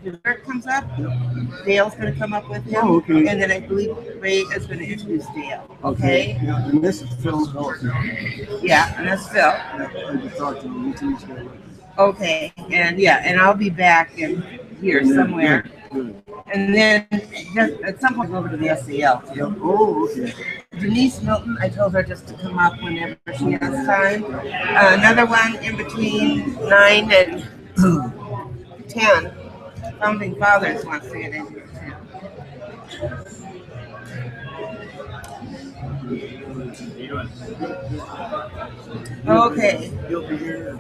Bert comes up, Dale's going to come up with him, Oh, okay. and then I believe Ray is going to introduce Dale. Okay. Okay? Yeah, and this is Phil Nelson. Yeah, and that's Phil. I just talked to him. He's good. Okay, and I'll be back in here somewhere. Good. And then just at some point, go over to the SAL too. Yep. Oh, okay. Denise Milton, I told her just to come up whenever she has time. Another one in between 9 and 10. Founding Fathers wants to get in here too. Okay. You'll be here.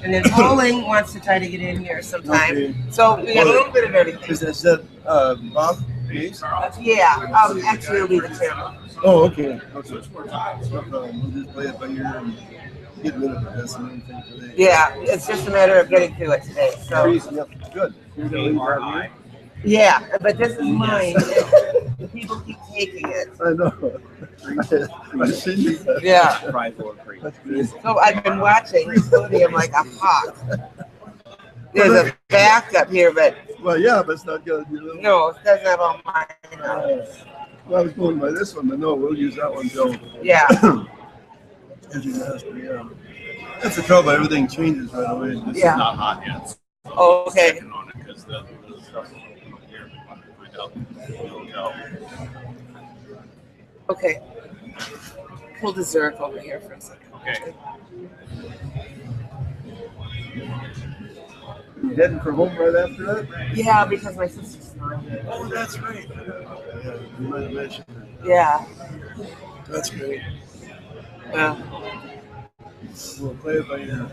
And then Bowling wants to try to get in here sometime. Okay. So we got a little bit of everything. Is that Bob Mace? Yeah, actually it'll be the chairman. Oh, okay. No problem. We'll just play it by ear and get rid of it. That's the main thing today. Yeah, it's just a matter of getting to it today. So Yep. Good. You're gonna leave that yeah, but this is mine. The people keep taking it. I know. I've seen you. Yeah. That's good. So I've been watching this podium like a hawk. There's a backup here, but Well, yeah, but it's not good. You know? no, it doesn't have all mine on it. Well, I was going by this one, but no, we'll use that one, Joe. Yeah. As you asked me, yeah. That's the trouble. Everything changes right away. This Yeah. is not hot yet. So Oh, okay. checking on it because the stuff here, we find out. We'll go. Okay. Pull the Zerk over here for a second. Okay. You heading for home right after that? Yeah, because my sister's not here. Oh, that's right. Yeah, you might have mentioned that. Yeah. That's great. Well, We'll play it by ear.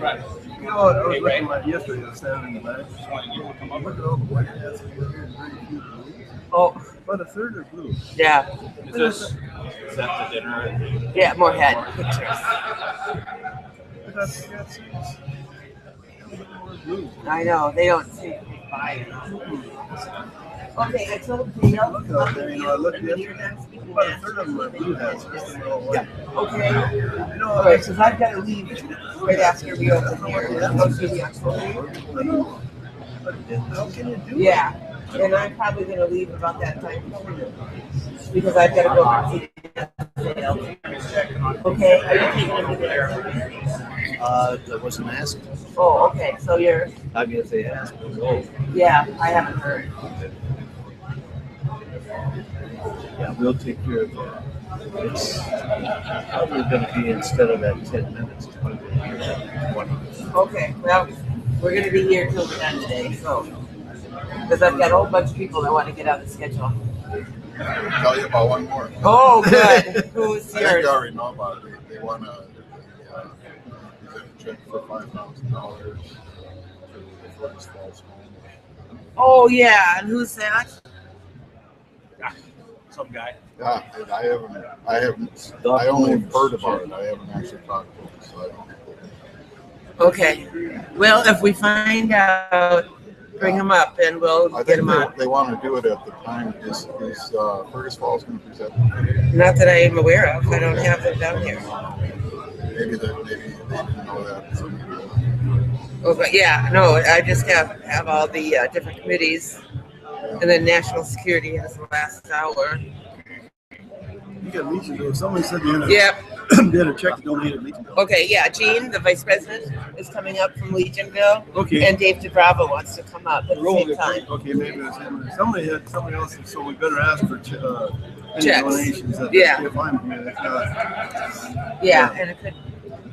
Right. You know what? I was looking at yesterday. I was standing in the back. Look at all the white hats over here. Very few blue. oh, About a third are blue. yeah. Is that the dinner? Yeah, more head pictures. But that's more blue. I know, they don't seem to be buying it. Okay, I told Dale. Look out there. You know, I looked when yesterday. you're done speaking About a that. third of them are blue hats. Just they're all Yeah, white. okay. You know, All right, so I've got to leave right after we open here. I'll give you October. I know. But how can you do it? Yeah, and I'm probably going to leave about that time because I've got to go see the sale. Okay, are you taking them to there? That wasn't asked. Oh, okay, so you're, I mean, if they asked, we'll go. yeah, I haven't heard. Yeah, we'll take care of that. It's probably going to be, instead of that 10 minutes, it's probably going to be 20. Okay, well, we're going to be here till the end today, so. Because I've got a whole bunch of people that want to get on the schedule. Tell you about one more. Oh, good. Who's I think yours? you already know about it. They want to check for $5,000 for the Forest Falls home. Oh, yeah, and who's that? Some guy. Yeah, and I only heard about it. I haven't actually talked to him, so I don't know. Okay. Well, if we find out, bring him up and we'll I get think him on. they want to do it at the time. Is Fergus Falls going to present? Not that I am aware of. I don't have them down here. Maybe they didn't know that. So Oh, but yeah, no, I just have all the different committees, and then national security has the last hour. You got Legion. Somebody said they had a, Yep. they had a check to donate at Legion. Okay, yeah, Gene, the vice president, is coming up from Legionville, Okay. and Dave DeBravo wants to come up at the same time. Okay, maybe it was him. Somebody else, so we better ask for any Checks. donations. Yeah. If I'm here, if not, Yeah, and it could.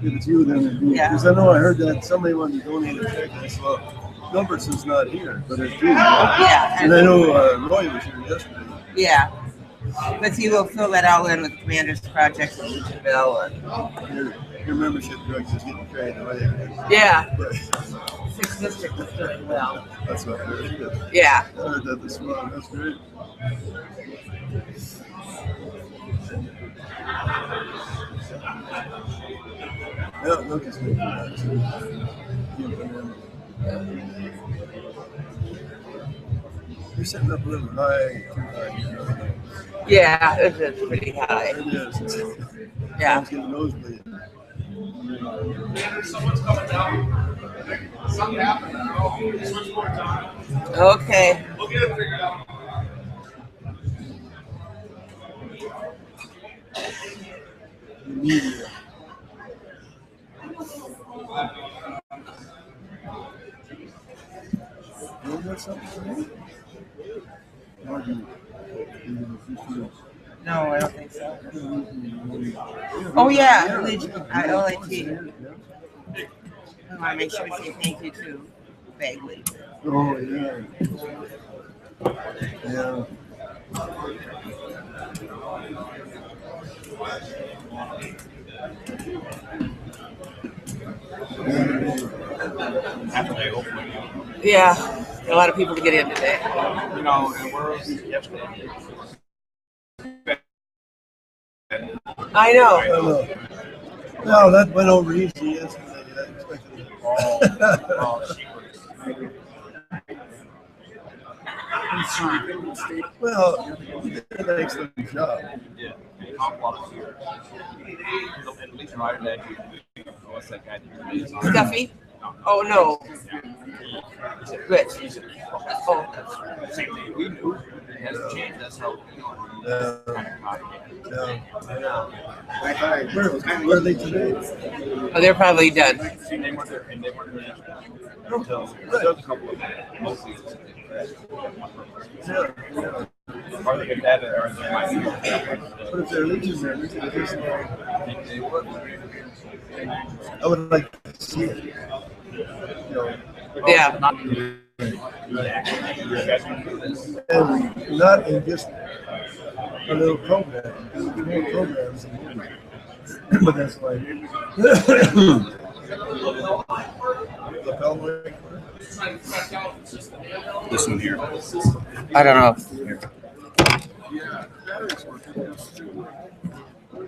if it's you, then it'd be. Yeah. Because I know I heard that somebody wanted to donate a check. And I said, well, Gumberson's not here, but it's you. Yeah, And I know Roy was here yesterday. yeah. But he will fill that all in with Commander's Project in Legionville. And, Your membership drugs is getting carried away. yeah, But 6th District is doing well. that's what I heard. Yeah. I heard that this morning. That's great. Yeah, Lucas making that too. You're sitting up a little high, too high. Yeah, it's pretty high. It is. I Yeah. was getting nosebleed. Someone's coming down. Okay. Media. You got something for me? No, I don't think so. Oh yeah, LIT. I want to make sure we say thank you to Bagley. Oh, yeah. Yeah. Halfway, hopefully. Yeah, a lot of people to get in today. You know, and we're yesterday. I know. Hello. No, that went over easy yesterday. I expected it. Well, he did an excellent job. Yeah. At least right that what's that guy? Stuffy? Oh no. Rich. Oh. Same thing. We knew it hasn't changed. That's how Where are they today? Oh, they're probably done. See, they weren't there, and they weren't there until there was a couple of them. Mostly. Are they that or they might be? But if they're leeches there, I would like to see it. You know, Yeah. and not in just a little program. More programs. But that's like This one here. I don't know.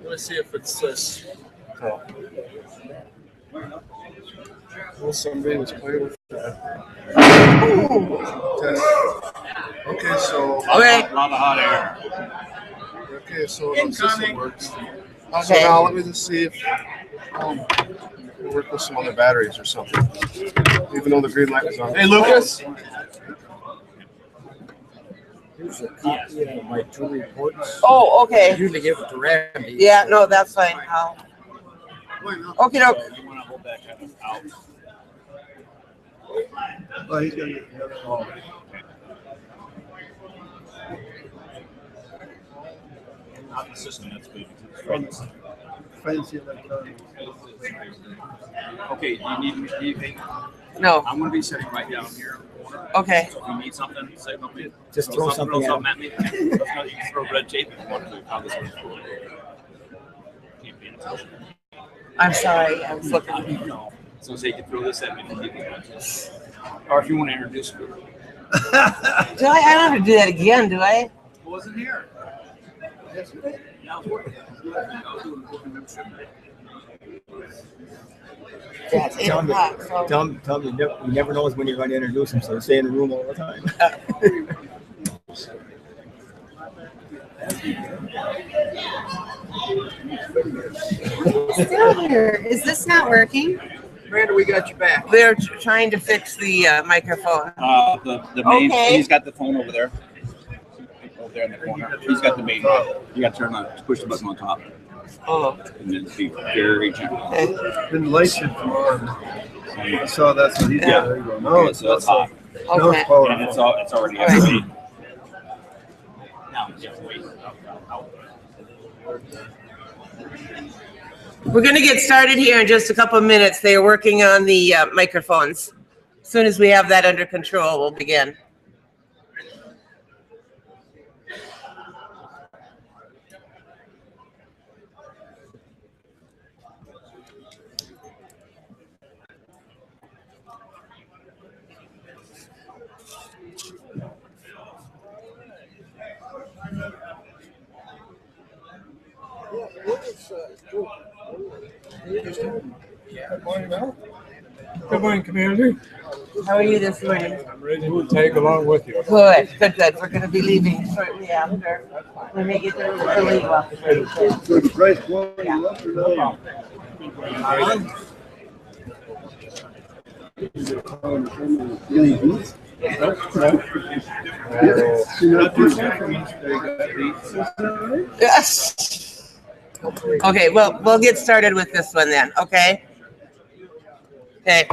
Let's see if it's this. well, somebody was playing with that. Okay, so Okay. A lot of hot air. okay, so the system works. So Okay. now let me just see if we work with some other batteries or something. Even though the green light was on. Hey, Lucas. Here's a copy of my 2 reports. Oh, I okay. usually give it to Randy. Yeah, no, that's fine. Okay, doke. You want to hold that kind of out. Oh, he's gonna get the other one. Not the system, that's good. Fancy electronic. Okay, do you need anything? No. I'm going to be sitting right down here. Okay. So if you need something, say something. Just throw something at me. You can throw red tape if you want to. How this one's cool. Can't be in touch. I'm sorry. I was looking. So say you can throw this at me and give me or if you want to introduce me. Do I don't have to do that again, do I? I wasn't here. Yes, you did. Yeah, I was working. I was doing booking membership. Yeah, it's 8 o'clock. So. Tell him he never knows when you're going to introduce him, so stay in the room all the time. Still here. Is this not working? Miranda, we got you back. They're trying to fix the microphone. The main. Okay. He's got the phone over there. Over there in the corner. He's got the main. You got to turn on, push the button on top, Oh. and then be very gentle. Okay. Then the light should come on. I saw that's what he did. Yeah. There you go. No, Okay, it's so it's not hot, No, Okay. it's powerful. and it's already All right. empty. Now just wait. Out. We're going to get started here in just a couple of minutes. They are working on the microphones. As soon as we have that under control, we'll begin. Good morning, Commander. How are you this morning? I'm ready to take along with you. Good. We're going to be leaving shortly after. We may get there early. Good price quality left or no? Yes. Okay, well, we'll get started with this one then, okay? Okay.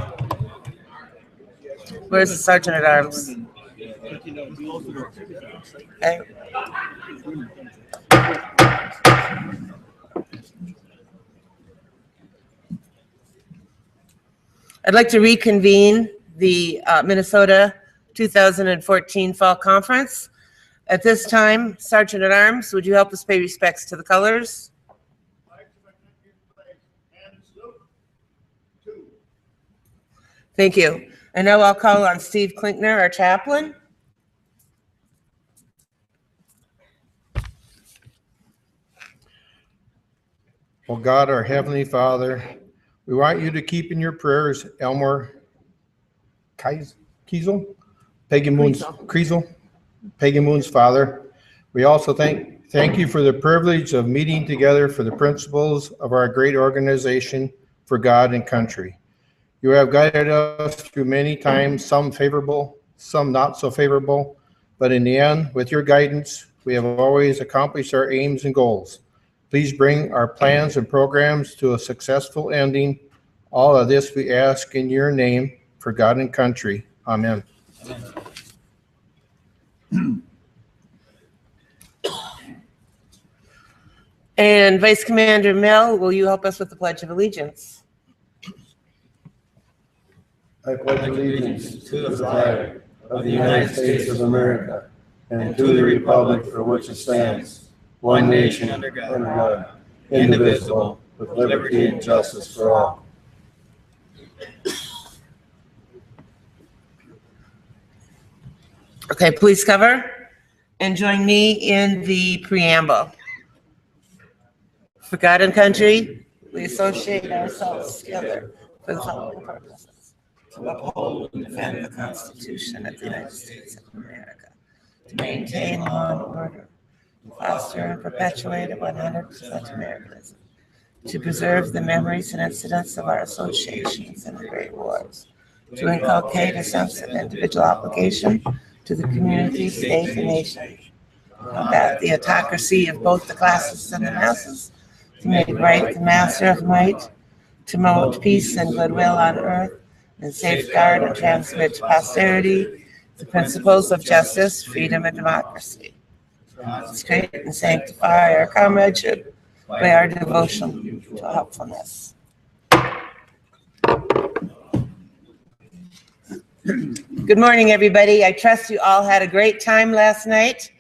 Where's the sergeant at arms? Okay. I'd like to reconvene the Minnesota 2014 Fall Conference. At this time, Sergeant at Arms, would you help us pay respects to the colors? Thank you. And now I'll call on Steve Klinkner, our chaplain. Well, God, our Heavenly Father, we want you to keep in your prayers Elmer Kiesel, Pagan Moon's father. We also thank you for the privilege of meeting together for the principles of our great organization for God and country. You have guided us through many times, some favorable, some not so favorable, but in the end, with your guidance, we have always accomplished our aims and goals. Please bring our plans and programs to a successful ending. All of this we ask in your name for God and country. Amen. And Vice Commander Mel, will you help us with the Pledge of Allegiance? I pledge allegiance to the flag of the United States of America and to the republic for which it stands, one nation under God, indivisible, with liberty and justice for all. Okay, please cover and join me in the preamble. For God and country, we associate ourselves together for the following purposes: to uphold and defend the Constitution of the United States of America, to maintain law and order, to foster and perpetuate a 100% Americanism, to preserve the memories and incidents of our associations in the great wars, to inculcate a sense of individual obligation to the community, state, and nation, to combat the autocracy of both the classes and the masses, to make right the master of might, to promote peace and goodwill on earth, and safeguard and transmit to posterity the principles of justice, freedom, and democracy. Consecrate and sanctify our comradeship by our devotion to helpfulness. Good morning, everybody. I trust you all had a great time last night.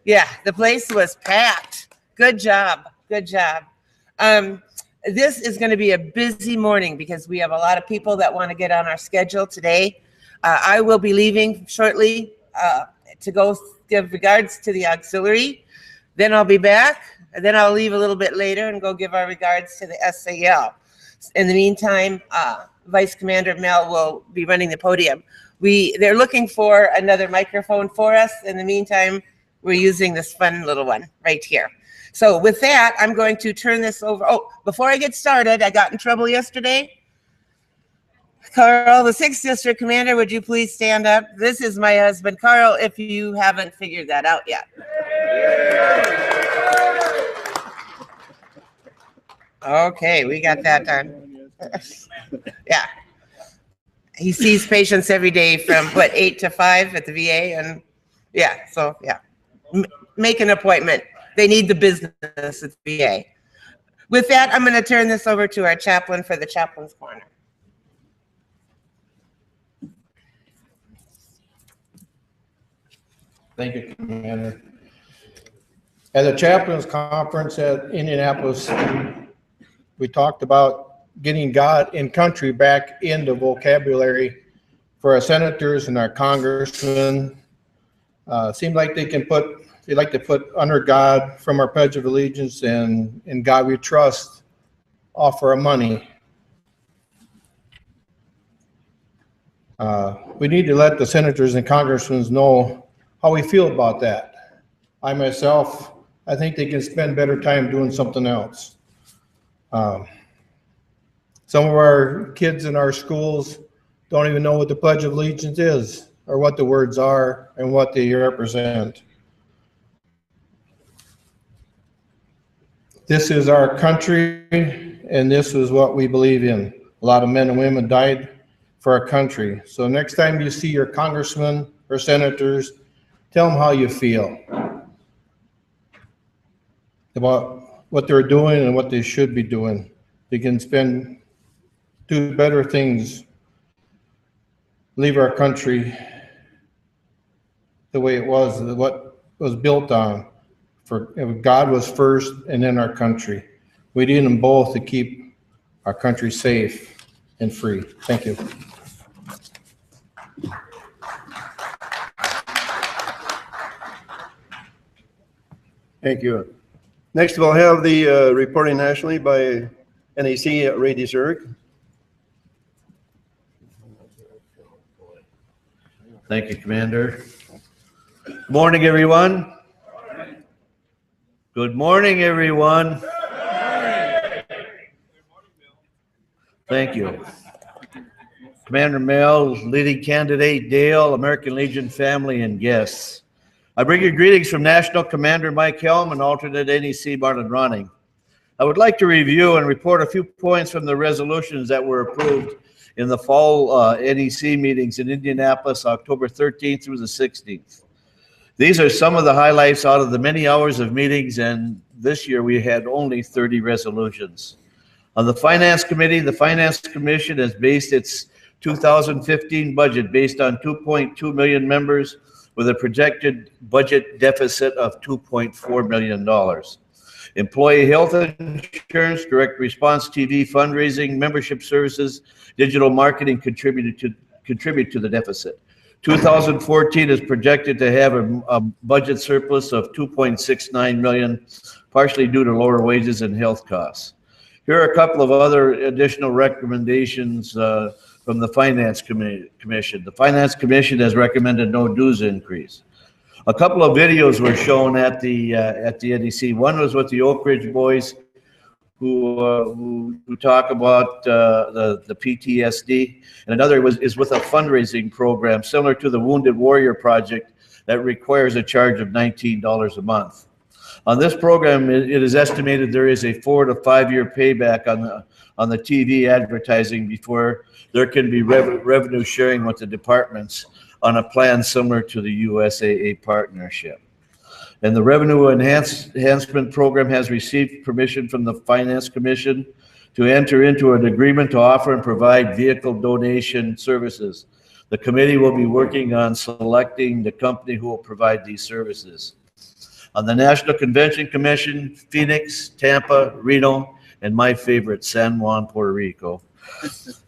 Yeah, the place was packed. Good job. Good job. This is going to be a busy morning because we have a lot of people that want to get on our schedule today. I will be leaving shortly to go give regards to the auxiliary. Then I'll be back, and then I'll leave a little bit later and go give our regards to the SAL. In the meantime, Vice Commander Mel will be running the podium. They're looking for another microphone for us. In the meantime, we're using this fun little one right here. So with that, I'm going to turn this over. Oh, before I get started, I got in trouble yesterday. Carl, the 6th District Commander, would you please stand up? This is my husband, Carl, if you haven't figured that out yet. Okay, we got that done. Yeah. He sees patients every day from, 8 to 5 at the VA? And yeah, so yeah. Make an appointment. They need the business at the VA. With that, I'm going to turn this over to our chaplain for the Chaplain's Corner. Thank you, Commander. At the Chaplain's Conference at Indianapolis, we talked about getting God and country back in the vocabulary for our senators and our congressmen. Seemed like they like to put under God from our Pledge of Allegiance and in God we trust off our money. We need to let the senators and congressmen know how we feel about that. I myself, I think they can spend better time doing something else. Some of our kids in our schools don't even know what the Pledge of Allegiance is, or what the words are, and what they represent. This is our country, and this is what we believe in. A lot of men and women died for our country. So next time you see your congressmen or senators, tell them how you feel about what they're doing and what they should be doing. They can do better things, leave our country the way it was, what was built on. For God was first, and then our country. We need them both to keep our country safe and free. Thank you. Thank you. Next, we'll have the reporting nationally by NAC Ray DeZerg. Thank you, Commander. Good morning, everyone. Good morning, everyone. Thank you. Commander Mel, leading candidate Dale, American Legion family, and guests. I bring you greetings from National Commander Mike Helm and alternate NEC Marlon Ronning. I would like to review and report a few points from the resolutions that were approved in the fall NEC meetings in Indianapolis, October 13th through the 16th. These are some of the highlights out of the many hours of meetings, and this year we had only 30 resolutions. On the Finance Committee, the Finance Commission has based its 2015 budget based on 2.2 million members with a projected budget deficit of $2.4 million. Employee health insurance, direct response TV fundraising, membership services, digital marketing contribute to the deficit. 2014 is projected to have a budget surplus of $2.69 million, partially due to lower wages and health costs. Here are a couple of other additional recommendations from the Finance Commission. The Finance Commission has recommended no dues increase. A couple of videos were shown at the NEC. One was with the Oak Ridge Boys, who talk about the PTSD, and another is with a fundraising program similar to the Wounded Warrior Project that requires a charge of $19 a month. On this program, it is estimated there is a 4 to 5 year payback on the TV advertising before there can be revenue sharing with the departments on a plan similar to the USAA partnership. And the Revenue Enhancement Program has received permission from the Finance Commission to enter into an agreement to offer and provide vehicle donation services. The committee will be working on selecting the company who will provide these services. On the National Convention Commission, Phoenix, Tampa, Reno, and my favorite, San Juan, Puerto Rico,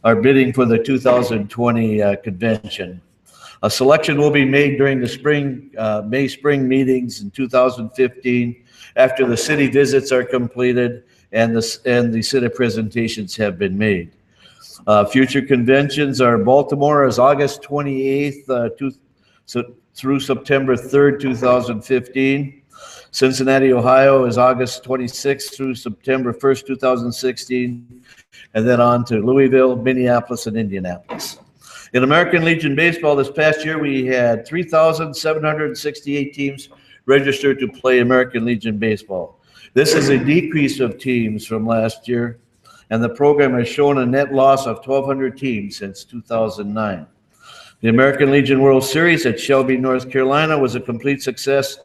are bidding for the 2020 convention. A selection will be made during the May spring meetings in 2015 after the city visits are completed and the city presentations have been made. Future conventions are Baltimore is August 28th through September 3rd, 2015. Cincinnati, Ohio is August 26th through September 1st, 2016, and then on to Louisville, Minneapolis, and Indianapolis. In American Legion Baseball this past year, we had 3,768 teams registered to play American Legion Baseball. This is a decrease of teams from last year, and the program has shown a net loss of 1,200 teams since 2009. The American Legion World Series at Shelby, North Carolina was a complete success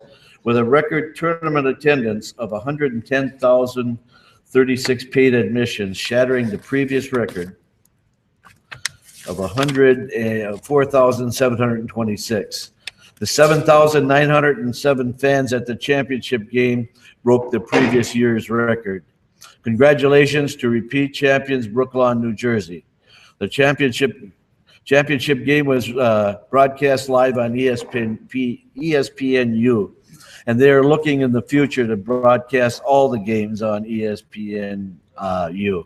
with a record tournament attendance of 110,036 paid admissions, shattering the previous record of 4,726. The 7,907 fans at the championship game broke the previous year's record. Congratulations to repeat champions Brooklawn, New Jersey. The championship game was broadcast live on ESPNU, and they are looking in the future to broadcast all the games on ESPNU.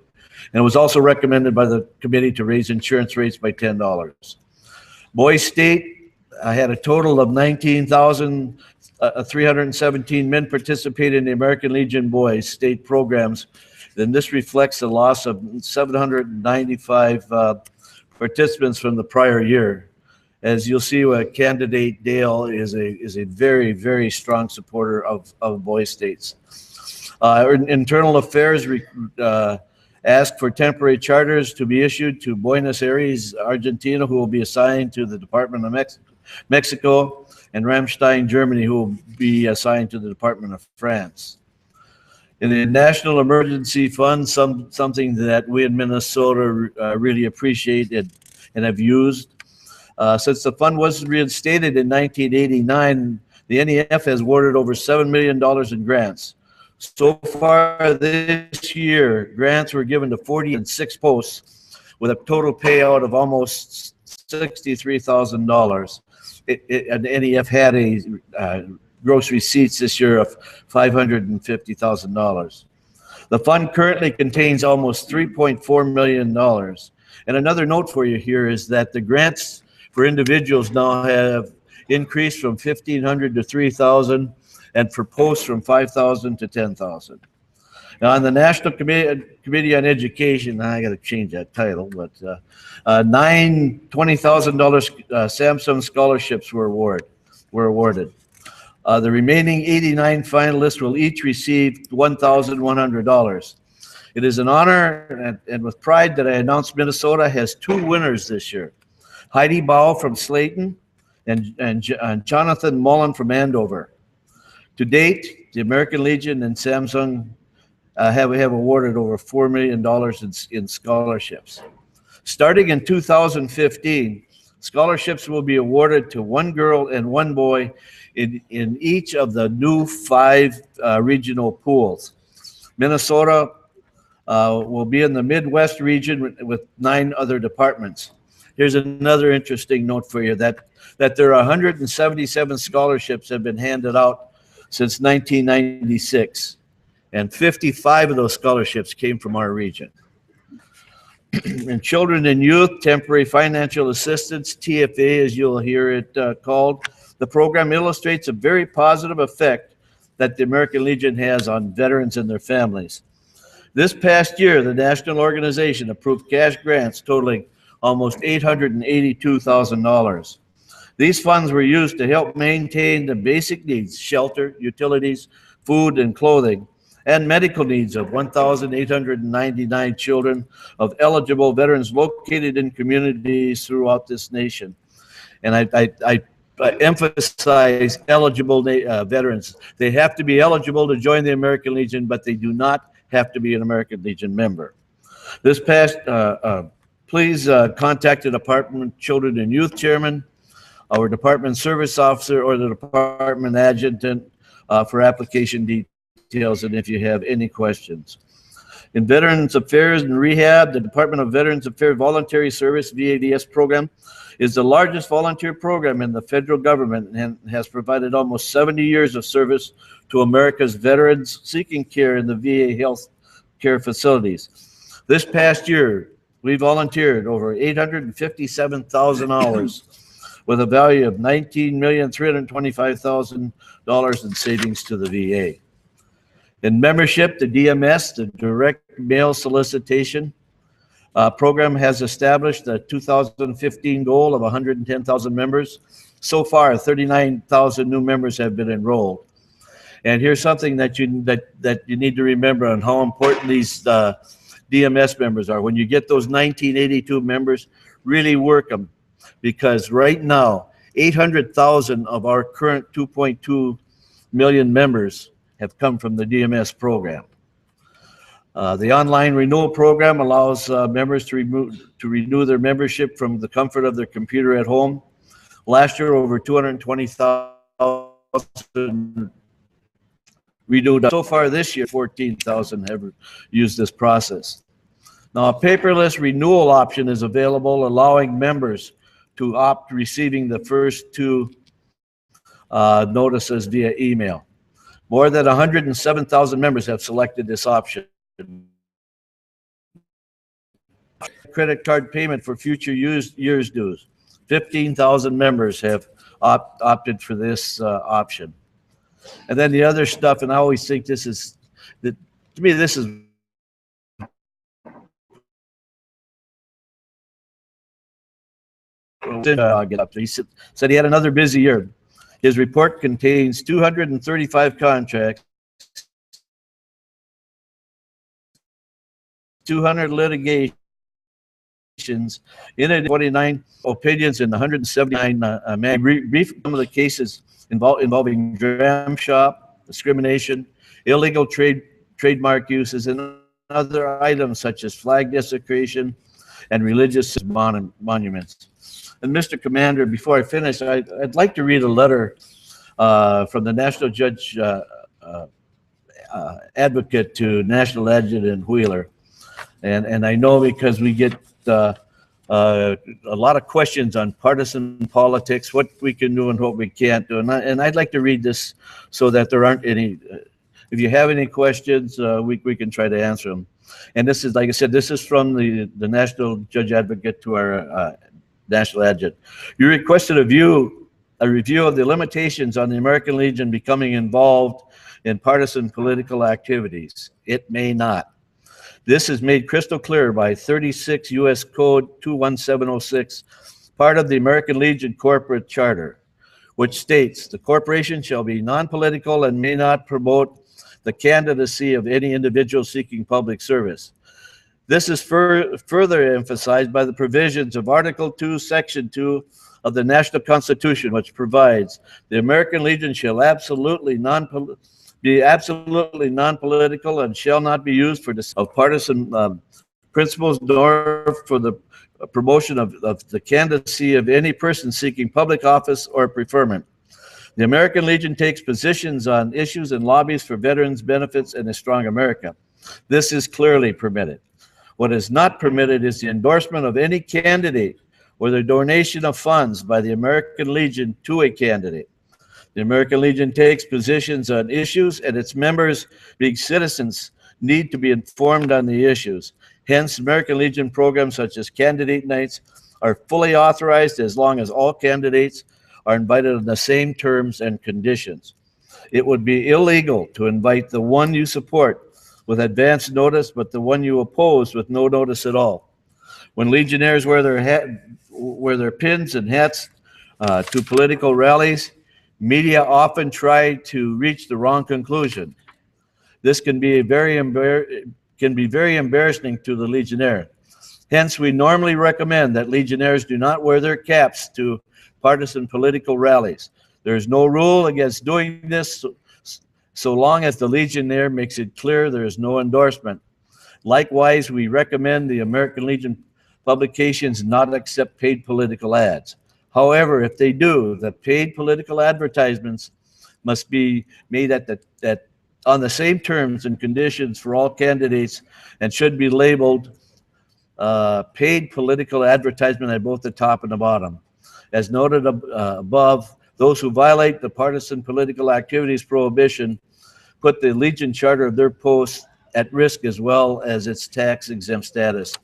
And it was also recommended by the committee to raise insurance rates by $10. Boys State had a total of 19,317 men participate in the American Legion Boys State programs. Then this reflects a loss of 795 participants from the prior year. As you'll see, candidate Dale is a very, very strong supporter of Boy States. Internal Affairs asked for temporary charters to be issued to Buenos Aires, Argentina, who will be assigned to the Department of Mexico, and Ramstein, Germany, who will be assigned to the Department of France. In the National Emergency Fund, something that we in Minnesota really appreciate and have used. Since the fund was reinstated in 1989, the NEF has awarded over $7 million in grants. So far this year, grants were given to 46 posts with a total payout of almost $63,000. And the NEF had a gross receipts this year of $550,000. The fund currently contains almost $3.4 million. And another note for you here is that the grants for individuals now have increased from 1,500 to 3,000, and for posts from 5,000 to 10,000. Now, on the National Committee on Education, I got to change that title, but 9 $20,000 Samsung scholarships were awarded. The remaining 89 finalists will each receive $1,100. It is an honor and with pride that I announce Minnesota has 2 winners this year. Heidi Bow from Slayton and Jonathan Mullen from Andover. To date, the American Legion and Samsung have awarded over $4 million in scholarships. Starting in 2015, scholarships will be awarded to 1 girl and 1 boy in each of the new 5 regional pools. Minnesota will be in the Midwest region with 9 other departments. Here's another interesting note for you that there are 177 scholarships have been handed out since 1996, and 55 of those scholarships came from our region. In children and youth, temporary financial assistance, TFA, as you'll hear it called, the program illustrates a very positive effect that the American Legion has on veterans and their families. This past year, the national organization approved cash grants totaling almost $882,000. These funds were used to help maintain the basic needs, shelter, utilities, food, and clothing, and medical needs of 1,899 children of eligible veterans located in communities throughout this nation. And I emphasize eligible veterans. They have to be eligible to join the American Legion, but they do not have to be an American Legion member. This past, please contact the Department Children and Youth Chairman, our Department Service Officer, or the Department Adjutant for application details, and if you have any questions. In Veterans Affairs and Rehab, the Department of Veterans Affairs Voluntary Service, VAVS program, is the largest volunteer program in the federal government and has provided almost 70 years of service to America's veterans seeking care in the VA health care facilities. This past year, we volunteered over 857,000 hours with a value of $19,325,000 in savings to the VA. In membership, the DMS, the Direct Mail Solicitation program, has established a 2015 goal of 110,000 members. So far, 39,000 new members have been enrolled. And here's something that you need to remember on how important these DMS members are. When you get those 1982 members, really work them, because right now 800,000 of our current 2.2 million members have come from the DMS program. The online renewal program allows members to renew their membership from the comfort of their computer at home. Last year, over 220,000 renewed. So far this year, 14,000 have used this process. Now, a paperless renewal option is available, allowing members to opt receiving the first 2 notices via email. More than 107,000 members have selected this option. Credit card payment for future years dues. 15,000 members have opted for this option. And then the other stuff, and I always think this is, to me, this is get up to. He said he had another busy year. His report contains 235 contracts, 200 litigations, in 29 opinions, and 179 brief some of the cases involving dram shop, discrimination, illegal trademark uses, and other items such as flag desecration and religious monuments. And Mr. Commander, before I finish, I'd like to read a letter from the National Judge Advocate to National Adjutant Wheeler. And I know because we get a lot of questions on partisan politics, what we can do and what we can't do. And I'd like to read this so that there aren't any, if you have any questions, we can try to answer them. And this is, like I said, this is from the National Judge Advocate to our National Adjutant. You requested a review of the limitations on the American Legion becoming involved in partisan political activities. It may not. This is made crystal clear by 36 U.S. Code 21706, part of the American Legion Corporate Charter, which states the corporation shall be non-political and may not promote the candidacy of any individual seeking public service. This is further emphasized by the provisions of Article 2, Section 2 of the National Constitution, which provides the American Legion shall be absolutely non-political and shall not be used for partisan principles nor for the promotion of the candidacy of any person seeking public office or preferment. The American Legion takes positions on issues and lobbies for veterans' benefits and a strong America. This is clearly permitted. What is not permitted is the endorsement of any candidate or the donation of funds by the American Legion to a candidate. The American Legion takes positions on issues, and its members, being citizens, need to be informed on the issues. Hence, American Legion programs such as candidate nights are fully authorized as long as all candidates are invited on the same terms and conditions. It would be illegal to invite the one you support with advance notice, but the one you oppose with no notice at all. When Legionnaires wear their pins and hats to political rallies, media often try to reach the wrong conclusion. This can be very embarrassing to the Legionnaire. Hence, we normally recommend that Legionnaires do not wear their caps to partisan political rallies. There is no rule against doing this so long as the Legionnaire makes it clear there is no endorsement. Likewise, we recommend the American Legion publications not accept paid political ads. However, if they do, the paid political advertisements must be made on the same terms and conditions for all candidates and should be labeled paid political advertisement at both the top and the bottom. As noted above, those who violate the partisan political activities prohibition put the Legion charter of their post at risk as well as its tax-exempt status.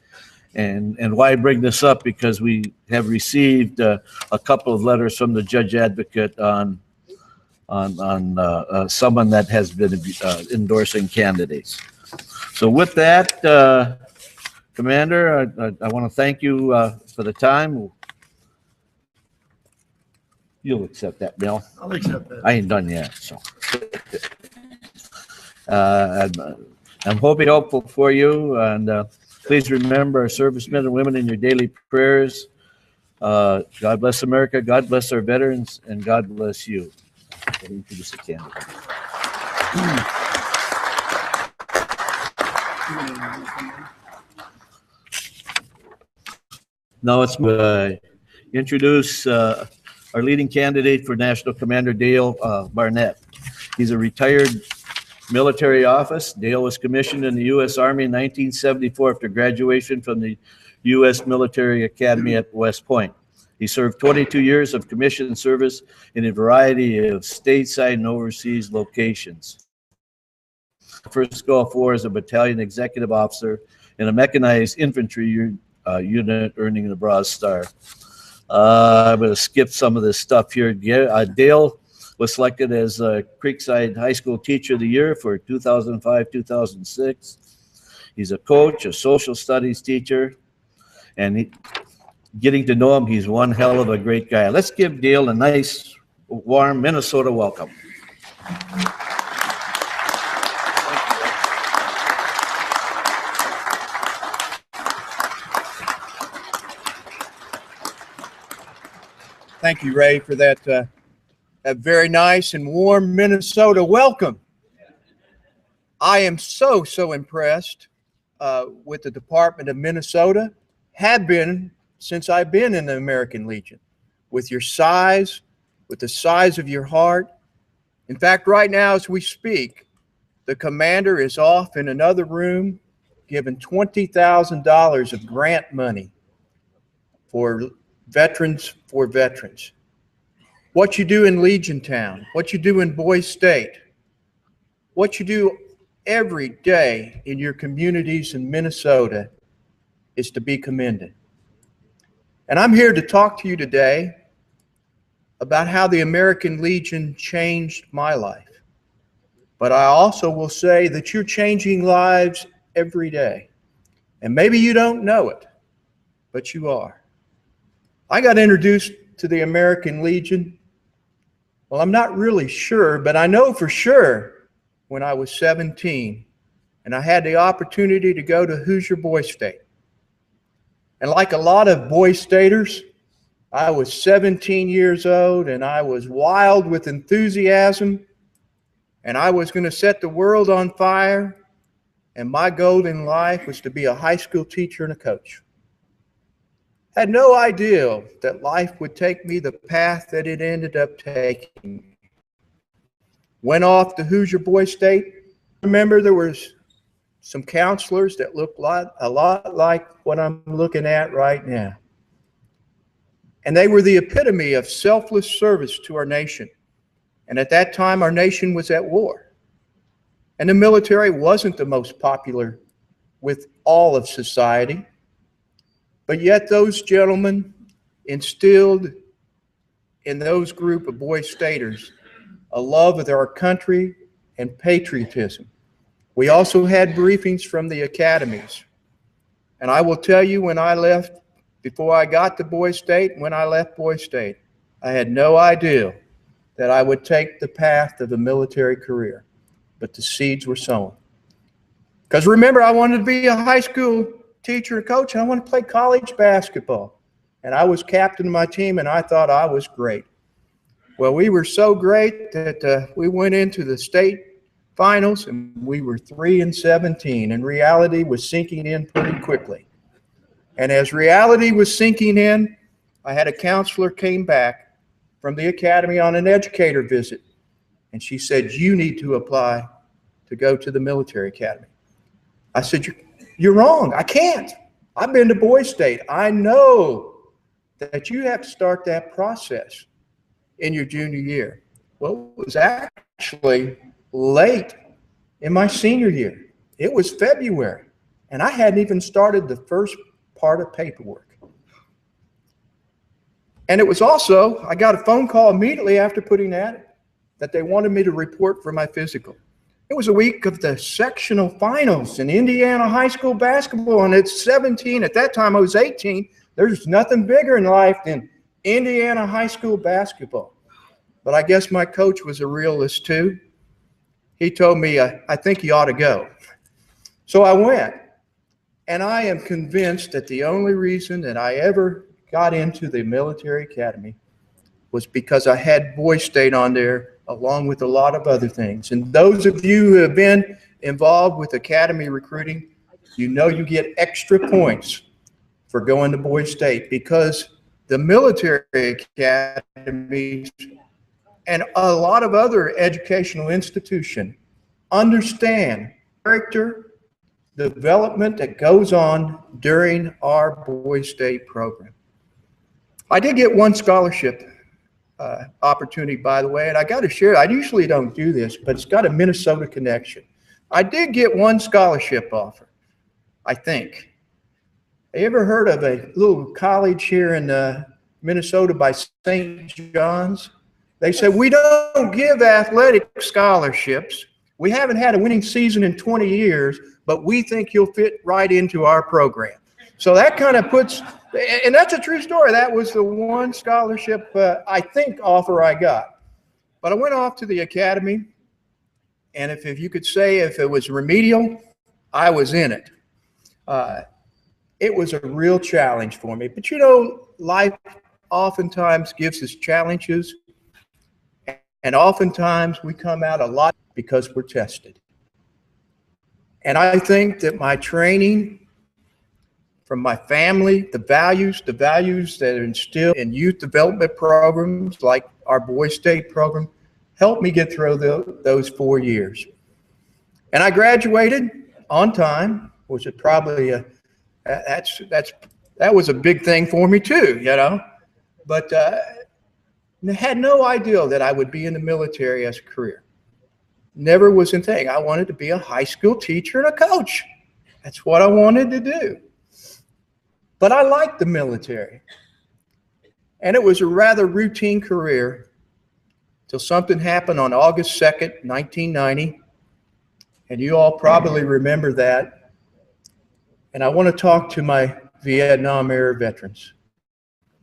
And why bring this up? Because we have received a couple of letters from the Judge Advocate on someone that has been endorsing candidates. So with that, Commander, I want to thank you for the time. You'll accept that, Bill? I'll accept that. I ain't done yet, so. I'm hoping helpful for you, and please remember our servicemen and women in your daily prayers. God bless America, God bless our veterans, and God bless you. I'll introduce the candidate. Now it's introduce our leading candidate for National Commander, Dale Barnett. He's a retired military officer. Dale was commissioned in the U.S. Army in 1974 after graduation from the U.S. Military Academy at West Point. He served 22 years of commissioned service in a variety of stateside and overseas locations. First Gulf War as a battalion executive officer in a mechanized infantry unit, earning the Bronze Star. I'm going to skip some of this stuff here. Dale was selected as Creekside High School Teacher of the Year for 2005-2006. He's a coach, a social studies teacher, and getting to know him. He's one hell of a great guy. Let's give Dale a nice, warm Minnesota welcome. Thank you, Ray, for that very nice and warm Minnesota welcome. I am so impressed with the Department of Minnesota, have been since I've been in the American Legion, with your size, with the size of your heart. In fact, right now as we speak, the commander is off in another room giving $20,000 of grant money for veterans. What you do in Legiontown, what you do in Boise State, what you do every day in your communities in Minnesota is to be commended. And I'm here to talk to you today about how the American Legion changed my life. But I also will say that you're changing lives every day. And maybe you don't know it, but you are. I got introduced to the American Legion, well, I'm not really sure, but I know for sure when I was 17 and I had the opportunity to go to Hoosier Boys State. And like a lot of Boys Staters, I was 17 years old and I was wild with enthusiasm and I was going to set the world on fire, and my goal in life was to be a high school teacher and a coach. Had no idea that life would take me the path that it ended up taking. Went off to Hoosier Boys State. Remember, there was some counselors that looked a lot like what I'm looking at right now. And they were the epitome of selfless service to our nation. And at that time, our nation was at war. And the military wasn't the most popular with all of society. But yet those gentlemen instilled in those group of Boy Staters a love of our country and patriotism. We also had briefings from the academies. And I will tell you, when I left, before I got to Boy State, when I left Boy State, I had no idea that I would take the path of a military career, but the seeds were sown. Because remember, I wanted to be a high school teacher and coach, and I want to play college basketball. And I was captain of my team, and I thought I was great. Well, we were so great that we went into the state finals, and we were 3-17, and reality was sinking in pretty quickly. And as reality was sinking in, I had a counselor came back from the academy on an educator visit, and she said, "You need to apply to go to the military academy." I said, "You're wrong. I can't. I've been to Boy State. I know that you have to start that process in your junior year." Well, it was actually late in my senior year. It was February, and I hadn't even started the first part of paperwork. And it was also, I got a phone call immediately after putting that they wanted me to report for my physical. It was a week of the sectional finals in Indiana high school basketball, and it's 17. At that time, I was 18. There's nothing bigger in life than Indiana high school basketball. But I guess my coach was a realist too. He told me, I think you ought to go. So I went, and I am convinced that the only reason that I ever got into the military academy was because I had Boy State on there, along with a lot of other things. And those of you who have been involved with academy recruiting, you know you get extra points for going to Boy State, because the military academies and a lot of other educational institutions understand character development that goes on during our Boy State program. I did get one scholarship opportunity, by the way, and I got to share. I usually don't do this, but it's got a Minnesota connection. I did get one scholarship offer, I think. Have you ever heard of a little college here in Minnesota by St. John's? They said, "We don't give athletic scholarships. We haven't had a winning season in 20 years, but we think you'll fit right into our program." So that kind of puts And that's a true story. That was the one scholarship, I think, offer I got. But I went off to the academy, and if you could say if it was remedial, I was in it. It was a real challenge for me. But you know, life oftentimes gives us challenges, and oftentimes we come out a lot because we're tested. And I think that my training from my family, the values that are instilled in youth development programs like our Boys State program, helped me get through those 4 years. And I graduated on time, which is probably that was a big thing for me too, you know. But had no idea that I would be in the military as a career. Never was a thing. I wanted to be a high school teacher and a coach. That's what I wanted to do. But I liked the military. And it was a rather routine career till something happened on August 2nd, 1990. And you all probably remember that. And I want to talk to my Vietnam era veterans.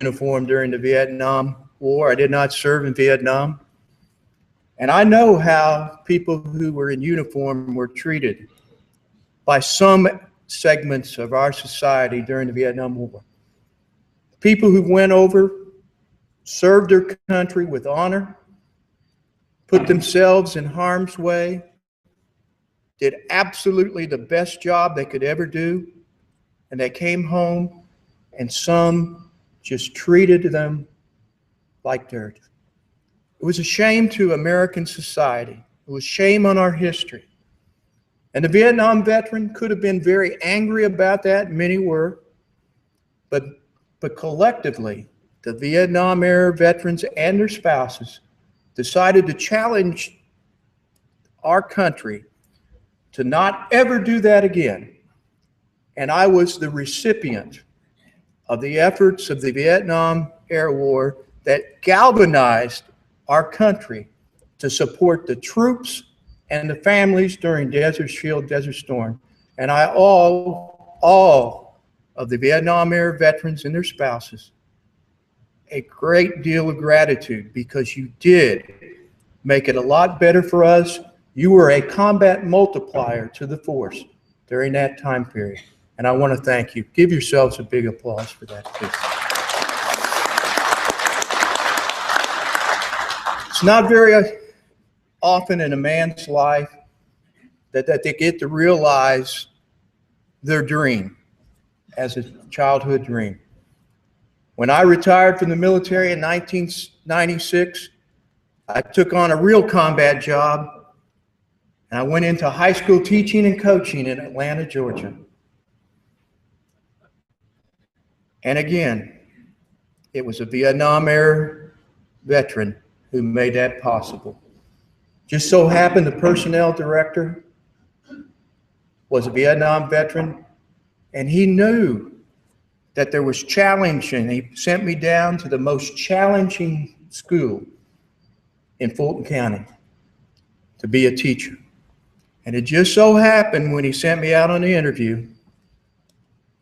Uniform during the Vietnam War. I did not serve in Vietnam. And I know how people who were in uniform were treated by some segments of our society during the Vietnam War. People who went over, served their country with honor, put themselves in harm's way, did absolutely the best job they could ever do, and they came home, and some just treated them like dirt. It was a shame to American society. It was shame on our history. And the Vietnam veteran could have been very angry about that, many were, but collectively, the Vietnam era veterans and their spouses decided to challenge our country to not ever do that again. And I was the recipient of the efforts of the Vietnam era war that galvanized our country to support the troops and the families during Desert Shield, Desert Storm. And I all of the Vietnam era veterans and their spouses a great deal of gratitude, because you did make it a lot better for us. You were a combat multiplier to the force during that time period. And I want to thank you. Give yourselves a big applause for that, please. It's not very often in a man's life that they get to realize their dream as a childhood dream. When I retired from the military in 1996, I took on a real combat job, and I went into high school teaching and coaching in Atlanta, Georgia. And again, it was a Vietnam era veteran who made that possible. Just so happened the personnel director was a Vietnam veteran, and he knew that there was challenge, and he sent me down to the most challenging school in Fulton County to be a teacher. And it just so happened when he sent me out on the interview,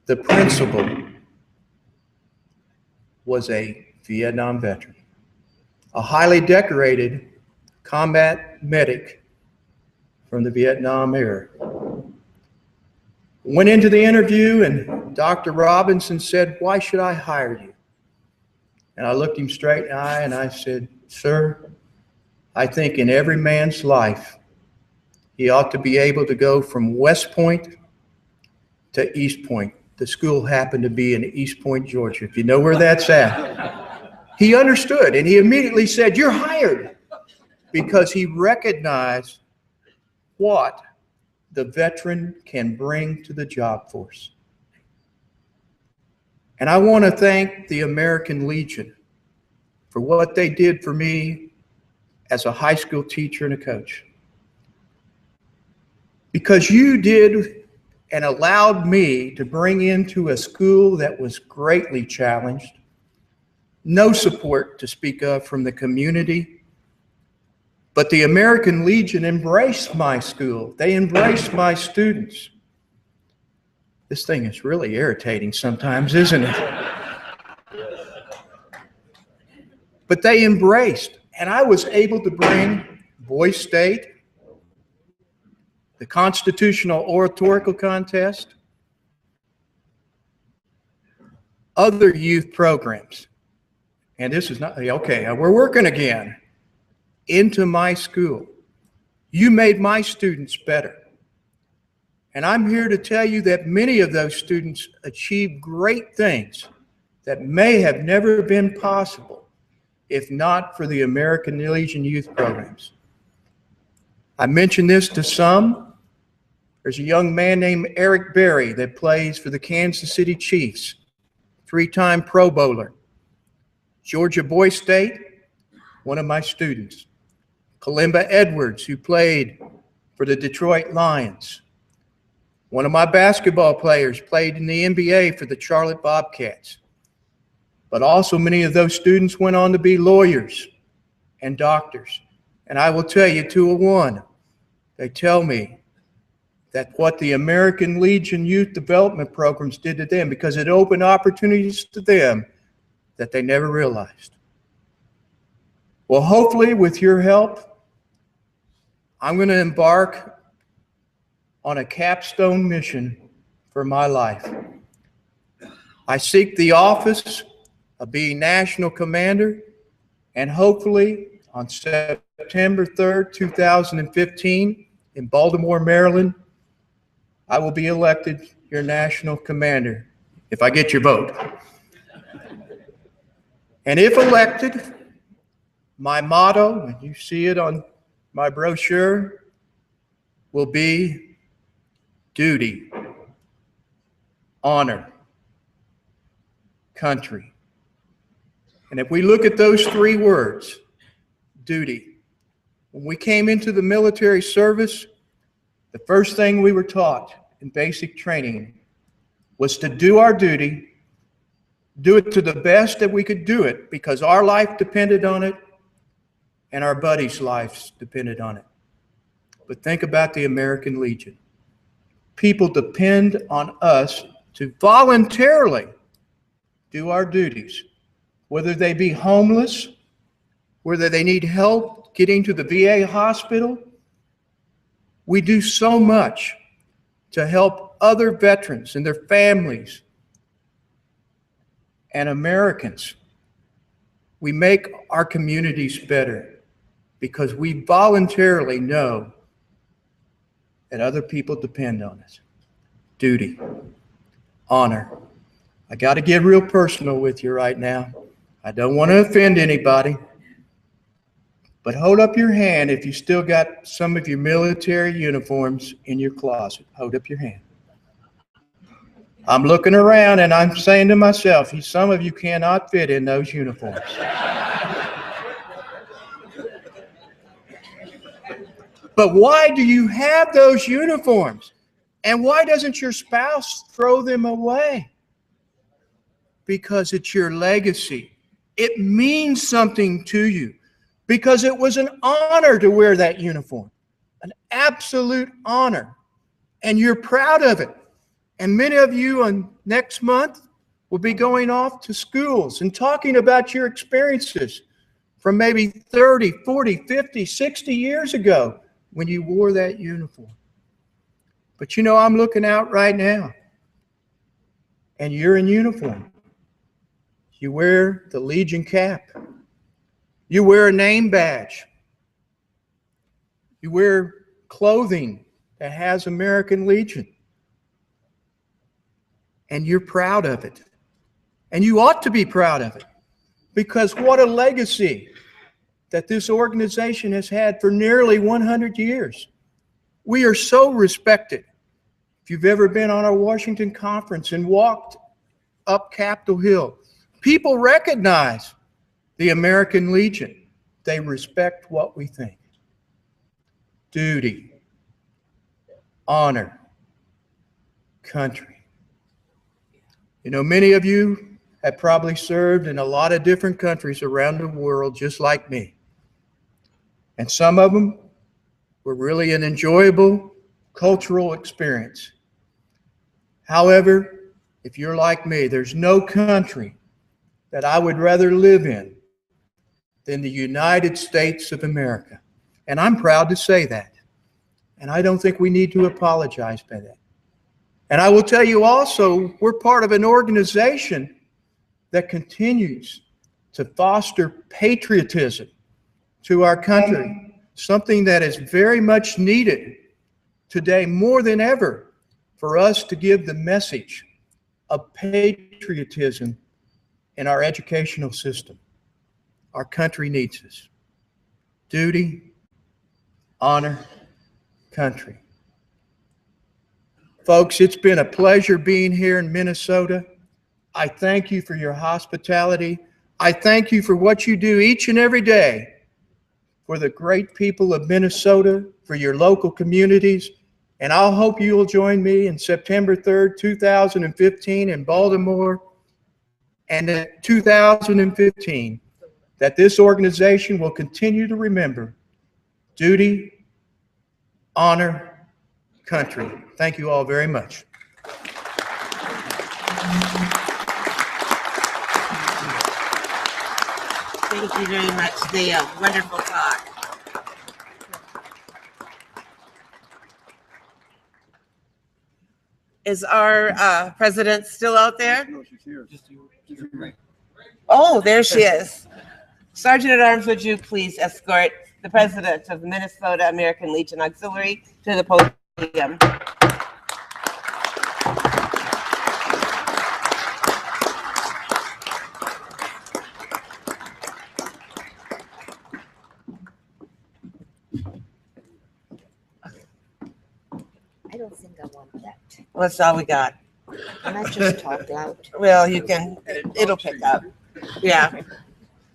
the principal was a Vietnam veteran, a highly decorated combat medic from the Vietnam era. Went into the interview, and Dr. Robinson said, "Why should I hire you?" And I looked him straight in the eye and I said, "Sir, I think in every man's life, he ought to be able to go from West Point to East Point." The school happened to be in East Point, Georgia, if you know where that's at. He understood, and he immediately said, "You're hired," because he recognized what the veteran can bring to the job force. And I want to thank the American Legion for what they did for me as a high school teacher and a coach. Because you did and allowed me to bring into a school that was greatly challenged, no support to speak of from the community, but the American Legion embraced my school. They embraced my students. This thing is really irritating sometimes, isn't it? but they embraced. And I was able to bring Boys State, the Constitutional Oratorical Contest, other youth programs. And this is not, okay, we're working again, into my school. You made my students better. And I'm here to tell you that many of those students achieved great things that may have never been possible if not for the American Legion youth programs. I mentioned this to some. There's a young man named Eric Berry that plays for the Kansas City Chiefs, 3-time Pro Bowler. Georgia Boys State, one of my students. Kalimba Edwards, who played for the Detroit Lions. One of my basketball players played in the NBA for the Charlotte Bobcats. But also many of those students went on to be lawyers and doctors. And I will tell you, 2 of 1, they tell me that what the American Legion Youth Development Programs did to them, because it opened opportunities to them that they never realized. Well, hopefully with your help, I'm going to embark on a capstone mission for my life. I seek the office of being National Commander, and hopefully on September 3rd, 2015, in Baltimore, Maryland, I will be elected your National Commander if I get your vote. And if elected, my motto, and you see it on my brochure, will be duty, honor, country. And if we look at those 3 words, duty, when we came into the military service, the first thing we were taught in basic training was to do our duty, do it to the best that we could do it, because our life depended on it and our buddies' lives depended on it. But think about the American Legion. People depend on us to voluntarily do our duties, whether they be homeless, whether they need help getting to the VA hospital. We do so much to help other veterans and their families and Americans. We make our communities better because we voluntarily know that other people depend on us. Duty, honor. I got to get real personal with you right now. I don't want to offend anybody, but hold up your hand if you still got some of your military uniforms in your closet. Hold up your hand. I'm looking around and I'm saying to myself, some of you cannot fit in those uniforms. But why do you have those uniforms? And why doesn't your spouse throw them away? Because it's your legacy. It means something to you because it was an honor to wear that uniform, an absolute honor. And you're proud of it. And many of you next month will be going off to schools and talking about your experiences from maybe 30, 40, 50, 60 years ago when you wore that uniform. But you know, I'm looking out right now, and you're in uniform. You wear the Legion cap. You wear a name badge. You wear clothing that has American Legion. And you're proud of it. And you ought to be proud of it. Because what a legacy that this organization has had for nearly 100 years. We are so respected. If you've ever been on our Washington conference and walked up Capitol Hill, people recognize the American Legion. They respect what we think. Duty, honor, country. You know, many of you have probably served in a lot of different countries around the world, just like me. And some of them were really an enjoyable cultural experience. However, if you're like me, there's no country that I would rather live in than the United States of America. And I'm proud to say that. And I don't think we need to apologize for that. And I will tell you also, we're part of an organization that continues to foster patriotism to our country, something that is very much needed today more than ever for us to give the message of patriotism in our educational system. Our country needs us. Duty, honor, country. Folks, it's been a pleasure being here in Minnesota. I thank you for your hospitality. I thank you for what you do each and every day for the great people of Minnesota, for your local communities. And I'll hope you will join me in September 3rd, 2015 in Baltimore, and in 2015, that this organization will continue to remember duty, honor, country. Thank you all very much. Thank you very much, Dale. Wonderful talk. Is our president still out there? No, she's here. Oh, there she is. Sergeant at Arms, would you please escort the president of the Minnesota American Legion Auxiliary to the podium? I don't think I want that. That's all we got. Can I just talk loud? Well, you can, it'll pick up. Yeah.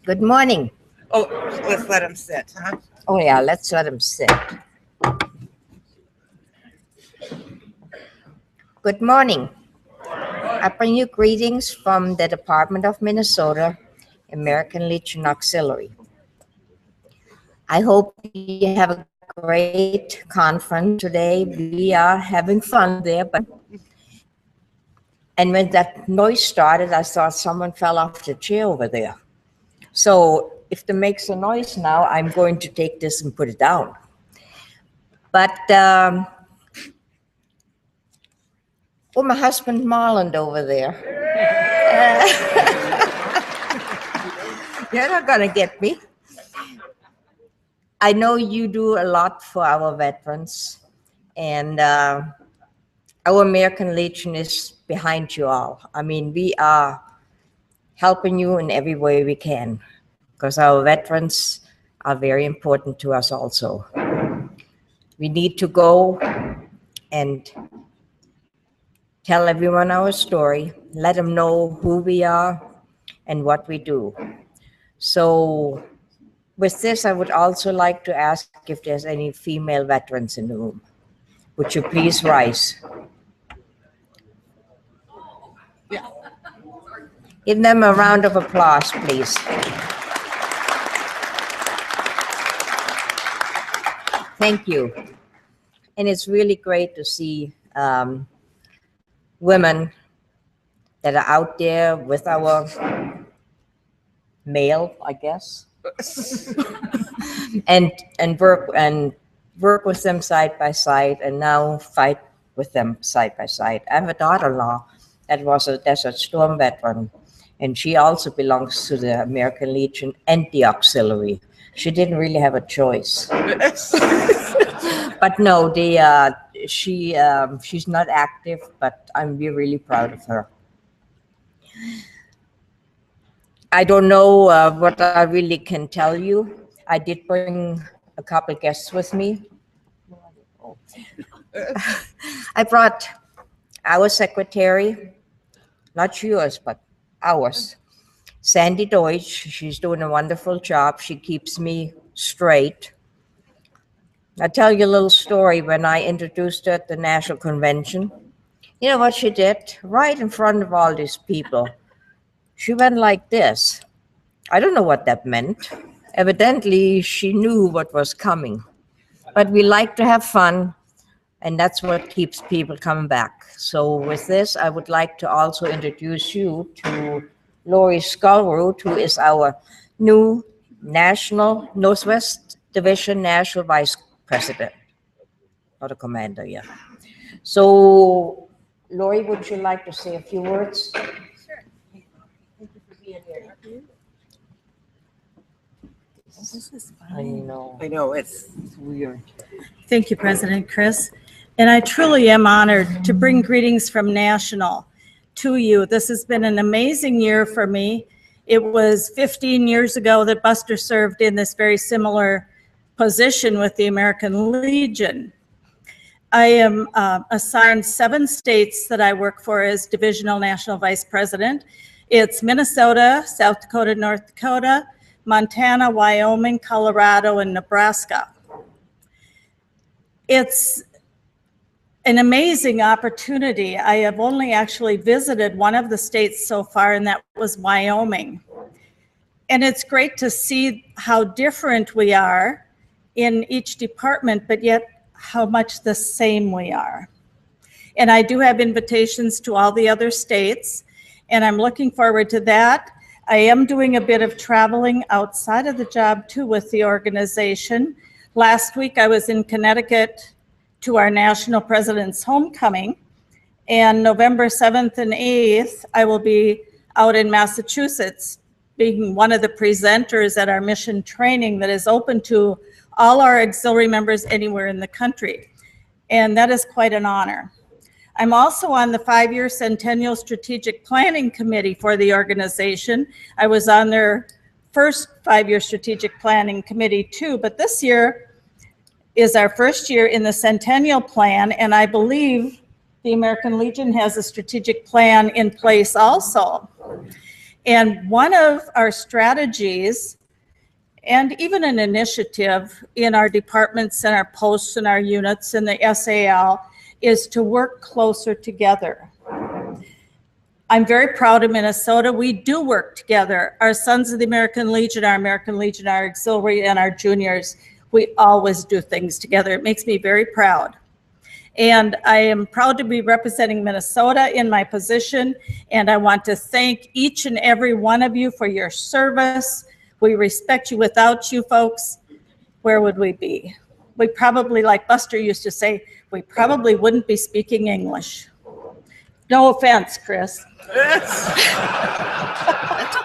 Good morning. Oh, let's let him sit, huh? Oh yeah, let's let him sit. Good morning. I bring you greetings from the Department of Minnesota, American Legion Auxiliary. I hope you have a great conference today. We are having fun there, and when that noise started, I thought someone fell off the chair over there. So if it makes a noise now, I'm going to take this and put it down. But my husband Marlon over there. You're not gonna get me. I know you do a lot for our veterans, and our American Legion is behind you all. I mean, we are helping you in every way we can, because our veterans are very important to us also. We need to go and tell everyone our story, let them know who we are and what we do. So with this, I would also like to ask if there's any female veterans in the room. Would you please rise? Yeah. Give them a round of applause, please. Thank you. And it's really great to see women that are out there with our male, I guess, and work with them side by side, and now fight with them side by side. I have a daughter-in-law that was a Desert Storm veteran, and she also belongs to the American Legion and the Auxiliary. She didn't really have a choice. But no, she's not active, but I'm really proud of her. I don't know what I really can tell you. I did bring a couple guests with me. I brought our secretary, not yours, but ours, Sandy Deutsch. She's doing a wonderful job. She keeps me straight. I'll tell you a little story. When I introduced her at the National Convention, you know what she did? Right in front of all these people, she went like this. I don't know what that meant. Evidently, she knew what was coming. But we like to have fun, and that's what keeps people coming back. So with this, I would like to also introduce you to Lori Skullroot, who is our new National Northwest Division National Vice President, or the commander, yeah. So, Lori, would you like to say a few words? Sure. Thank you for being here. This is I fine. know. I know, it's weird. Thank you, President Chris. And I truly am honored to bring greetings from National to you. This has been an amazing year for me. It was 15 years ago that Buster served in this very similar position with the American Legion. I am assigned 7 states that I work for as Divisional National Vice President. It's Minnesota, South Dakota, North Dakota, Montana, Wyoming, Colorado, and Nebraska. It's an amazing opportunity. I have only actually visited one of the states so far, and that was Wyoming. And it's great to see how different we are in each department, but yet how much the same we are. And I do have invitations to all the other states, and I'm looking forward to that. I am doing a bit of traveling outside of the job too with the organization. Last week I was in Connecticut to our National President's Homecoming, and November 7th and 8th I will be out in Massachusetts being one of the presenters at our mission training that is open to all our auxiliary members anywhere in the country. And that is quite an honor. I'm also on the 5-year Centennial Strategic Planning Committee for the organization. I was on their first 5-year Strategic Planning Committee too, but this year is our first year in the Centennial Plan, and I believe the American Legion has a strategic plan in place also. And one of our strategies, and even an initiative in our departments and our posts and our units in the SAL, is to work closer together. I'm very proud of Minnesota. We do work together. Our Sons of the American Legion, our auxiliary, and our juniors, we always do things together. It makes me very proud. And I am proud to be representing Minnesota in my position, and I want to thank each and every one of you for your service. We respect you. Without you folks, where would we be? We probably, like Buster used to say, we probably wouldn't be speaking English. No offense, Chris. That's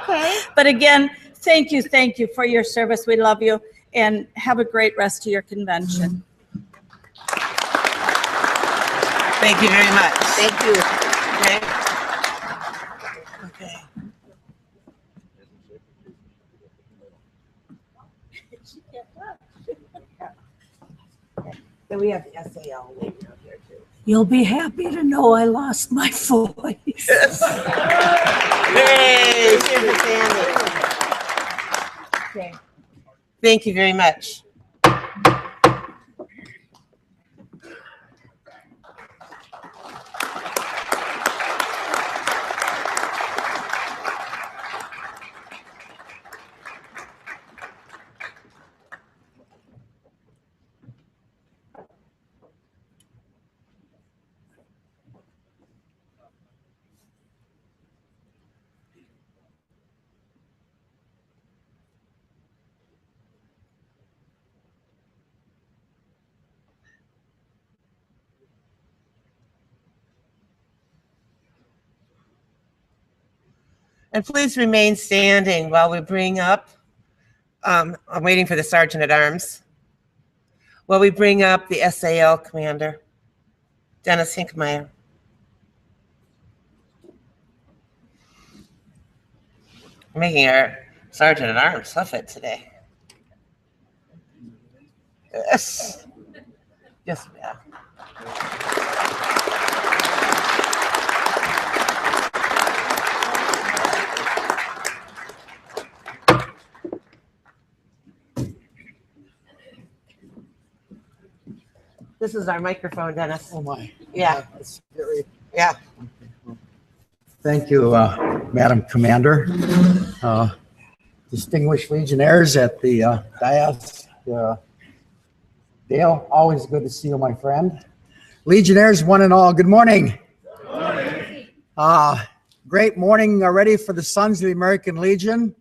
okay. But again, thank you for your service. We love you, and have a great rest of your convention. Thank you very much. Thank you. Okay. Okay. Then we have the SAL lady out here too. You'll be happy to know I lost my voice. Yes. Yay! Here's the Sandy. Okay. Thank you very much. And please remain standing while we bring up, I'm waiting for the Sergeant at Arms, while we bring up the SAL Commander, Dennis Hinkmeyer. We're making our Sergeant at Arms huff it today. Yes. Yes, yeah. This is our microphone, Dennis. Oh, my. Yeah. That's scary. Yeah. Thank you, Madam Commander. Distinguished Legionnaires at the dais. Dale, always good to see you, my friend. Legionnaires, one and all, good morning. Good morning. Great morning already for the Sons of the American Legion.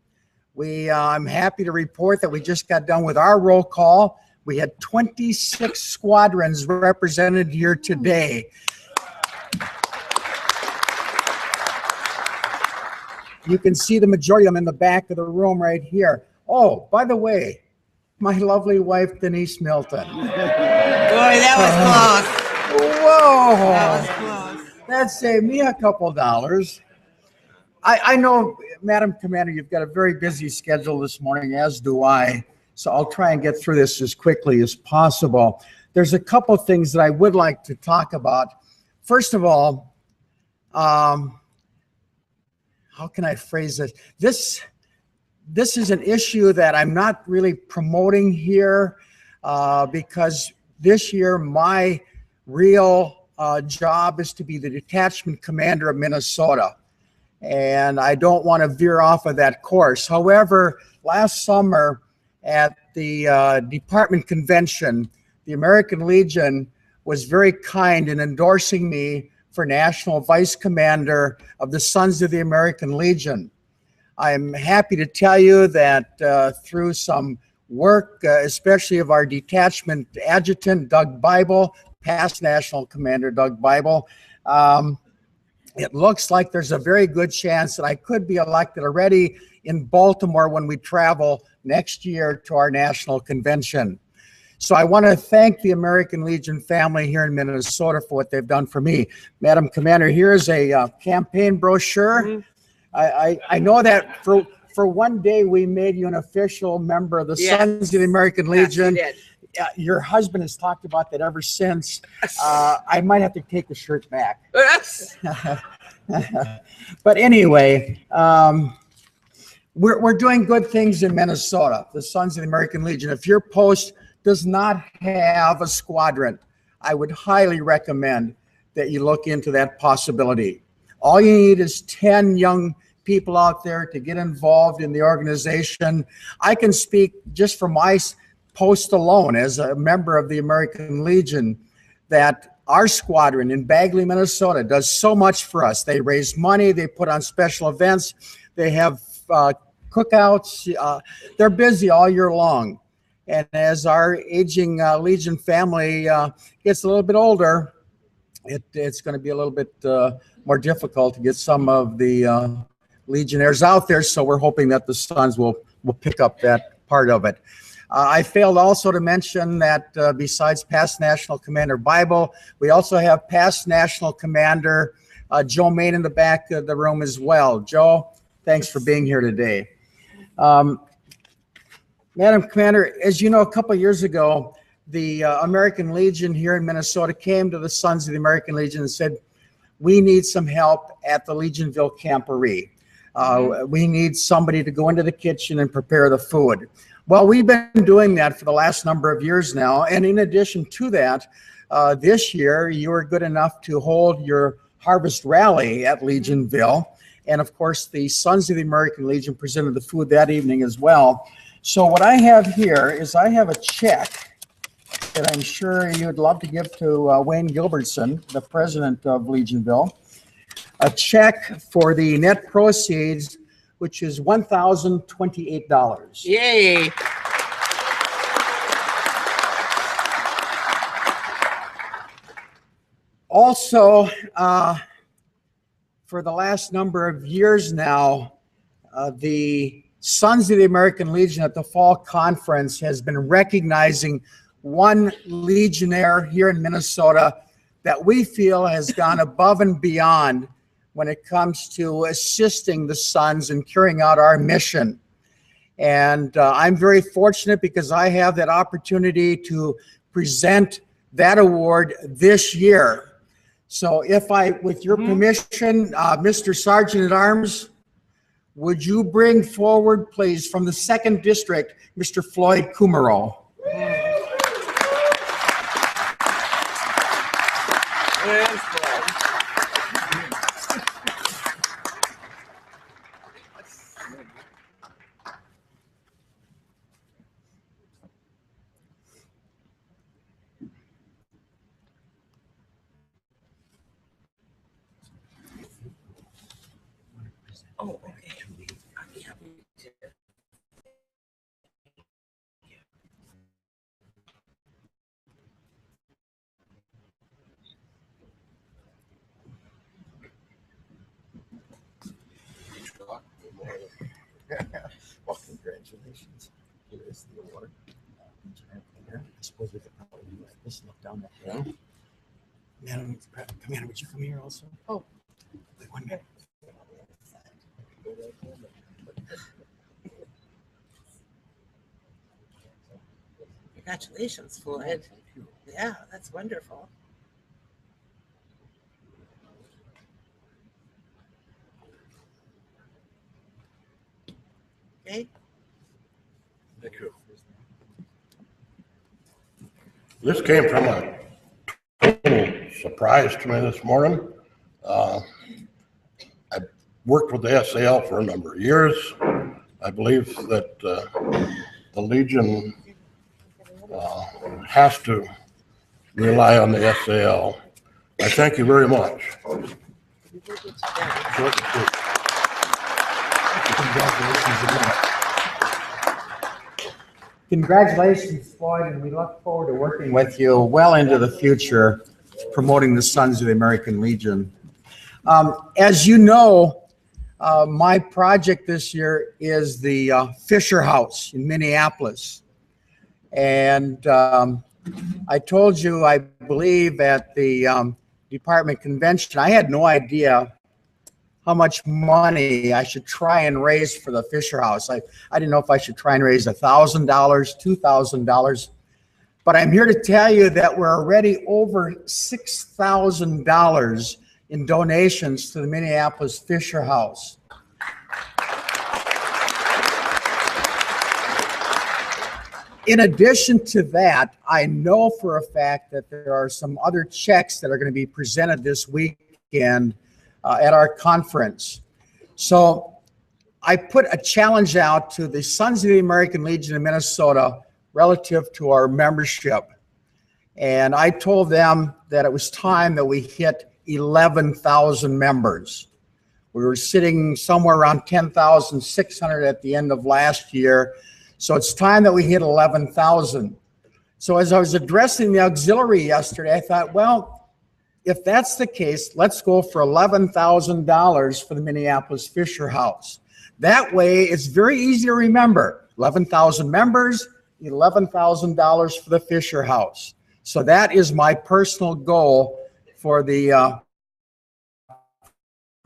I'm happy to report that we just got done with our roll call. We had 26 squadrons represented here today. You can see the majority of them in the back of the room right here. Oh, by the way, my lovely wife, Denise Milton. Boy, that was close. Whoa. That was close. That saved me a couple dollars. I know, Madam Commander, you've got a very busy schedule this morning, as do I. So I'll try and get through this as quickly as possible. There's a couple things that I would like to talk about. First of all, how can I phrase this? This is an issue that I'm not really promoting here because this year my real job is to be the detachment commander of Minnesota. And I don't want to veer off of that course. However, last summer at the department convention, the American Legion was very kind in endorsing me for National Vice Commander of the Sons of the American Legion. I'm happy to tell you that through some work, especially of our detachment adjutant, Doug Bible, past National Commander Doug Bible, it looks like there's a very good chance that I could be elected already in Baltimore when we travel next year to our national convention. So I want to thank the American Legion family here in Minnesota for what they've done for me. Madam Commander, here's a campaign brochure. Mm-hmm. I know that for one day we made you an official member of the Sons of the American Legion. Yes, your husband has talked about that ever since. I might have to take the shirt back. But anyway, we're doing good things in Minnesota, the Sons of the American Legion. If your post does not have a squadron, I would highly recommend that you look into that possibility. All you need is 10 young people out there to get involved in the organization. I can speak just for my post alone as a member of the American Legion that our squadron in Bagley, Minnesota does so much for us. They raise money, they put on special events, they have cookouts, they're busy all year long. And as our aging Legion family gets a little bit older, it's going to be a little bit more difficult to get some of the Legionnaires out there. So we're hoping that the Sons will pick up that part of it. I failed also to mention that besides past National Commander Bible, we also have past National Commander Joe Main in the back of the room as well. Joe, thanks for being here today. Madam Commander, as you know, a couple of years ago, the American Legion here in Minnesota came to the Sons of the American Legion and said, we need some help at the Legionville Camporee. We need somebody to go into the kitchen and prepare the food. Well, we've been doing that for the last number of years now. And in addition to that, this year, you were good enough to hold your harvest rally at Legionville. And of course, the Sons of the American Legion presented the food that evening as well. So what I have here is I have a check that I'm sure you'd love to give to Wayne Gilbertson, the president of Legionville. A check for the net proceeds, which is $1,028. Yay. Also, for the last number of years now, the Sons of the American Legion at the Fall Conference has been recognizing one Legionnaire here in Minnesota that we feel has gone above and beyond when it comes to assisting the Sons in carrying out our mission. And I'm very fortunate because I have that opportunity to present that award this year. So if I, with your permission, Mr. Sergeant at Arms, would you bring forward, please, from the 2nd District, Mr. Floyd Kumaro. Oh, okay. Well, congratulations. Here is the award. I suppose we could probably do like this, look down at you. Madam Commander, would you come here also? Oh, wait 1 minute. Congratulations, Floyd. Yeah, that's wonderful. Okay. Thank you. This came from a total surprise to me this morning. I've worked with the SAL for a number of years. I believe that the Legion has to rely on the SAL. I thank you very much. Congratulations, Floyd, and we look forward to working with you well into the future, promoting the Sons of the American Legion. As you know, my project this year is the Fisher House in Minneapolis. And I told you, I believe, at the department convention, I had no idea how much money I should try and raise for the Fisher House. I didn't know if I should try and raise $1,000, $2,000, but I'm here to tell you that we're already over $6,000 in donations to the Minneapolis Fisher House. In addition to that, I know for a fact that there are some other checks that are going to be presented this weekend at our conference. So I put a challenge out to the Sons of the American Legion of Minnesota relative to our membership. And I told them that it was time that we hit 11,000 members. We were sitting somewhere around 10,600 at the end of last year. So it's time that we hit 11,000. So as I was addressing the auxiliary yesterday, I thought, well, if that's the case, let's go for $11,000 for the Minneapolis Fisher House. That way, it's very easy to remember. 11,000 members, $11,000 for the Fisher House. So that is my personal goal for the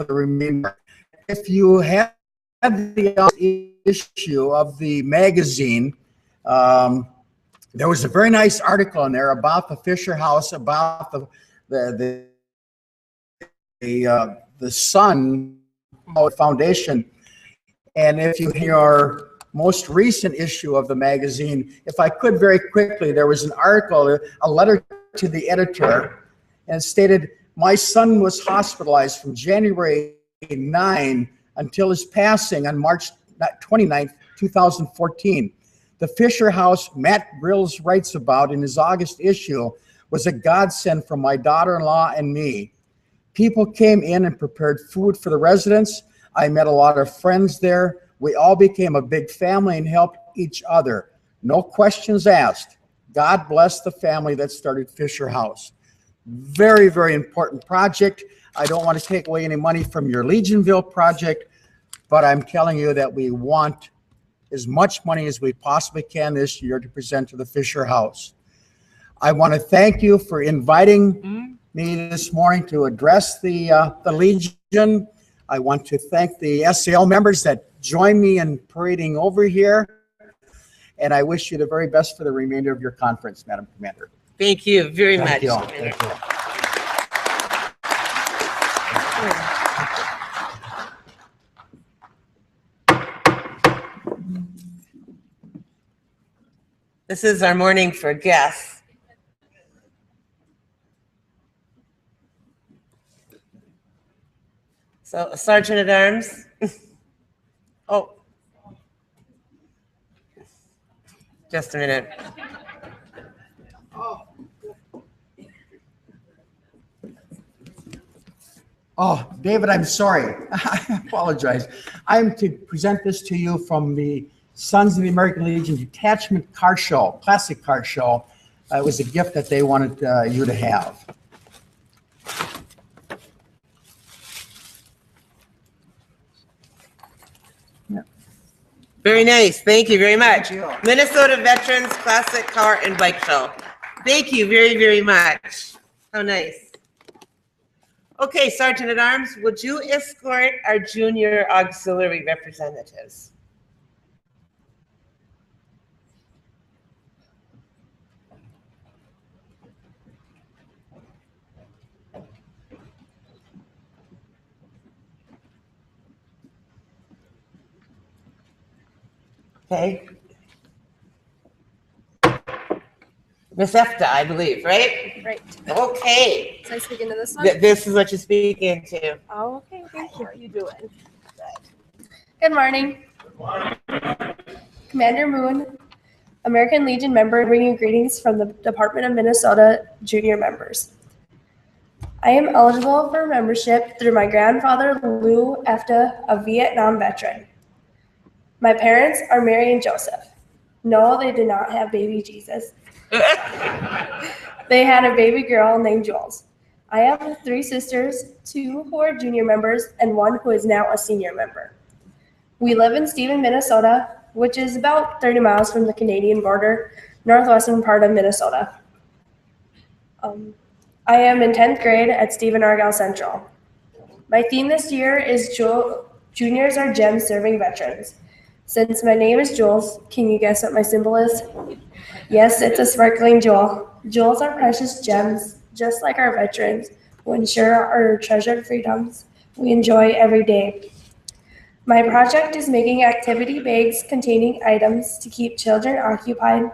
remainder. If you have the issue of the magazine, there was a very nice article in there about the Fisher House, about the Sun Foundation. And if you hear our most recent issue of the magazine, if I could very quickly, there was an article, a letter to the editor, and it stated, my son was hospitalized from January 9 until his passing on March 29th, 2014. The Fisher House Matt Grills writes about in his August issue was a godsend for my daughter-in-law and me. People came in and prepared food for the residents. I met a lot of friends there. We all became a big family and helped each other. No questions asked. God bless the family that started Fisher House. Very, very important project. I don't want to take away any money from your Legionville project, but I'm telling you that we want as much money as we possibly can this year to present to the Fisher House. I want to thank you for inviting me this morning to address the Legion. I want to thank the SAL members that joined me in parading over here. And I wish you the very best for the remainder of your conference, Madam Commander. Thank you very much. Thank you all. Thank you. This is our morning for guests. So, Sergeant at Arms. Oh, just a minute. Oh, David, I'm sorry. I apologize. I'm to present this to you from the Sons of the American Legion Detachment Car Show, Classic Car Show. It was a gift that they wanted you to have. Very nice. Thank you very much. Minnesota Veterans Classic Car and Bike Show. Thank you very, very much. How nice. Okay, Sergeant at Arms, would you escort our junior auxiliary representatives? Okay. Miss Efta, I believe, right? Right. Okay. So I speak into this one? This is what you speak into. Oh, okay. Thank you. How are you doing? Good morning. Commander Moon, American Legion member, bringing greetings from the Department of Minnesota junior members. I am eligible for membership through my grandfather, Lou Efta, a Vietnam veteran. My parents are Mary and Joseph. No, they did not have baby Jesus. They had a baby girl named Jules. I have 3 sisters, 2 who are junior members and 1 who is now a senior member. We live in Stephen, Minnesota, which is about 30 miles from the Canadian border, northwestern part of Minnesota. I am in 10th grade at Stephen Argyle Central. My theme this year is Juniors are Gems Serving Veterans. Since my name is Jules, can you guess what my symbol is? Yes, it's a sparkling jewel. Jewels are precious gems, just like our veterans, who ensure our treasured freedoms we enjoy every day. My project is making activity bags containing items to keep children occupied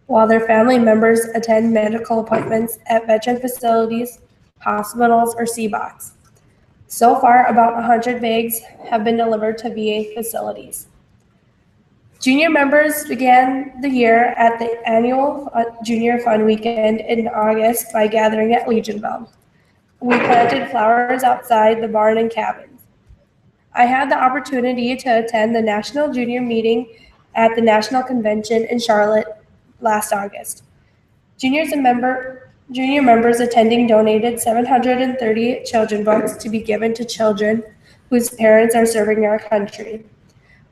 while their family members attend medical appointments at veteran facilities, hospitals, or CBOCs. So far, about 100 bags have been delivered to VA facilities. Junior members began the year at the annual Junior Fun Weekend in August by gathering at Legionville. We planted flowers outside the barn and cabins. I had the opportunity to attend the National Junior Meeting at the National Convention in Charlotte last August. Junior members attending donated 730 children books to be given to children whose parents are serving our country.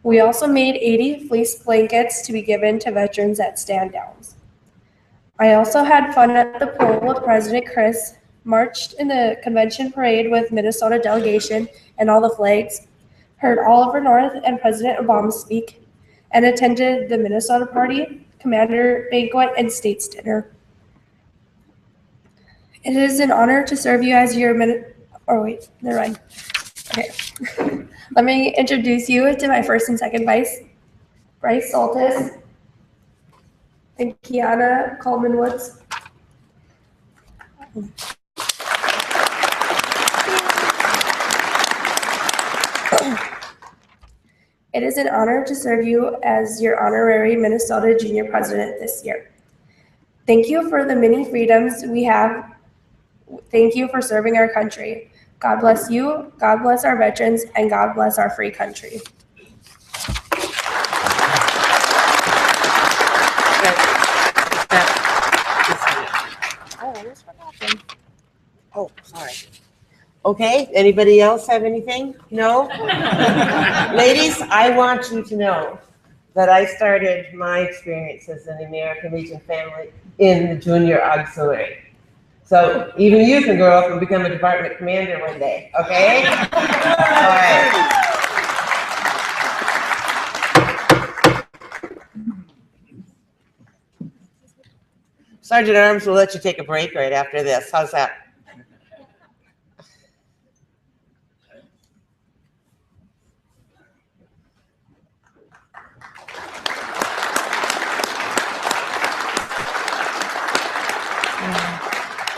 We also made 80 fleece blankets to be given to veterans at stand downs. I also had fun at the pool with President Chris, marched in the convention parade with Minnesota delegation and all the flags, heard Oliver North and President Obama speak, and attended the Minnesota Party, Commander Banquet, and States Dinner. It is an honor to serve you as your Okay. Let me introduce you to my first and second vice, Bryce Saltis and Kiana Coleman Woods. It is an honor to serve you as your honorary Minnesota Junior President this year. Thank you for the many freedoms we have. Thank you for serving our country. God bless you, God bless our veterans, and God bless our free country. Oh, sorry. Okay, anybody else have anything? No? Ladies, I want you to know that I started my experiences in the American Legion family in the junior auxiliary. So even you can grow up and become a department commander one day, okay? All right. Sergeant at Arms will let you take a break right after this. How's that?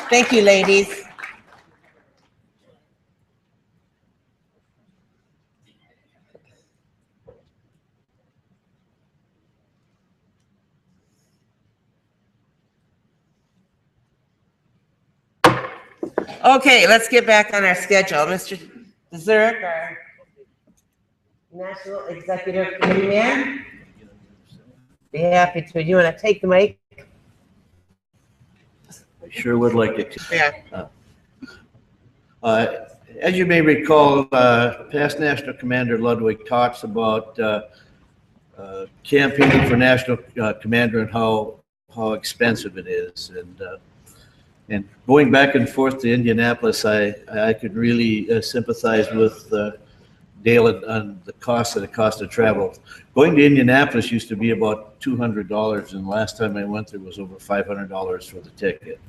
Thank you, ladies. Okay, let's get back on our schedule. Mr. Zurich, our National Executive Committee man. Be happy to. You want to take the mic? Sure would like it. Yeah. As you may recall, past National Commander Ludwig talks about campaigning for national commander and how expensive it is. And going back and forth to Indianapolis, I could really sympathize with Dale on the cost of travel. Going to Indianapolis used to be about $200, and last time I went there was over $500 for the ticket.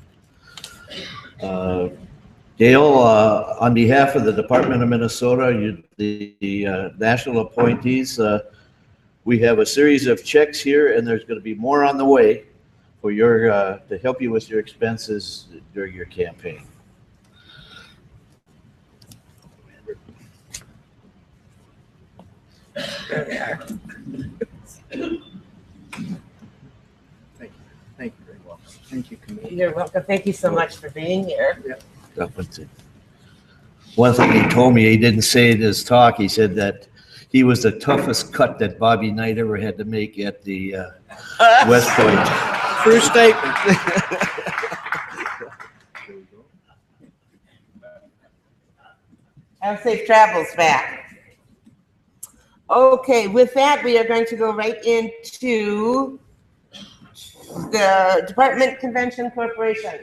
Dale, on behalf of the Department of Minnesota, the national appointees, we have a series of checks here, and there's going to be more on the way for your to help you with your expenses during your campaign. There they are. Thank you very much. Thank you, Commissioner. You're welcome. Thank you so much for being here. One thing he told me, he didn't say in his talk, he said that he was the toughest cut that Bobby Knight ever had to make at the West Point. True statement. Have safe travels back. Okay, with that, we are going to go right into the Department Convention Corporation.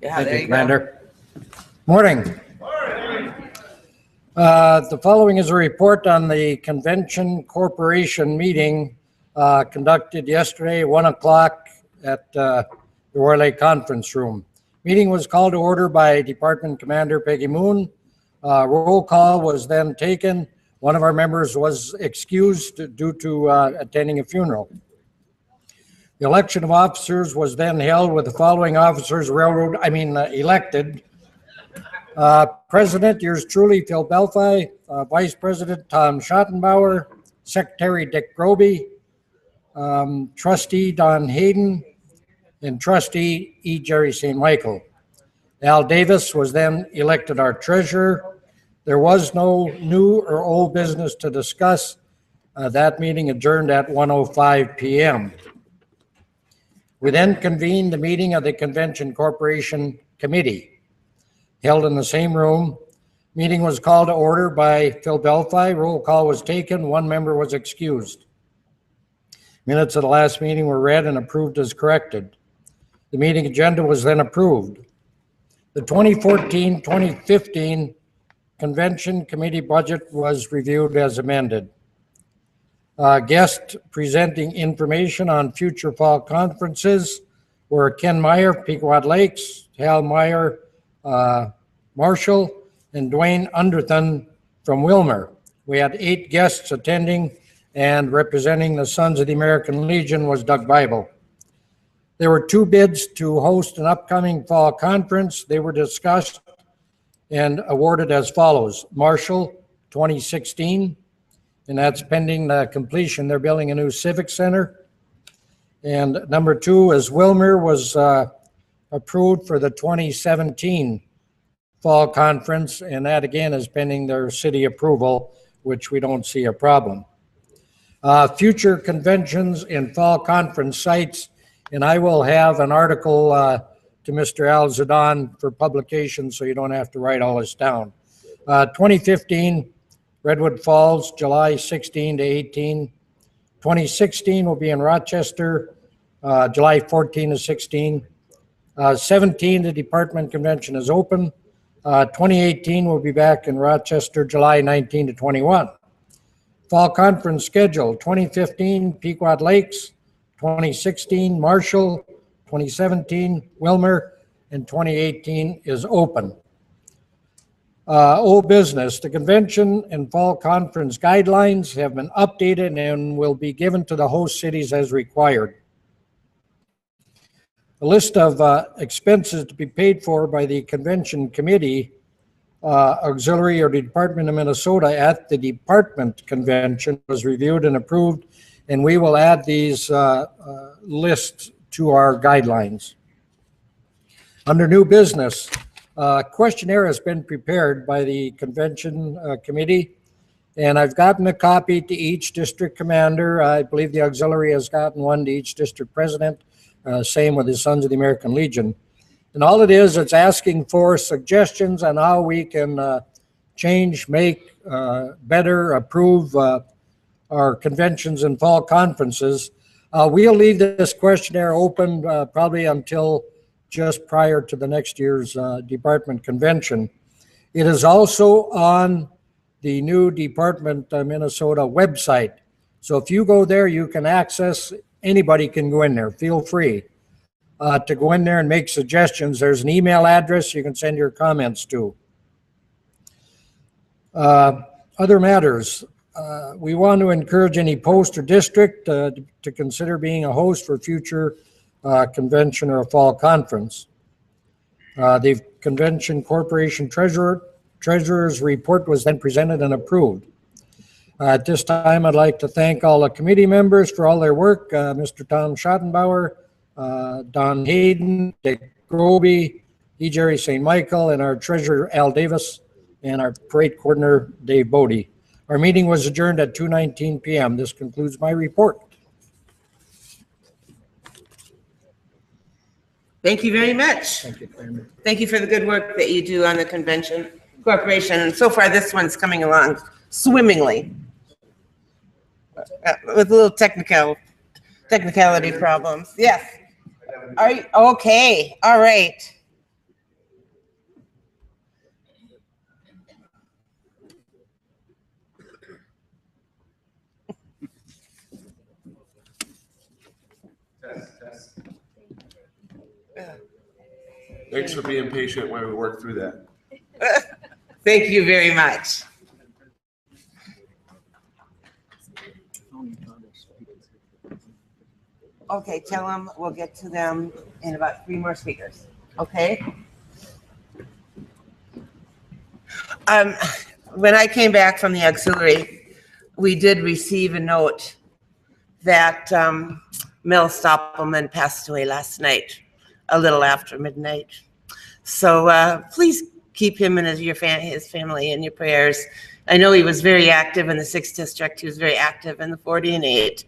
Yeah, Thank there you, you Commander. Morning. The following is a report on the Convention Corporation meeting conducted yesterday, 1 o'clock at the Royal Lake Conference Room. Meeting was called to order by Department Commander Peggy Moon. Roll call was then taken. One of our members was excused due to attending a funeral. The election of officers was then held with the following officers elected. President, yours truly, Phil Belfi. Vice President, Tom Schottenbauer. Secretary, Dick Groby. Trustee, Don Hayden. And Trustee, E. Jerry St. Michael. Al Davis was then elected our treasurer. There was no new or old business to discuss. That meeting adjourned at 1:05 p.m. We then convened the meeting of the Convention Corporation Committee, held in the same room. Meeting was called to order by Phil Belfi. Roll call was taken. One member was excused. Minutes of the last meeting were read and approved as corrected. The meeting agenda was then approved. The 2014-2015 Convention Committee budget was reviewed as amended. Guests presenting information on future fall conferences were Ken Meyer, Pequot Lakes, Hal Meyer, Marshall, and Dwayne Underthun from Wilmer. We had 8 guests attending, and representing the Sons of the American Legion was Doug Bible. There were 2 bids to host an upcoming fall conference. They were discussed and awarded as follows. Marshall, 2016, and that's pending the completion. They're building a new civic center. And number 2 is Wilmer was approved for the 2017 fall conference, and that again is pending their city approval, which we don't see a problem. Future conventions and fall conference sites, and I will have an article to Mr. Al Zidane for publication, so you don't have to write all this down. 2015, Redwood Falls, July 16 to 18. 2016 will be in Rochester, July 14 to 16. 17, the department convention is open. 2018 will be back in Rochester, July 19 to 21. Fall conference schedule, 2015, Pequot Lakes, 2016, Marshall, 2017, Wilmer, and 2018 is open. Old business, the convention and fall conference guidelines have been updated and will be given to the host cities as required. A list of expenses to be paid for by the convention committee, auxiliary or Department of Minnesota at the department convention was reviewed and approved, and we will add these lists to our guidelines. Under new business, questionnaire has been prepared by the convention committee, and I've gotten a copy to each district commander. I believe the auxiliary has gotten one to each district president, same with the Sons of the American Legion. And all it is, it's asking for suggestions on how we can change, make, better, approve our conventions and fall conferences. We'll leave this questionnaire open probably until just prior to the next year's department convention. It is also on the new Department Minnesota website. So if you go there, you can access, anybody can go in there, feel free to go in there and make suggestions. There's an email address you can send your comments to. Other matters, we want to encourage any post or district to consider being a host for future convention or fall conference. The Convention Corporation Treasurer's report was then presented and approved. At this time, I'd like to thank all the committee members for all their work. Mr. Tom Schottenbauer, Don Hayden, Dick Groby, E. Jerry St. Michael, and our treasurer, Al Davis, and our parade coordinator, Dave Bodie. Our meeting was adjourned at 2:19 p.m. This concludes my report. Thank you very much. Thank you, Claire. Thank you for the good work that you do on the Convention Corporation. And so far, this one's coming along swimmingly. With a little technicality problems. Yes. Are you okay? All right. Thanks for being patient while we work through that. Thank you very much. Okay, tell them we'll get to them in about 3 more speakers. Okay? When I came back from the auxiliary, we did receive a note that Mel Stoppelman passed away last night, a little after midnight. So please keep him and his family in your prayers. I know he was very active in the 6th District. He was very active in the 40 and 8.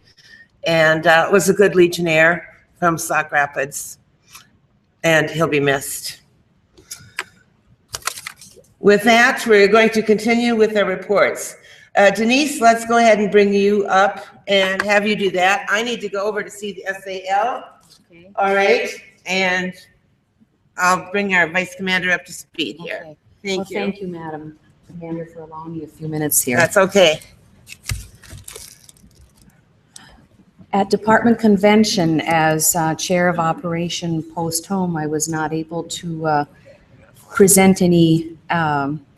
And was a good Legionnaire from Sauk Rapids. And he'll be missed. With that, we're going to continue with our reports. Denise, let's go ahead and bring you up and have you do that. I need to go over to see the SAL. Okay. All right. And I'll bring our Vice Commander up to speed here. Okay. Thank you. Thank you, Madam Commander, for allowing me a few minutes here. That's okay. At Department Convention, as Chair of Operation Post Home, I was not able to present any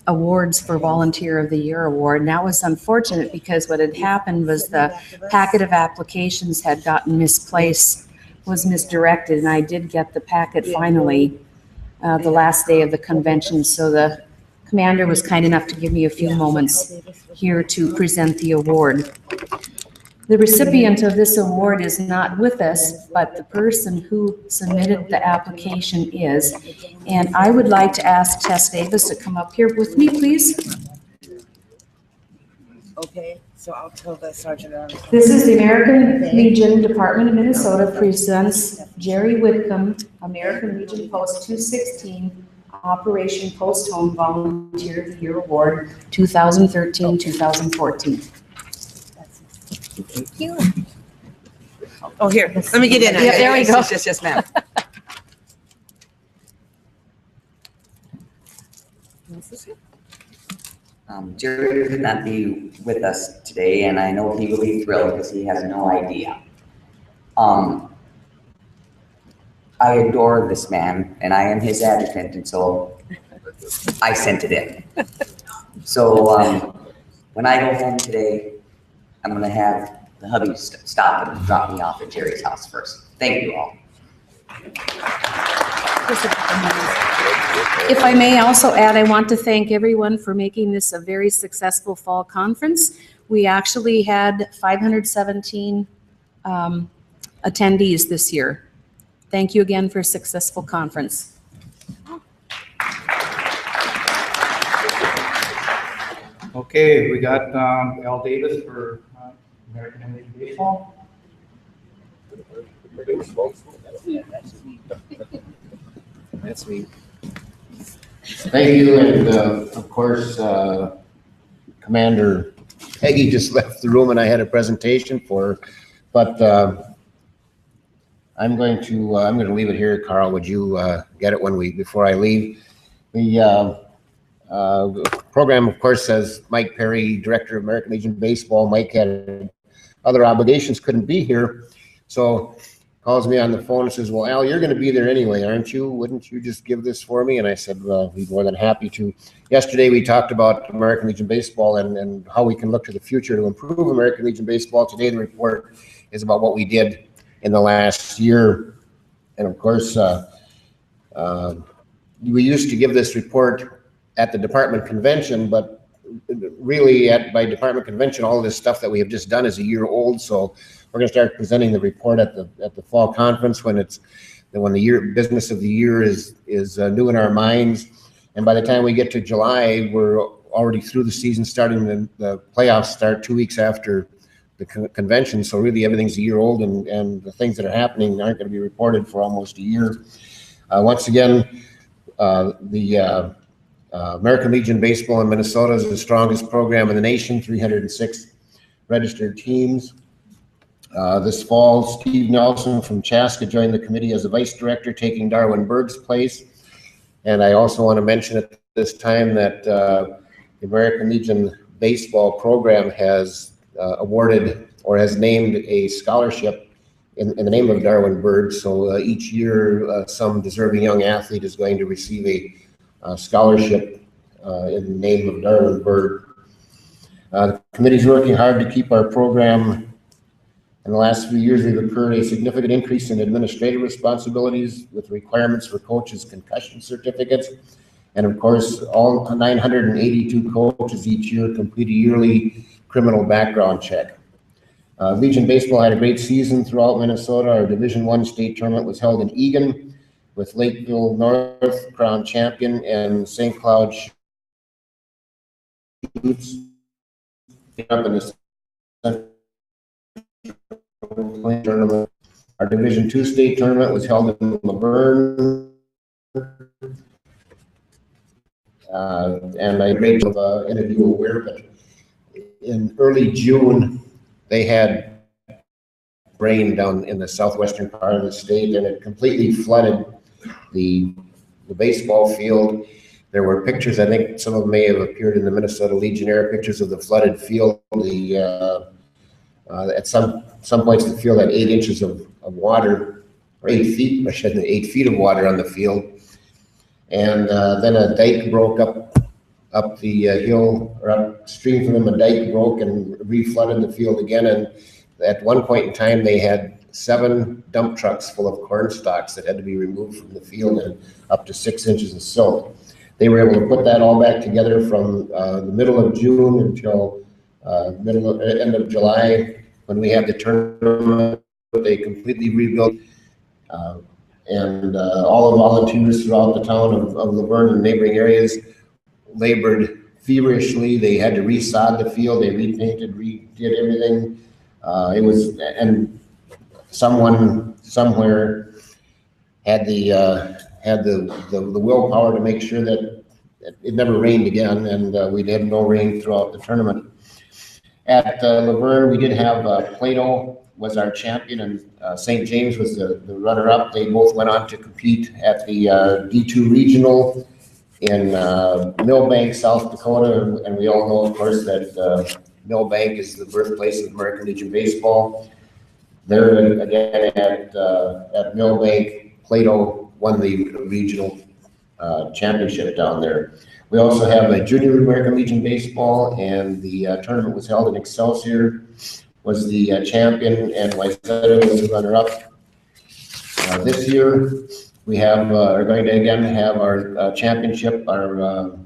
awards for Volunteer of the Year award. And that was unfortunate because what had happened was the packet of applications had gotten misplaced, was misdirected, and I did get the packet finally the last day of the convention. So the commander was kind enough to give me a few moments here to present the award. The recipient of this award is not with us, but the person who submitted the application is. And I would like to ask Tess Davis to come up here with me, please. Okay, so I'll tell the Sergeant. This is the American Legion Department of Minnesota presents Jerry Whitcomb, American Legion Post 216, Operation Post Home Volunteer of the Year Award, 2013-2014. Thank you. Oh, here, let me get in. Yeah, there we go. Yes, ma'am. Jerry could not be with us today, and I know he will be thrilled because he has no idea. I adore this man, and I am his adjutant, and so I sent it in. So when I go home today, I'm going to have the hubby stop and drop me off at Jerry's house first. Thank you all. If I may also add, I want to thank everyone for making this a very successful fall conference. We actually had 517 attendees this year. Thank you again for a successful conference. Okay, we got Al Davis for American Legion Baseball. That's me. Thank you, and of course, Commander Peggy just left the room and I had a presentation for her, but I'm going to leave it here. Carl, would you get it before I leave? The program, of course, says Mike Perry, Director of American Legion Baseball. Mike had other obligations, couldn't be here, so calls me on the phone and says, well, Al, you're going to be there anyway, aren't you? Wouldn't you just give this for me? And I said, well, we'd be more than happy to. Yesterday, we talked about American Legion Baseball and how we can look to the future to improve American Legion Baseball. Today, the report is about what we did in the last year. And of course, we used to give this report at the department convention, but really by department convention, all of this stuff that we have just done is a year old. So we're going to start presenting the report at the fall conference when the business of the year is new in our minds. And by the time we get to July, we're already through the season, starting the playoffs start 2 weeks after the convention. So really everything's a year old, and the things that are happening aren't going to be reported for almost a year. Once again, the American Legion Baseball in Minnesota is the strongest program in the nation, 306 registered teams. This fall, Steve Nelson from Chaska joined the committee as a vice director, taking Darwin Berg's place. And I also want to mention at this time that the American Legion Baseball program has awarded or has named a scholarship in the name of Darwin Berg. So each year, some deserving young athlete is going to receive a scholarship in the name of Darwin Berg. The committee is working hard to keep our program. In the last few years, we've incurred a significant increase in administrative responsibilities with requirements for coaches' concussion certificates. And of course, all 982 coaches each year complete a yearly criminal background check. Legion Baseball had a great season throughout Minnesota. Our Division I state tournament was held in Eagan with Lakeville North, crown champion, and St. Cloud Shoots up in the tournament. Our Division II state tournament was held in Laverne. And I made an interview aware, but in early June, they had rain down in the southwestern part of the state, and it completely flooded the baseball field. There were pictures, I think some of them may have appeared in the Minnesota Legionnaire, pictures of the flooded field. At some points, the field had 8 inches of water, or 8 feet, I should say 8 feet of water on the field. And then a dike broke up the hill, or upstream from them, a dike broke and re-flooded the field again. And at one point in time, they had 7 dump trucks full of corn stalks that had to be removed from the field and up to 6 inches of silt. They were able to put that all back together from the middle of June until end of July, when we had the tournament. They completely rebuilt, and all the volunteers throughout the town of Laverne and neighboring areas labored feverishly. They had to resod the field, they repainted, redid everything. And someone somewhere had the willpower to make sure that it never rained again, and we had no rain throughout the tournament. At Laverne, we did have Plato was our champion, and St. James was the runner-up. They both went on to compete at the D2 Regional in Millbank, South Dakota, and we all know, of course, that Millbank is the birthplace of American Legion Baseball. There again at Millbank, Plato won the regional championship down there. We also have a junior American Legion Baseball, and the tournament was held in Excelsior, was the champion, and Wayzata was the runner-up. This year, we are going to again have our championship. Our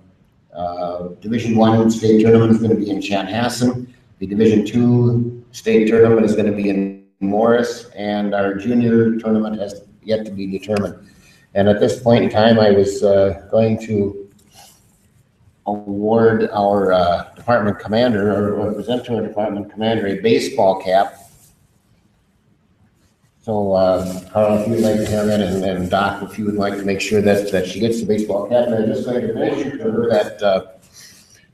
Division I state tournament is going to be in Chanhassen. The Division II state tournament is going to be in Morris, and our junior tournament has yet to be determined. And at this point in time, I was going to award our department commander, or present to our department commander, a baseball cap So, Carl, if you'd like to have that, and Doc, if you would like to make sure that she gets the baseball cap, and I'm just going to mention to her that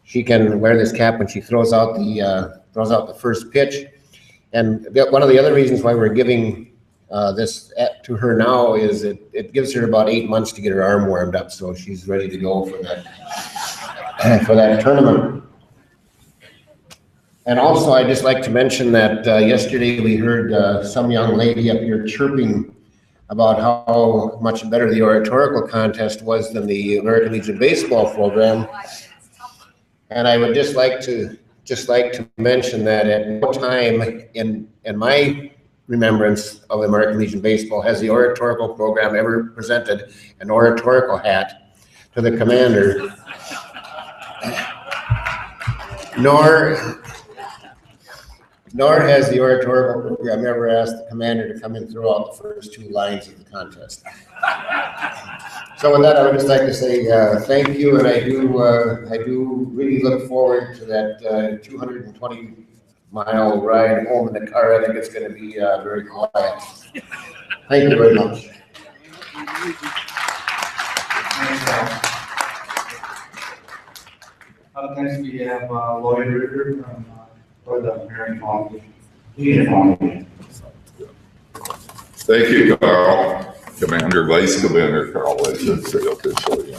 she can wear this cap when she throws out the first pitch. And one of the other reasons why we're giving this to her now is it gives her about 8 months to get her arm warmed up, so she's ready to go for that tournament. And also, I'd just like to mention that yesterday we heard some young lady up here chirping about how much better the oratorical contest was than the American Legion baseball program. And I would just like to mention that at no time in my remembrance of the American Legion baseball has the oratorical program ever presented an oratorical hat to the commander, nor has the oratorical program ever asked the commander to come and throw out the first 2 lines of the contest. So with that, I would just like to say thank you, and I do really look forward to that 220-mile ride home in the car. I think it's going to be very quiet. Thank you very much. Next, we have Lloyd Ritter for the American Foundation. Thank you, Carl. Commander, Vice Commander Carl, I should say officially.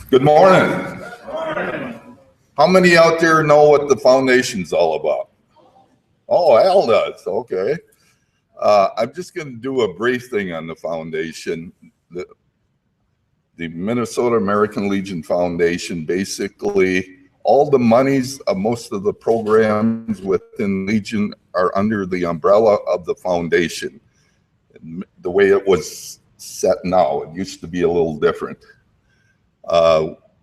Good morning. How many out there know what the foundation's all about? Oh, Al does. Okay. I'm just going to do a brief thing on the foundation. The Minnesota American Legion Foundation, basically, all the monies of most of the programs within Legion are under the umbrella of the foundation. The way it was set now, it used to be a little different.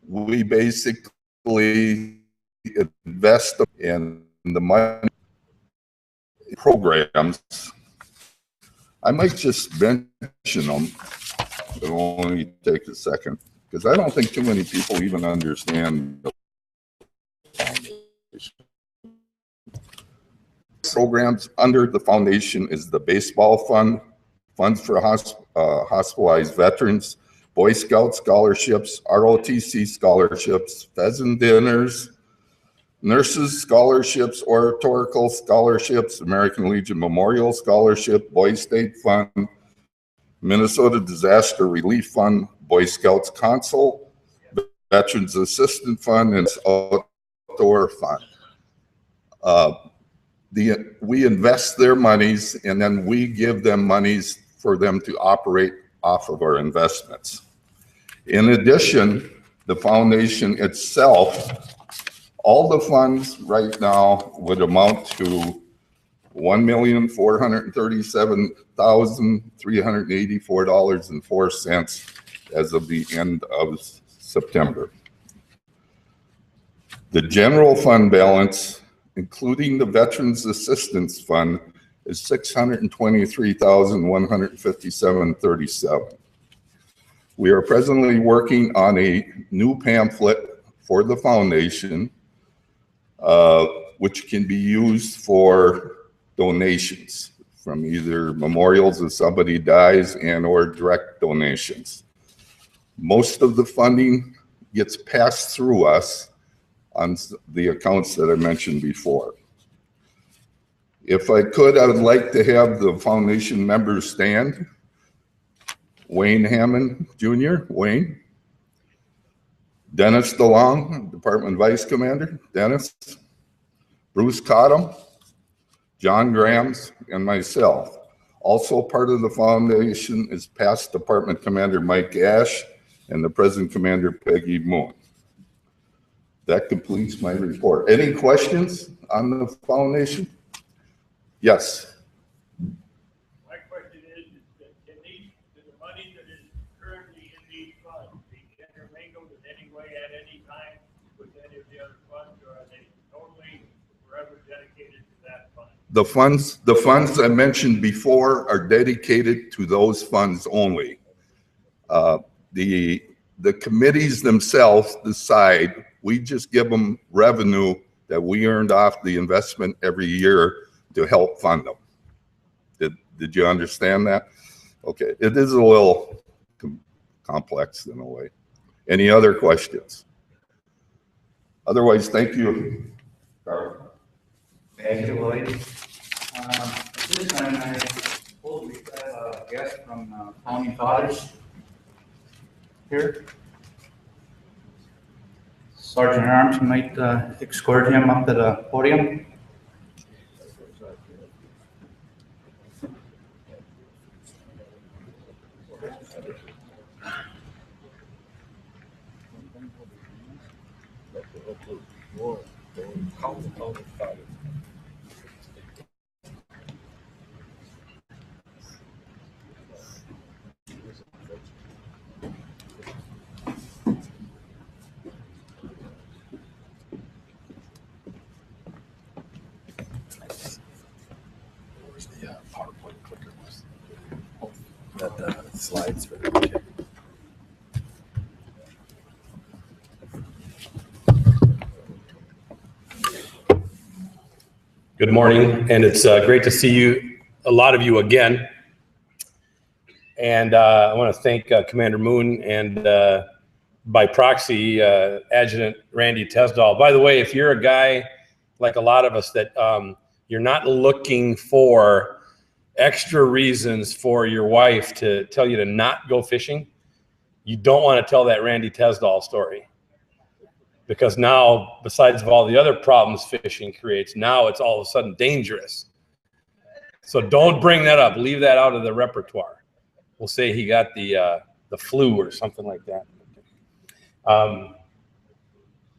We basically invest in the money programs. I might just mention them. It'll only take a second, because I don't think too many people even understand the foundation. Programs under the foundation is the baseball fund, funds for hospitalized veterans, Boy Scout scholarships, ROTC scholarships, pheasant dinners, nurses scholarships, oratorical scholarships, American Legion Memorial Scholarship, Boy State Fund, Minnesota Disaster Relief Fund, Boy Scouts Council, Veterans Assistance Fund, and Outdoor Fund. We invest their monies, and then we give them monies for them to operate off of our investments. In addition, the foundation itself, all the funds right now would amount to $1,437,384.04 as of the end of September. The general fund balance, including the Veterans Assistance Fund, is $623,157.37. We are presently working on a new pamphlet for the foundation, which can be used for donations from either memorials if somebody dies and or direct donations. Most of the funding gets passed through us on the accounts that I mentioned before. If I could, I would like to have the foundation members stand. Wayne Hammond Jr., Wayne. Dennis DeLong, Department Vice Commander, Dennis. Bruce Cottam, John Grams, and myself. Also part of the foundation is past Department Commander Mike Ash and the present Commander Peggy Moon. That completes my report. Any questions on the foundation? Yes. My question is that can the money that is currently in these funds be intermingled in any way at any time with any of the other funds, or are they totally forever dedicated to that fund? The funds I mentioned before are dedicated to those funds only. The committees themselves decide. We just give them revenue that we earned off the investment every year to help fund them. Did you understand that? Okay, it is a little complex in a way. Any other questions? Otherwise, thank you, Carl. Thank you, Lloyd. At this time, I suppose we have a guest from Founding Fathers here. Sergeant at Arms, you might escort him up to the podium. Slides for the Good morning, and it's great to see you, a lot of you again. And I want to thank Commander Moon and by proxy, Adjutant Randy Tesdahl. By the way, if you're a guy like a lot of us that you're not looking for extra reasons for your wife to tell you to not go fishing, you don't want to tell that Randy Tesdahl story. Because now, besides all the other problems fishing creates, now it's all of a sudden dangerous. So don't bring that up. Leave that out of the repertoire. We'll say he got the flu or something like that.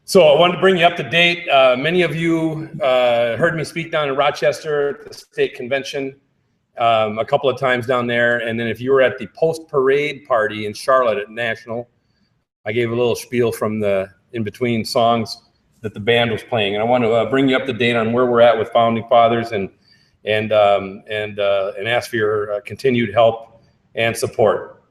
So I wanted to bring you up to date. Many of you heard me speak down in Rochester at the state convention a couple of times down there. And then if you were at the post-parade party in Charlotte at National, I gave a little spiel from the in-between songs that the band was playing. And I want to bring you up to date on where we're at with Founding Fathers and ask for your continued help and support.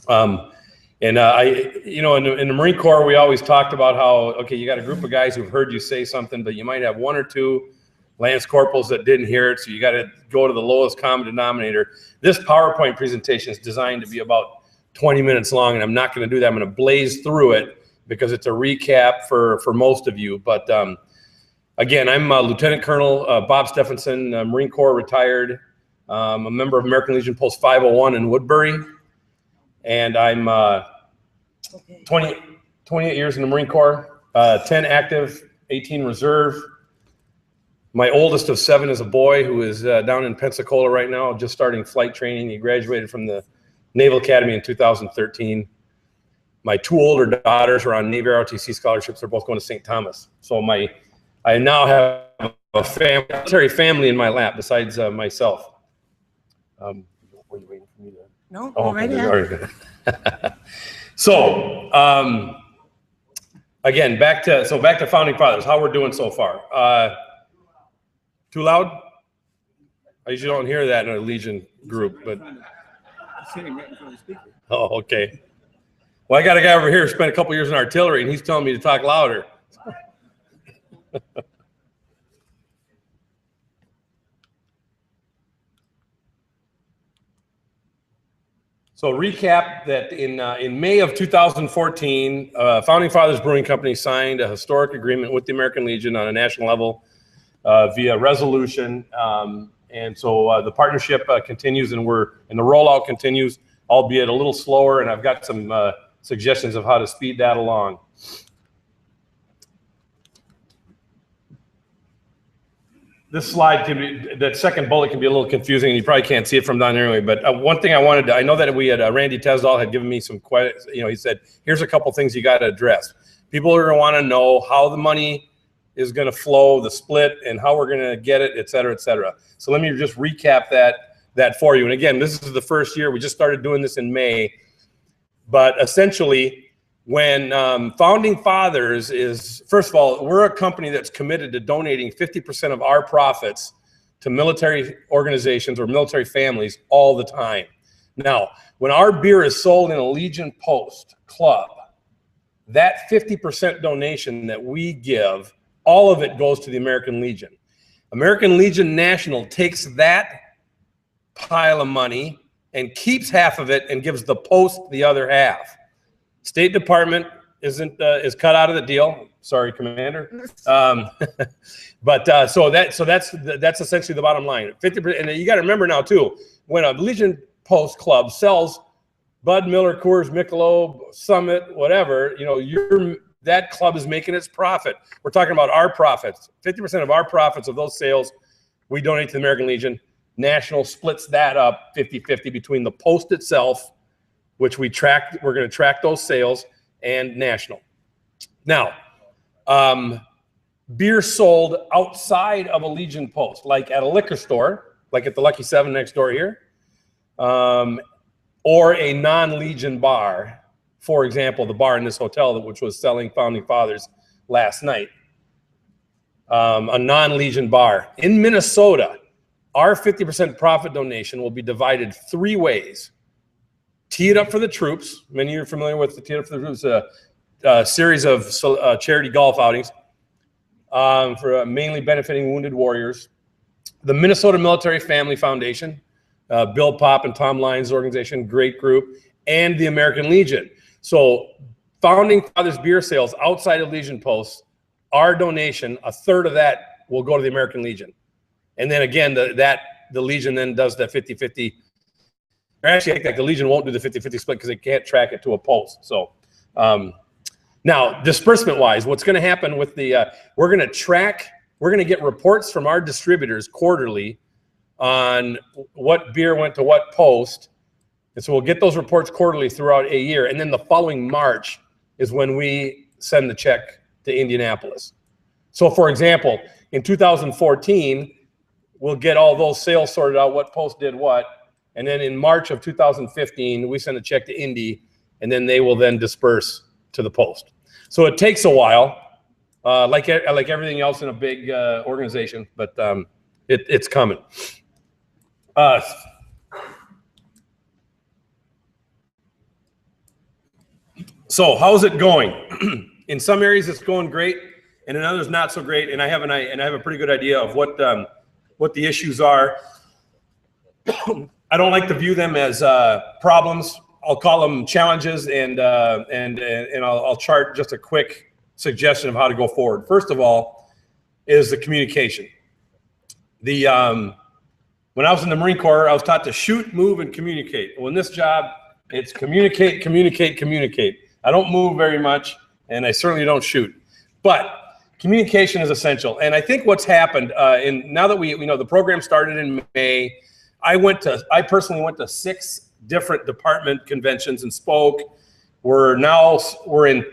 In the Marine Corps, we always talked about how, okay, you got a group of guys who've heard you say something, but you might have one or two Lance Corporals that didn't hear it, so you got to go to the lowest common denominator. This PowerPoint presentation is designed to be about 20 minutes long, and I'm not going to do that. I'm going to blaze through it because it's a recap for most of you. But again, I'm Lieutenant Colonel Bob Stephenson, Marine Corps retired. A member of American Legion Post 501 in Woodbury. And I'm 28 years in the Marine Corps, 10 active, 18 reserve. My oldest of 7 is a boy who is down in Pensacola right now, just starting flight training. He graduated from the Naval Academy in 2013. My 2 older daughters are on Navy ROTC scholarships. They're both going to St. Thomas. So I now have a military family in my lap besides myself. Were you waiting for me to? No, Oh, right okay, ahead. all right. So, again, back to Founding Fathers, how we're doing so far. Too loud? I usually don't hear that in a Legion group, but. Oh, okay. Well, I got a guy over here who spent a couple years in artillery, and he's telling me to talk louder. So recap that in May of 2014, Founding Fathers Brewing Company signed a historic agreement with the American Legion on a national level via resolution. And so the partnership continues and the rollout continues, albeit a little slower. And I've got some suggestions of how to speed that along. This slide that second bullet can be a little confusing, and you probably can't see it from down there anyway. But one thing I know that we had Randy Tesdahl had given me some he said, here's a couple things you got to address. People are going to want to know how the money is going to flow, the split, and how we're going to get it, et cetera, et cetera. So let me just recap that for you. And again, this is the first year. We just started doing this in May. But essentially, when Founding Fathers is, first of all, we're a company that's committed to donating 50% of our profits to military organizations or military families all the time. Now, when our beer is sold in a Legion Post club, that 50% donation that we give, all of it goes to the American Legion. American Legion National takes that pile of money and keeps half of it and gives the Post the other half. State Department is cut out of the deal. Sorry, Commander. But so that's essentially the bottom line. 50%, and you got to remember now too, when a Legion Post club sells Bud, Miller, Coors, Michelob, Summit, whatever, that club is making its profit. We're talking about our profits. 50% of our profits of those sales, we donate to the American Legion. National splits that up 50-50 between the Post itself, which we're going to track those sales, and National. Now, beer sold outside of a Legion Post, like at a liquor store, like at the Lucky 7 next door here, or a non-Legion bar. For example, the bar in this hotel, which was selling Founding Fathers last night, a non-Legion bar. In Minnesota, our 50% profit donation will be divided 3 ways. Tee It Up for the Troops. Many of you are familiar with the Tee It Up for the Troops, a series of charity golf outings for mainly benefiting wounded warriors. The Minnesota Military Family Foundation, Bill Popp and Tom Lyons' organization, great group, and the American Legion. So Founding Fathers beer sales outside of Legion Posts, our donation, a third of that will go to the American Legion. And then again, the Legion then does the 50-50. Or actually, the Legion won't do the 50-50 split because they can't track it to a post. So now, disbursement-wise, what's going to happen with the, we're going to get reports from our distributors quarterly on what beer went to what post. And so we'll get those reports quarterly throughout a year. And then the following March is when we send the check to Indianapolis. So for example, in 2014, we'll get all those sales sorted out, what post did what. And then in March of 2015, we send a check to Indy, and then they will then disperse to the Post. So it takes a while, like everything else in a big organization, but it's coming. So how's it going? In some areas it's going great, and in others not so great. And I have a pretty good idea of what the issues are. I don't like to view them as problems. I'll call them challenges, and I'll chart just a quick suggestion of how to go forward. First of all, is the communication. When I was in the Marine Corps, I was taught to shoot, move, and communicate. Well, in this job, it's communicate, communicate, communicate. I don't move very much, and I certainly don't shoot. But communication is essential. And I think what's happened, now that we know the program started in May, I personally went to 6 different department conventions and spoke. We're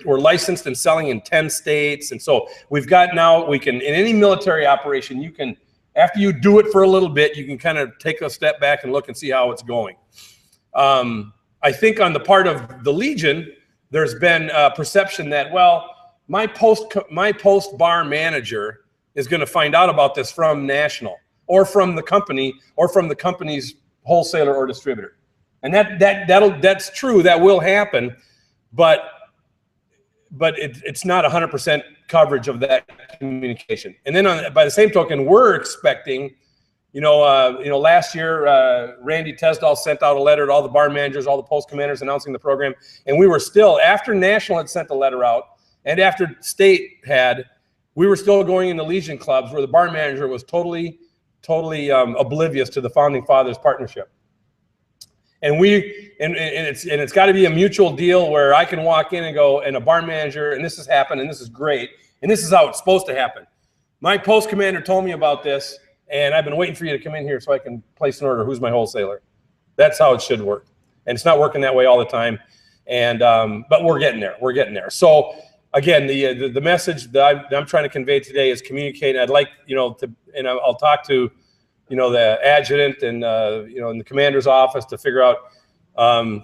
licensed and selling in 10 states. And so we can, in any military operation, you can, after you do it for a little bit, you can kind of take a step back and look and see how it's going. I think on the part of the Legion, there's been a perception that, well, my post bar manager is going to find out about this from National or from the company or from the company's wholesaler or distributor. And that's true. That will happen, but it's not 100% coverage of that communication. And then by the same token, we're expecting, last year, Randy Tesdall sent out a letter to all the bar managers, all the post commanders announcing the program. And we were still, after National had sent the letter out and after State had, we were still going into Legion clubs where the bar manager was totally oblivious to the Founding Fathers partnership. And it's got to be a mutual deal where I can walk in and go, and a bar manager, and this has happened, and this is great, and this is how it's supposed to happen. My post commander told me about this, and I've been waiting for you to come in here so I can place an order. Who's my wholesaler? That's how it should work. And it's not working that way all the time. And but we're getting there. We're getting there. So again, the message that I'm trying to convey today is communicate. I'd like, and I'll talk to the adjutant and, in the commander's office to figure out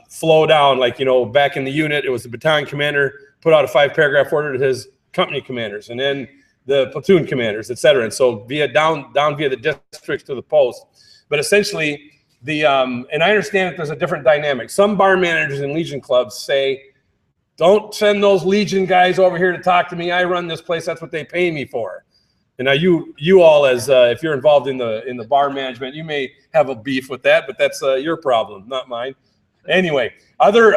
flow down. Like, back in the unit, it was the battalion commander put out a 5-paragraph order to his company commanders and then the platoon commanders, et cetera. And so down via the districts to the post. But essentially, and I understand that there's a different dynamic. Some bar managers in Legion clubs say, don't send those Legion guys over here to talk to me. I run this place. That's what they pay me for. And now you all, as if you're involved in the bar management, you may have a beef with that, but that's your problem, not mine. Anyway, other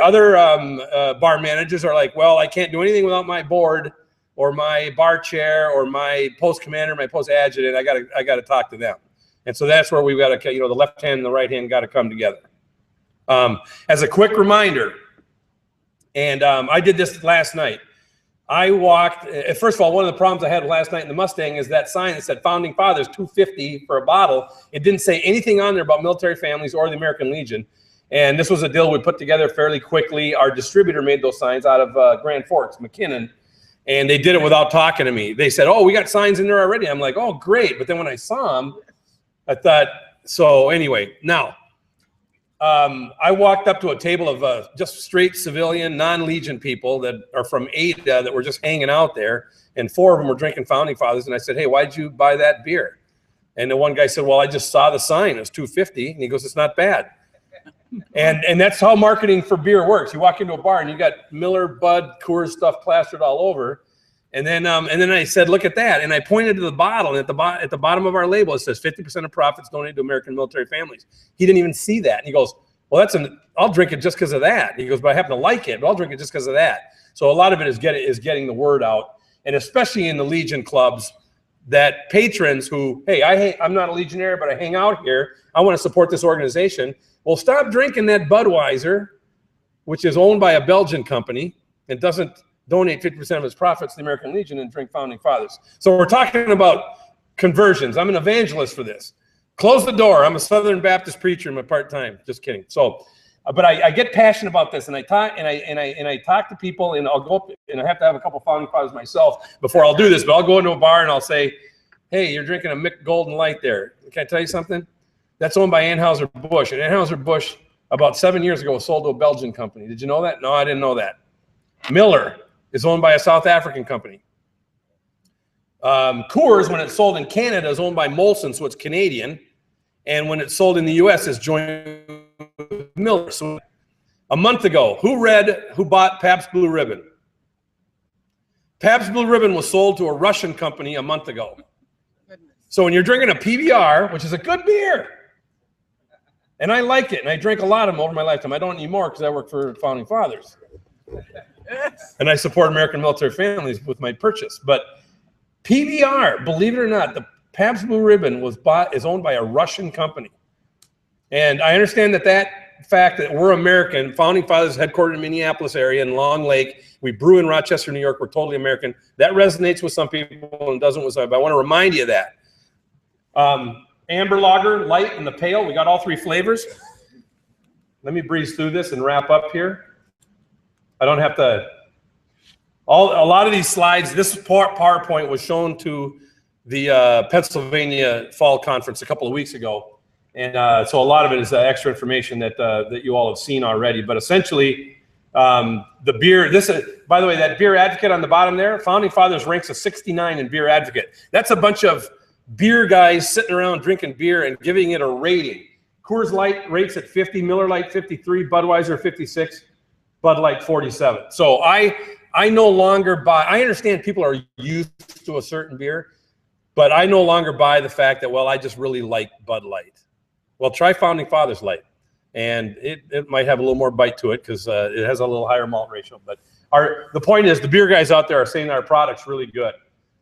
bar managers are like, well, I can't do anything without my board or my bar chair or my post commander, my post adjutant. I gotta talk to them. And so that's where we've got to, the left hand and the right hand got to come together. As a quick reminder, and I did this last night. I walked, first of all, one of the problems I had last night in the Mustang is that sign that said Founding Fathers, $2.50 for a bottle. It didn't say anything on there about military families or the American Legion. And this was a deal we put together fairly quickly. Our distributor made those signs out of Grand Forks, McKinnon, and they did it without talking to me. They said, oh, we got signs in there already. I'm like, oh, great. But then when I saw them, I thought, so anyway, now, I walked up to a table of just straight civilian, non-Legion people that are from Ada that were just hanging out there, and 4 of them were drinking Founding Fathers. And I said, hey, why'd you buy that beer? And the one guy said, well, I just saw the sign. It was $2.50. And he goes, it's not bad. And that's how marketing for beer works. You walk into a bar and you got Miller, Bud, Coors stuff plastered all over. And then I said, look at that. And I pointed to the bottle, and at the bottom of our label, it says 50% of profits donated to American military families. He didn't even see that. And he goes, well, I'll drink it just because of that. He goes, but I happen to like it, but I'll drink it just because of that. So a lot of it is getting the word out. And especially in the Legion clubs, that patrons who, hey, I'm not a Legionnaire, but I hang out here. I want to support this organization. Well, stop drinking that Budweiser, which is owned by a Belgian company and doesn't donate 50% of its profits to the American Legion, and drink Founding Fathers. So we're talking about conversions. I'm an evangelist for this. Close the door. I'm a Southern Baptist preacher in my part-time. Just kidding. So, but I get passionate about this, and I talk to people, and I'll go up, and I have to have a couple Founding Fathers myself before I'll do this. But I'll go into a bar and I'll say, "Hey, you're drinking a Mick Golden Light there. Can I tell you something? That's owned by Anheuser-Busch, and Anheuser-Busch about 7 years ago was sold to a Belgian company. Did you know that? No, I didn't know that. Miller is owned by a South African company. Coors, when it's sold in Canada, is owned by Molson, so it's Canadian. And when it's sold in the U.S., it's joined with Miller. So a month ago, who bought Pabst Blue Ribbon? Pabst Blue Ribbon was sold to a Russian company a month ago. So when you're drinking a PBR, which is a good beer, and I like it, and I drank a lot of them over my lifetime. I don't anymore because I work for Founding Fathers. And I support American military families with my purchase. But PBR, believe it or not, the Pabst Blue Ribbon is owned by a Russian company. And I understand that fact that we're American, Founding Fathers headquartered in Minneapolis area in Long Lake. We brew in Rochester, New York. We're totally American. That resonates with some people and doesn't with some. But I want to remind you of that. Amber Lager, light, and the pale. We got all 3 flavors. Let me breeze through this and wrap up here. I don't have to. A lot of these slides, this PowerPoint was shown to the Pennsylvania Fall Conference a couple of weeks ago. And so a lot of it is extra information that you all have seen already. But essentially, the beer, by the way, that Beer Advocate on the bottom there, Founding Fathers ranks a 69 in Beer Advocate. That's a bunch of beer guys sitting around drinking beer and giving it a rating. Coors Light rates at 50, Miller Lite 53, Budweiser 56, Bud Light 47. So I no longer buy, I understand people are used to a certain beer, but I no longer buy the fact that, well, I just really like Bud Light. Well, try Founding Fathers Light, and it might have a little more bite to it because it has a little higher malt ratio. But the point is, the beer guys out there are saying our product's really good.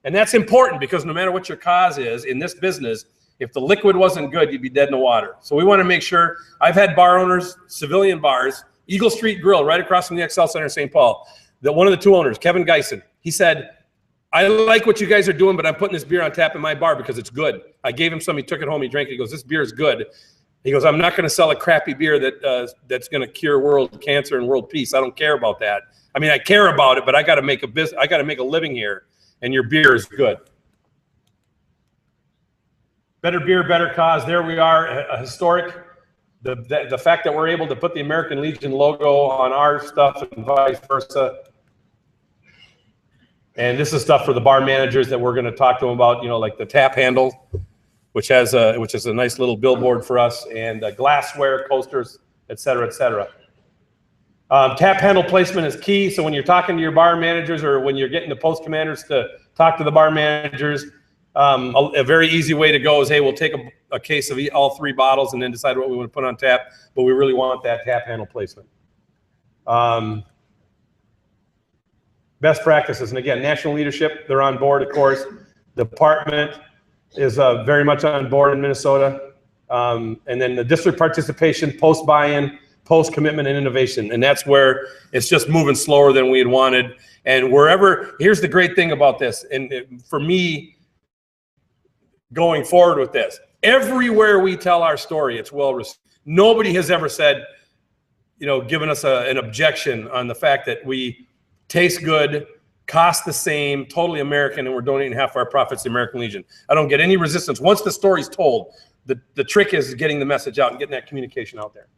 And that's important because no matter what your cause is in this business, if the liquid wasn't good, you'd be dead in the water. So we want to make sure. I've had bar owners, civilian bars, Eagle Street Grill right across from the XL Center in St. Paul. One of the 2 owners, Kevin Geisen, he said, I like what you guys are doing, but I'm putting this beer on tap in my bar because it's good. I gave him some, he took it home, he drank it. He goes, this beer is good. He goes, I'm not going to sell a crappy beer that's going to cure world cancer and world peace. I don't care about that. I mean, I care about it, but I got to make a business. I got to make a living here, and your beer is good. Better beer, better cause. There we are, a historic. The fact that we're able to put the American Legion logo on our stuff and vice versa. And this is stuff for the bar managers that we're going to talk to them about, like the tap handle, which is a nice little billboard for us, and glassware, coasters, et cetera, et cetera. Tap handle placement is key. So when you're talking to your bar managers or when you're getting the post commanders to talk to the bar managers, A very easy way to go is, hey, we'll take a case of all 3 bottles and then decide what we want to put on tap, but we really want that tap handle placement. Best practices, and again, national leadership, they're on board, of course. The department is very much on board in Minnesota. And then the district participation, post buy-in, post commitment, and innovation. And that's where it's just moving slower than we had wanted. And wherever, here's the great thing about this, and for me, going forward with this, everywhere we tell our story, it's well received. Nobody has ever said, given us an objection on the fact that we taste good, cost the same, totally American, and we're donating half our profits to the American Legion. I don't get any resistance. Once the story's told, the trick is getting the message out and getting that communication out there.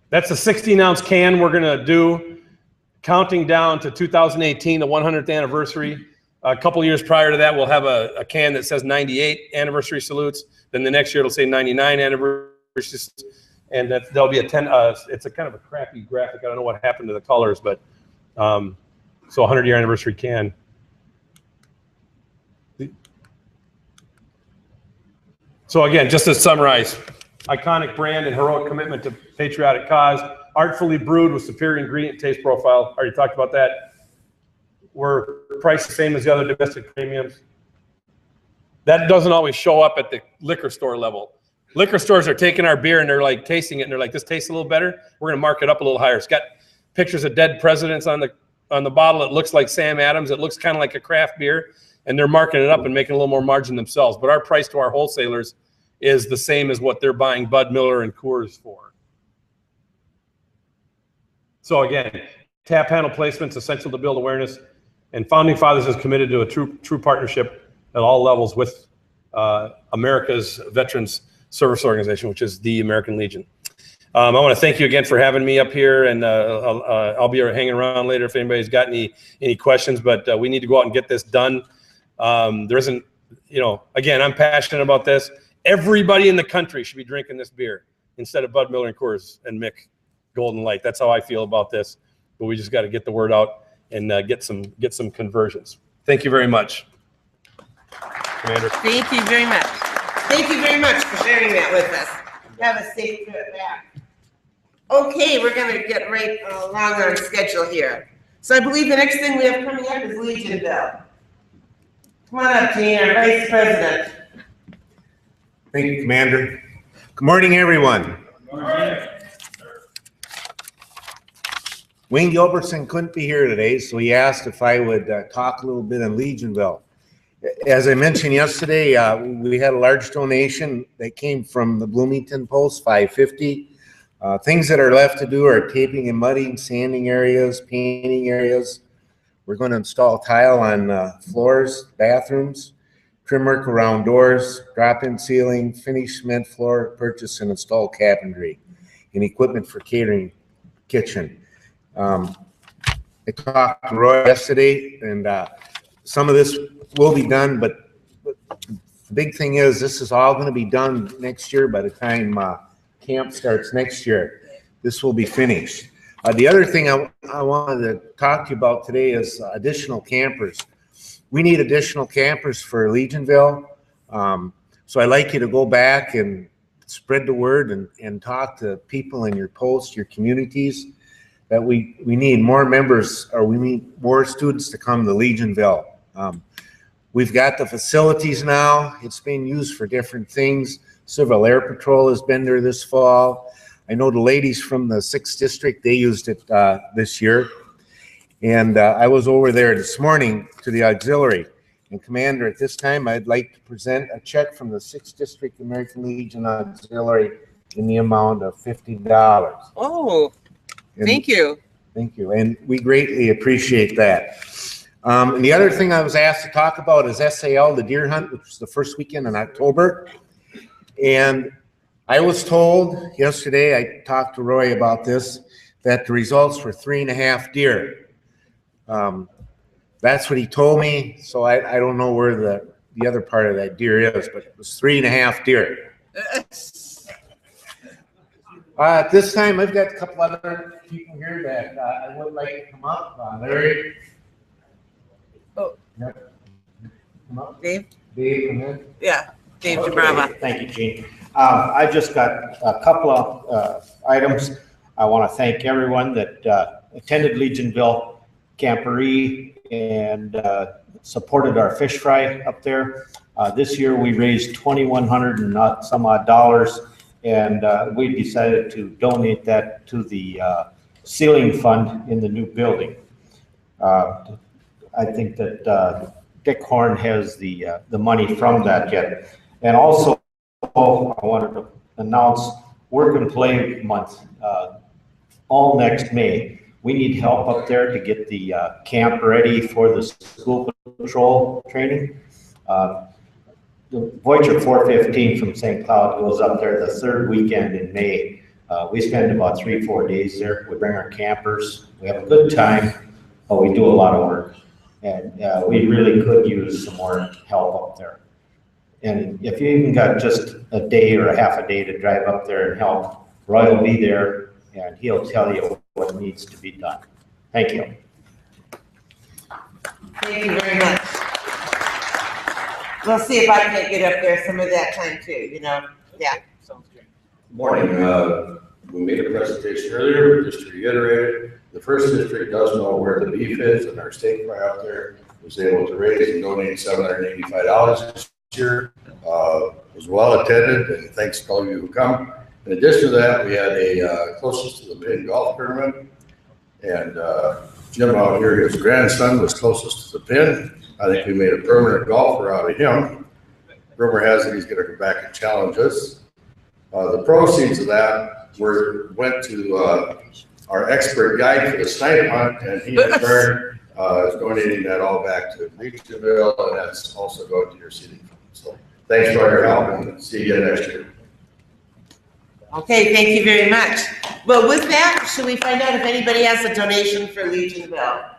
That's a 16-ounce can we're going to do, counting down to 2018, the 100th anniversary. A couple years prior to that, we'll have a can that says 98 anniversary salutes. Then the next year, it'll say 99 anniversary, and there'll be a 10. It's a kind of a crappy graphic. I don't know what happened to the colors, but so 100-year anniversary can. So again, just to summarize, iconic brand and heroic commitment to patriotic cause, artfully brewed with superior ingredient taste profile. Already talked about that. We're priced the same as the other domestic premiums. That doesn't always show up at the liquor store level. Liquor stores are taking our beer and they're like tasting it and they're like, this tastes a little better. We're going to mark it up a little higher. It's got pictures of dead presidents on the bottle. It looks like Sam Adams. It looks kind of like a craft beer, and they're marking it up and making a little more margin themselves. But our price to our wholesalers is the same as what they're buying Bud Miller and Coors for. So again, tap handle placement is essential to build awareness. And Founding Fathers is committed to a true partnership at all levels with America's Veterans Service Organization, which is the American Legion. I want to thank you again for having me up here, and I'll be hanging around later if anybody's got any questions, but we need to go out and get this done. There isn't, again, I'm passionate about this. Everybody in the country should be drinking this beer instead of Bud Miller and Coors and Mick Golden Light. That's how I feel about this, but we just got to get the word out and get some conversions. Thank you very much, Commander. Thank you very much. Thank you very much for sharing that with us. Have a safe trip back. Okay, we're going to get right along our schedule here. So I believe the next thing we have coming up is Legionville. Come on up, Gene, our Vice President. Thank you, Commander. Good morning, everyone. Good morning. Wayne Gilbertson couldn't be here today, so he asked if I would talk a little bit on Legionville. As I mentioned yesterday, we had a large donation that came from the Bloomington Post, $550. Things that are left to do are taping and mudding, sanding areas, painting areas. We're going to install tile on floors, bathrooms, trim work around doors, drop-in ceiling, finish cement floor, purchase and install cabinetry, and equipment for catering kitchen. I talked to Roy yesterday, and some of this will be done, but the big thing is this is all going to be done next year by the time camp starts next year. This will be finished. The other thing I wanted to talk to you about today is additional campers. We need additional campers for Legionville. So I'd like you to go back and spread the word and talk to people in your posts, your communities, that we need more members, or we need more students to come to Legionville. We've got the facilities now. It's being used for different things. Civil Air Patrol has been there this fall. I know the ladies from the 6th District, they used it this year. And I was over there this morning to the auxiliary. And Commander, at this time, I'd like to present a check from the 6th District American Legion Auxiliary in the amount of $50. Oh, thank you. Thank you. And we greatly appreciate that. And the other thing I was asked to talk about is SAL, the deer hunt, which was the first weekend in October. And I was told yesterday, I talked to Roy about this, that the results were 3.5 deer. That's what he told me. So I don't know where the other part of that deer is, but it was 3.5 deer. At this time, I've got a couple other people here that I would like to come up. Larry. Oh. Yep. Come up. Dave? Dave, come in. Yeah, Dave Okay, Jabrava. thank you, Gene. I've just got a couple of items. I want to thank everyone that attended Legionville Camporee and supported our fish fry up there. This year we raised $2,100 and not some odd dollars, and we decided to donate that to the ceiling fund in the new building. I think that Dick Horn has the money from that yet. And also, I wanted to announce Work and Play Month all next May. We need help up there to get the camp ready for the school patrol training. The Voyager 415 from St. Cloud goes up there the third weekend in May. We spend about 3-4 days there. We bring our campers. We have a good time, but we do a lot of work. And we really could use some more help up there. And if you even got just a day or a half a day to drive up there and help, Roy will be there and he'll tell you what needs to be done. Thank you. Thank you very much. We'll see if I can get up there some of that time too, you know? Yeah. Morning. We made a presentation earlier, just to reiterate it. The first district does know where the beef is, and our steak fry out there was able to raise and donate $785 this year. Was well attended, and thanks to all of you who come. In addition to that, we had a closest to the pin golf tournament, and Jim out here, his grandson was closest to the pin. I think we made a permanent golfer out of him. Rumor has it he's going to come back and challenge us. The proceeds of that went to our expert guide for the snipe hunt, and he in turn is donating that all back to Legionville, and that's also going to your seating fund. So thanks for your help, and see you again next year. Okay, thank you very much. Well, with that, should we find out if anybody has a donation for Legionville?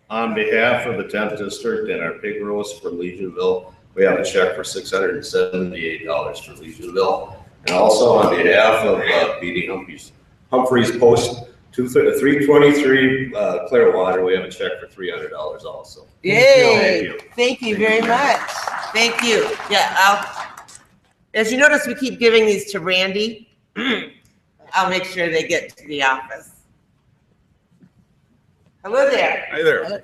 On behalf of the 10th District and our pig roast for Legionville, we have a check for $678 for Legionville. And also on behalf of BD Humphreys Post 323 Clearwater, we have a check for $300 also. Yay! Thank you very much. Thank you. Yeah, as you notice, we keep giving these to Randy. I'll make sure they get to the office. Hello there. Hi there.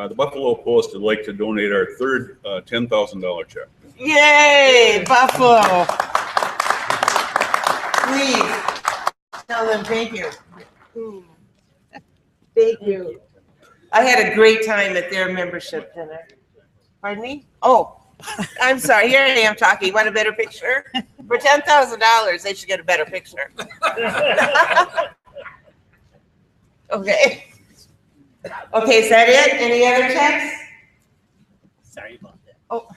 The Buffalo Post would like to donate our third $10,000 check. Yay, Buffalo. Please tell them thank you. Thank you. I had a great time at their membership dinner. Pardon me? Oh, I'm sorry. Here I am talking. Want a better picture? For $10,000, they should get a better picture. Okay. Okay, is that it? Any other checks? Sorry about that. Oh.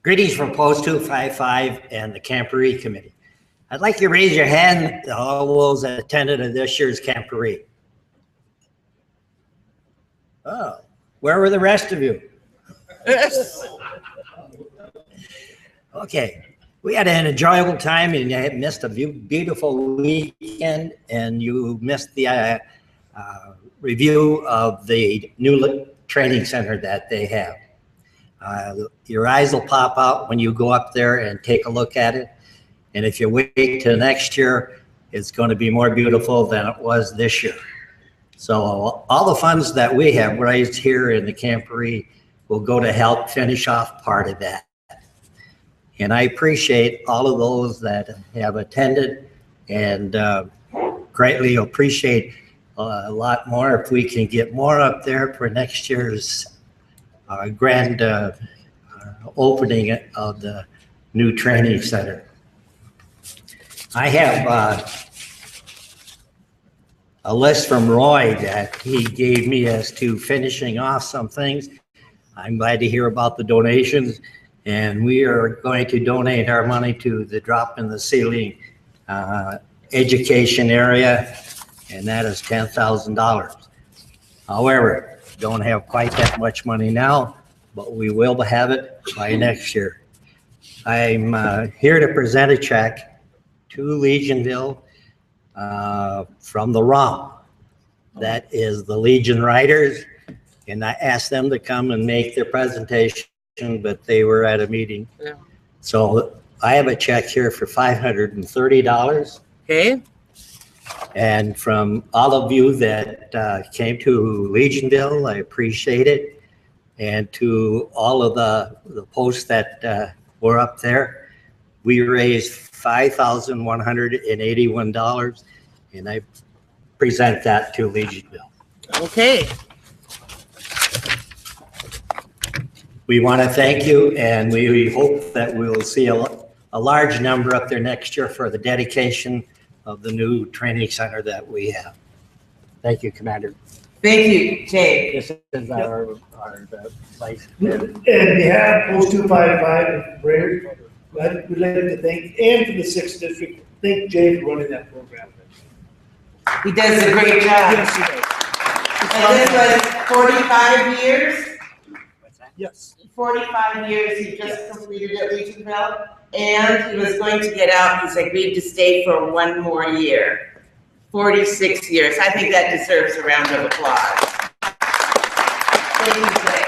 Greetings from Post 255 and the Camporee Committee. I'd like you to raise your hand to all those that attended this year's Camporee. Oh, where were the rest of you? Okay, we had an enjoyable time and you missed a beautiful weekend and you missed the review of the new training center that they have. Your eyes will pop out when you go up there and take a look at it. And if you wait till next year, it's going to be more beautiful than it was this year. So all the funds that we have raised here in the Camporee will go to help finish off part of that. And I appreciate all of those that have attended and greatly appreciate a lot more if we can get more up there for next year's grand opening of the new training center. I have a list from Roy that he gave me as to finishing off some things. I'm glad to hear about the donations, and we are going to donate our money to the Drop in the Ceiling education area, and that is $10,000. However, don't have quite that much money now, but we will have it by next year. I'm here to present a check to Legionville from the ROM. That is the Legion Riders, and I asked them to come and make their presentation, but they were at a meeting. Yeah. So I have a check here for $530. Okay. And from all of you that came to Legionville, I appreciate it. And to all of the posts that were up there, we raised $5,181, and I present that to Legionville. Okay. We want to thank you, and we hope that we'll see a large number up there next year for the dedication of the new training center that we have. Thank you, Commander. Thank you, Jay. This is our vice. On behalf of Post 255 and Brainerd, we'd like to thank, and for the 6th District, thank Jay for running that program. He does a great job. Yes, he does. And this was 45 years? Yes. 45 years, he just completed at Legionville, and he was going to get out. He's agreed to stay for one more year. 46 years. I think that deserves a round of applause. Thank you, Jay.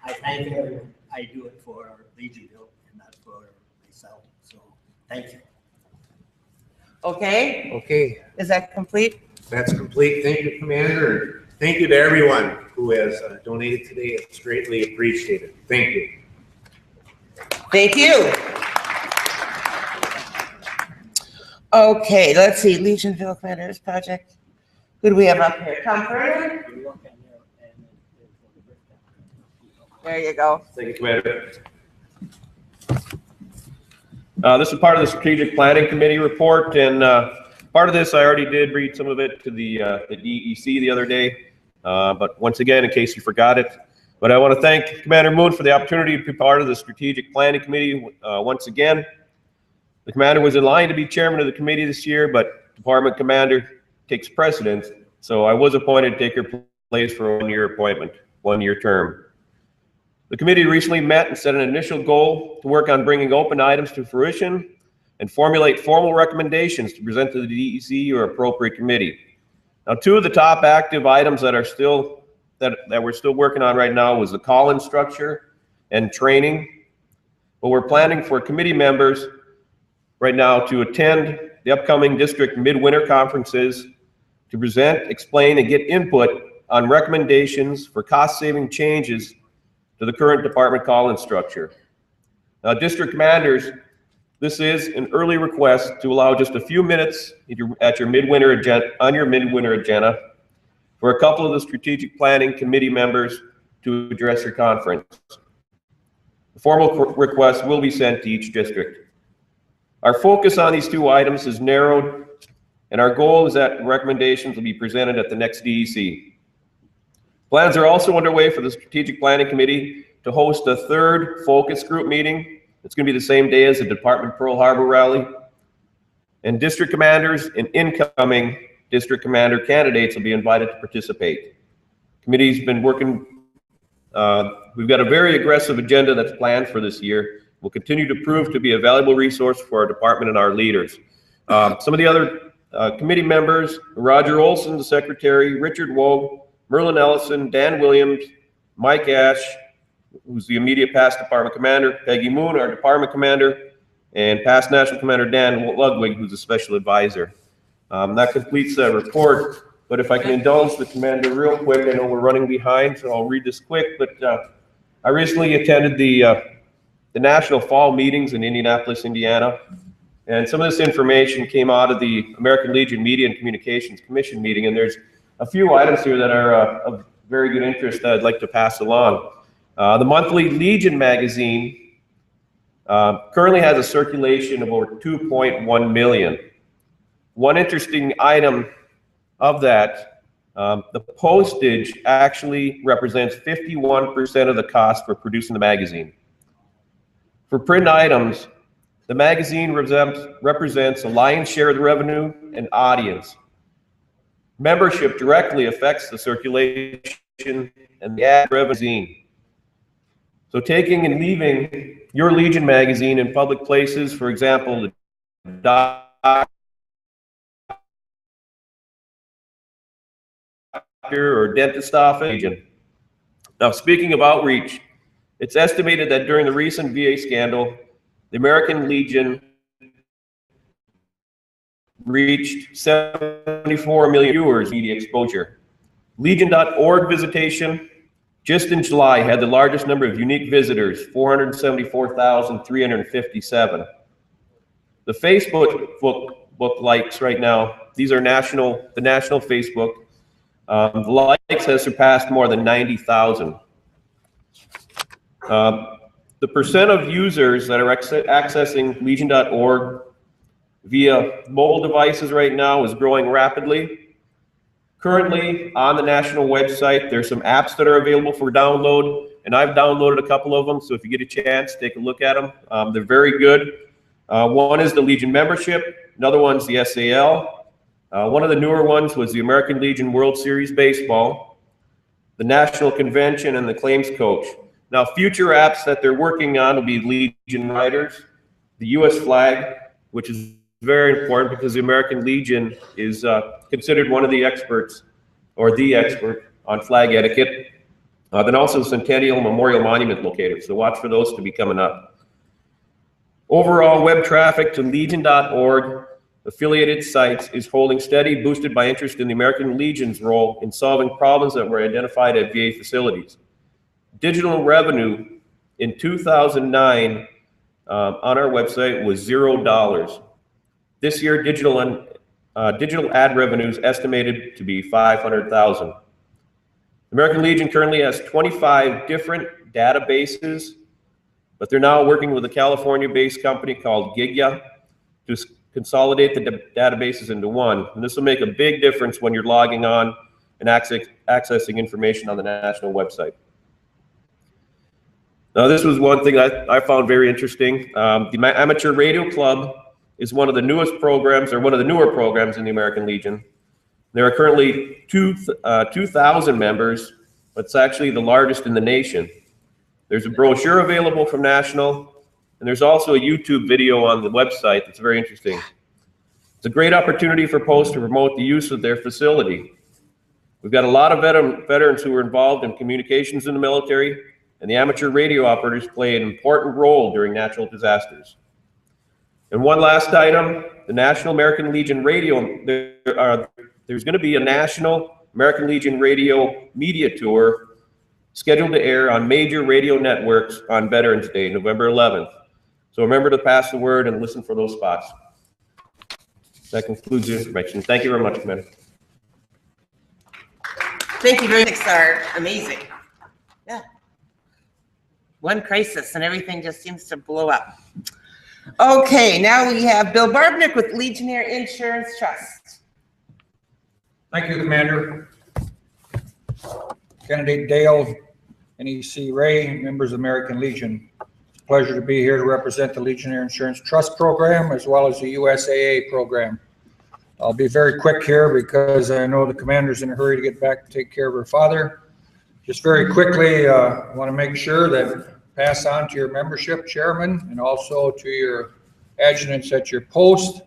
I thank everyone. I do it for Legionville and not for myself. So thank you. Okay, Okay, is that complete? that's complete. Thank you, Commander. Thank you to everyone who has donated today. It's greatly appreciated. Thank you. Thank you. Okay, let's see, Legionville Commanders Project. Who do we have up here? Tom Furman? There you go. Thank you, Commander. This is part of the Strategic Planning Committee report, and part of this, I already did read some of it to the DEC the other day, but once again, in case you forgot it, but I want to thank Commander Moon for the opportunity to be part of the Strategic Planning Committee once again. The Commander was in line to be chairman of the committee this year, but Department Commander takes precedence, so I was appointed to take her place for a one-year appointment, one-year term. The committee recently met and set an initial goal to work on bringing open items to fruition and formulate formal recommendations to present to the DEC or appropriate committee. Now, two of the top active items that are still that we're still working on right now was the call-in structure and training. But we're planning for committee members right now to attend the upcoming district midwinter conferences to present, explain, and get input on recommendations for cost-saving changes to the current department call-in structure. Now, district commanders, this is an early request to allow just a few minutes at your midwinter agenda, on your midwinter agenda, for a couple of the strategic planning committee members to address your conference. The formal request will be sent to each district. Our focus on these two items is narrowed, and our goal is that recommendations will be presented at the next DEC. Plans are also underway for the Strategic Planning Committee to host a third focus group meeting. It's going to be the same day as the Department Pearl Harbor rally. And district commanders and incoming district commander candidates will be invited to participate. Committee's been working, we've got a very aggressive agenda that's planned for this year. We'll continue to prove to be a valuable resource for our department and our leaders. Some of the other committee members, Roger Olson, the secretary, Richard Wogue, Merlin Ellison, Dan Williams, Mike Ash, who's the immediate past department commander, Peggy Moon, our department commander, and past national commander Dan Ludwig, who's a special advisor. That completes that report, but if I can indulge the commander real quick, I know we're running behind, so I'll read this quick, but I recently attended the National Fall Meetings in Indianapolis, Indiana, and some of this information came out of the American Legion Media and Communications Commission meeting, and there's a few items here that are of very good interest that I'd like to pass along. The monthly Legion magazine currently has a circulation of over 2.1 million. One interesting item of that, the postage actually represents 51% of the cost for producing the magazine. For print items, the magazine represents a lion's share of the revenue and audience. Membership directly affects the circulation and the ad magazine. So taking and leaving your Legion magazine in public places, for example, the doctor or dentist office. Now, speaking of outreach, it's estimated that during the recent VA scandal, the American Legion reached 74 million viewers media exposure. Legion.org visitation just in July had the largest number of unique visitors, 474,357. The Facebook likes right now, these are the national Facebook. The likes has surpassed more than 90,000. The percent of users that are accessing Legion.org via mobile devices right now is growing rapidly. Currently, on the national website, there's some apps that are available for download, and I've downloaded a couple of them, so if you get a chance, take a look at them. They're very good. One is the Legion membership, another one's the SAL. One of the newer ones was the American Legion World Series Baseball, the National Convention, and the Claims Coach. Now, future apps that they're working on will be Legion Riders, the U.S. flag, which is very important because the American Legion is considered one of the experts, or the expert, on flag etiquette. Then also Centennial Memorial Monument locators, so watch for those to be coming up. Overall web traffic to Legion.org affiliated sites is holding steady, boosted by interest in the American Legion's role in solving problems that were identified at VA facilities. Digital revenue in 2009 on our website was $0. This year, digital ad revenues estimated to be $500,000. The American Legion currently has 25 different databases, but they're now working with a California-based company called Gigya to consolidate the databases into one. And this will make a big difference when you're logging on and accessing information on the national website. Now, this was one thing I found very interesting. The Amateur Radio Club is one of the newest programs, or one of the newer programs in the American Legion. There are currently 2,000 members, but it's actually the largest in the nation. There's a brochure available from National, and there's also a YouTube video on the website that's very interesting. It's a great opportunity for posts to promote the use of their facility. We've got a lot of veterans who are involved in communications in the military, and the amateur radio operators play an important role during natural disasters. And one last item, the National American Legion Radio, there's going to be a National American Legion Radio media tour scheduled to air on major radio networks on Veterans Day, November 11th. So remember to pass the word and listen for those spots. That concludes the information. Thank you very much, Commander. Thank you very much, sir. Amazing. Yeah. One crisis and everything just seems to blow up. Okay, now we have Bill Barbnick with Legionnaire Insurance Trust. Thank you, Commander. Candidate Dale, NEC Ray, members of American Legion. It's a pleasure to be here to represent the Legionnaire Insurance Trust Program as well as the USAA program. I'll be very quick here because I know the commander's in a hurry to get back to take care of her father. Just very quickly, I want to make sure that pass on to your membership chairman and also to your adjutants at your post.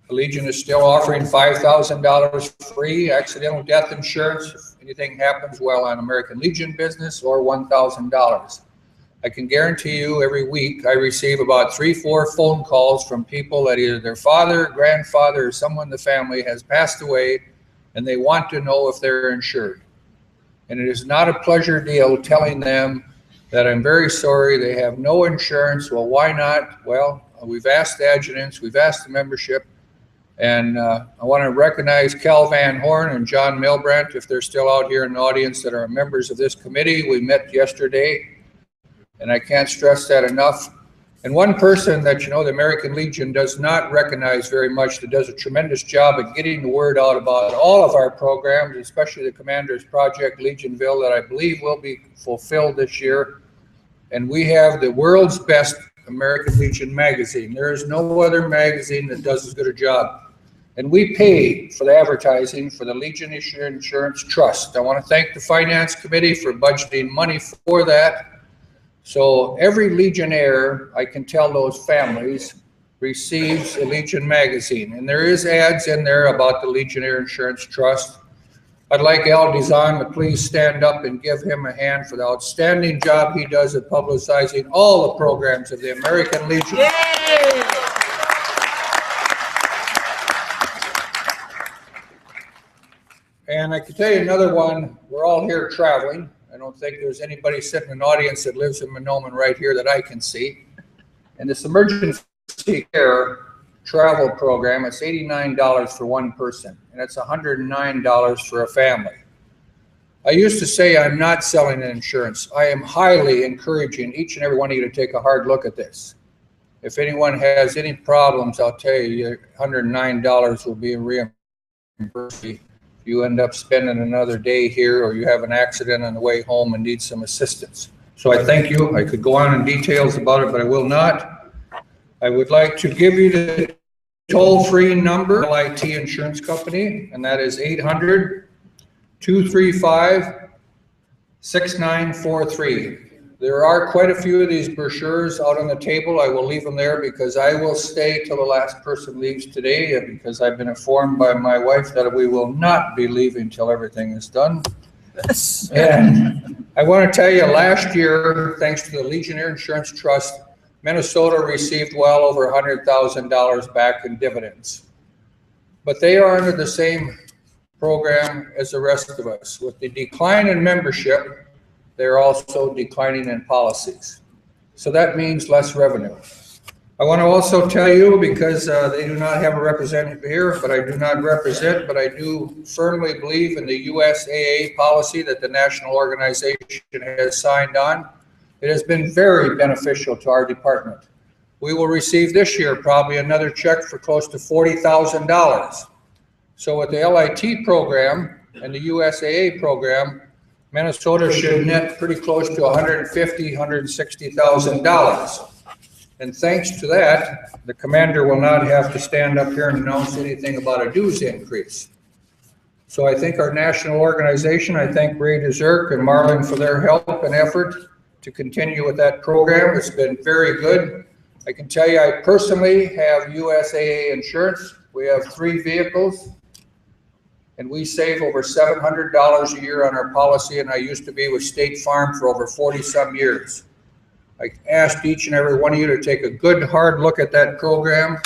The Legion is still offering $5,000 free accidental death insurance if anything happens while on American Legion business, or $1,000. I can guarantee you every week I receive about 3-4 phone calls from people that either their father, grandfather, or someone in the family has passed away and they want to know if they're insured. And it is not a pleasure deal telling them that I'm very sorry, they have no insurance. Well, why not? Well, we've asked the adjutants, we've asked the membership, and I want to recognize Cal Van Horn and John Milbrandt, if they're still out here in the audience, that are members of this committee. We met yesterday, and I can't stress that enough. And one person that, you know, the American Legion does not recognize very much, that does a tremendous job at getting the word out about all of our programs, especially the Commander's Project Legionville, that I believe will be fulfilled this year. And we have the world's best American Legion magazine. There is no other magazine that does as good a job. And we pay for the advertising for the Legion Insurance Trust. I want to thank the Finance Committee for budgeting money for that. So every Legionnaire, I can tell those families, receives a Legion magazine. And there is ads in there about the Legionnaire Insurance Trust. I'd like Al Dizon to please stand up and give him a hand for the outstanding job he does at publicizing all the programs of the American Legion. Yay! And I can tell you another one, we're all here traveling. I don't think there's anybody sitting in the audience that lives in Monoman right here that I can see. And this emergency care travel program, it's $89 for one person, and it's $109 for a family. I used to say I'm not selling insurance. I am highly encouraging each and every one of you to take a hard look at this. If anyone has any problems, I'll tell you, $109 will be reimbursed. If you end up spending another day here or you have an accident on the way home and need some assistance. So I thank you. I could go on in details about it, but I will not. I would like to give you the toll-free number, LIT Insurance Company, and that is 800-235-6943. There are quite a few of these brochures out on the table. I will leave them there because I will stay till the last person leaves today, because I've been informed by my wife that we will not be leaving till everything is done. And I want to tell you, last year, thanks to the Legionnaire Insurance Trust, Minnesota received well over $100,000 back in dividends. But they are under the same program as the rest of us. With the decline in membership, they're also declining in policies. So that means less revenue. I want to also tell you, because they do not have a representative here, but I do not represent, but I do firmly believe in the USAA policy that the national organization has signed on. It has been very beneficial to our department. We will receive this year probably another check for close to $40,000. So with the LIT program and the USAA program, Minnesota should net pretty close to $150,000, $160,000. And thanks to that, the commander will not have to stand up here and announce anything about a dues increase. So I think our national organization, I thank Ray DeZerk and Marlon for their help and effort to continue with that program. It's been very good. I can tell you, I personally have USAA insurance. We have 3 vehicles, and we save over $700 a year on our policy, and I used to be with State Farm for over 40-some years. I asked each and every one of you to take a good, hard look at that program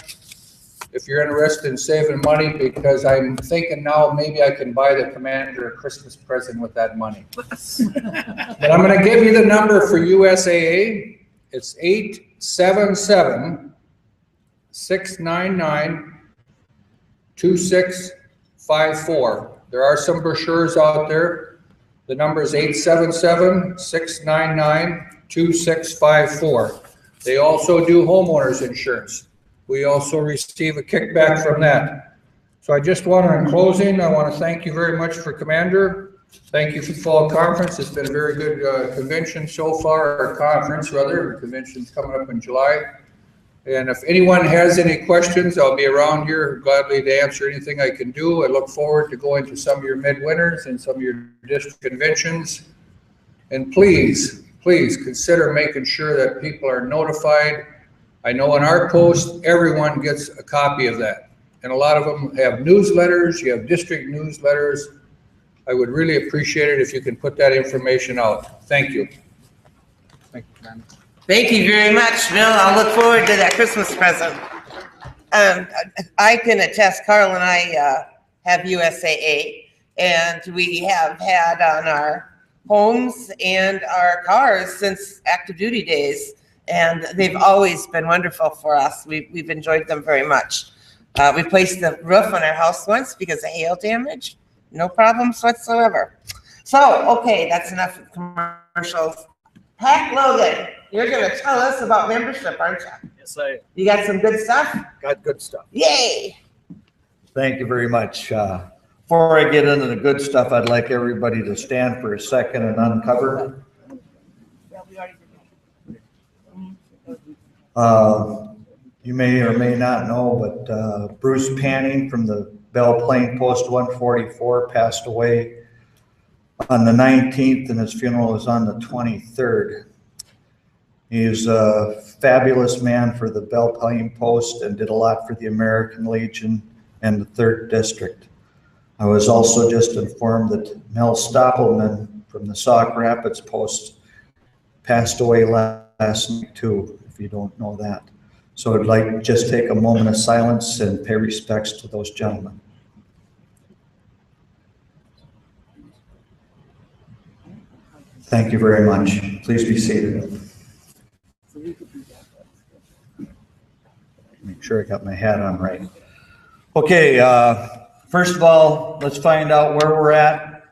if you're interested in saving money, because I'm thinking now maybe I can buy the commander a Christmas present with that money. But I'm going to give you the number for USAA. It's 877-699-2654. There are some brochures out there. The number is 877-699-2654. They also do homeowners insurance. We also receive a kickback from that. So I just want to, in closing, I want to thank you very much for Commander. Thank you for the fall conference. It's been a very good convention so far, or conference rather. The convention's coming up in July. And if anyone has any questions, I'll be around here gladly to answer anything I can do. I look forward to going to some of your midwinters and some of your district conventions. And please, please consider making sure that people are notified. I know in our post, everyone gets a copy of that. And a lot of them have newsletters, you have district newsletters. I would really appreciate it if you can put that information out. Thank you. Thank you very much, Bill. I'll look forward to that Christmas present. I can attest, Carl and I have USAA, and we have had on our homes and our cars since active duty days. And they've always been wonderful for us. We've enjoyed them very much. We placed the roof on our house once because of hail damage. No problems whatsoever. So, okay, that's enough of commercials. Pat Logan, you're going to tell us about membership, aren't you? Yes, I You got some good stuff? got good stuff. Yay! Thank you very much. Before I get into the good stuff, I'd like everybody to stand for a second and uncover. You may or may not know, but Bruce Panning from the Belle Plaine Post 144 passed away on the 19th, and his funeral is on the 23rd. He is a fabulous man for the Belle Plaine Post and did a lot for the American Legion and the 3rd District. I was also just informed that Mel Stoppelman from the Sauk Rapids Post passed away last night too, if you don't know that. So I'd like to just take a moment of silence and pay respects to those gentlemen. Thank you very much. Please be seated. Make sure I got my hat on right. Okay, first of all, let's find out where we're at,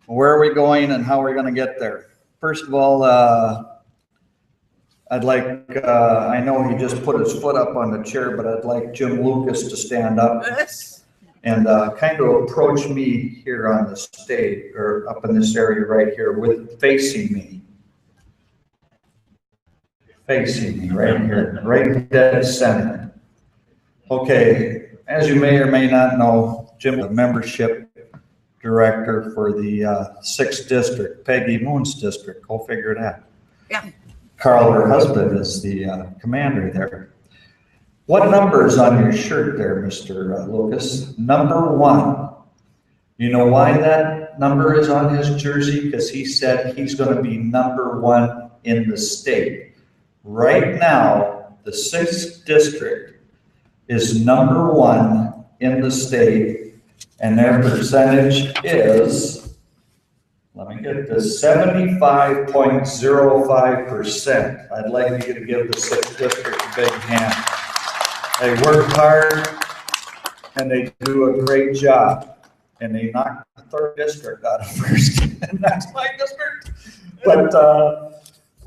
where are we going, and how we're going to get there. First of all, I'd like, I know he just put his foot up on the chair, but I'd like Jim Lucas to stand up and kind of approach me here on the stage, or up in this area right here, with facing me. Facing me right here, right dead center. Okay, as you may or may not know, Jim is the membership director for the 6th District, Peggy Moon's district. Go figure it out. Yeah. Carl, her husband, is the commander there. What number is on your shirt there, Mr. Lucas? Number 1. You know why that number is on his jersey? Because he said he's going to be number 1 in the state. Right now, the 6th District is number 1 in the state, and their percentage is, let me get this, 75.05%. I'd like you to give the 6th District a big hand. They work hard and they do a great job, and they knocked the 3rd District out of 1st, and that's my district. But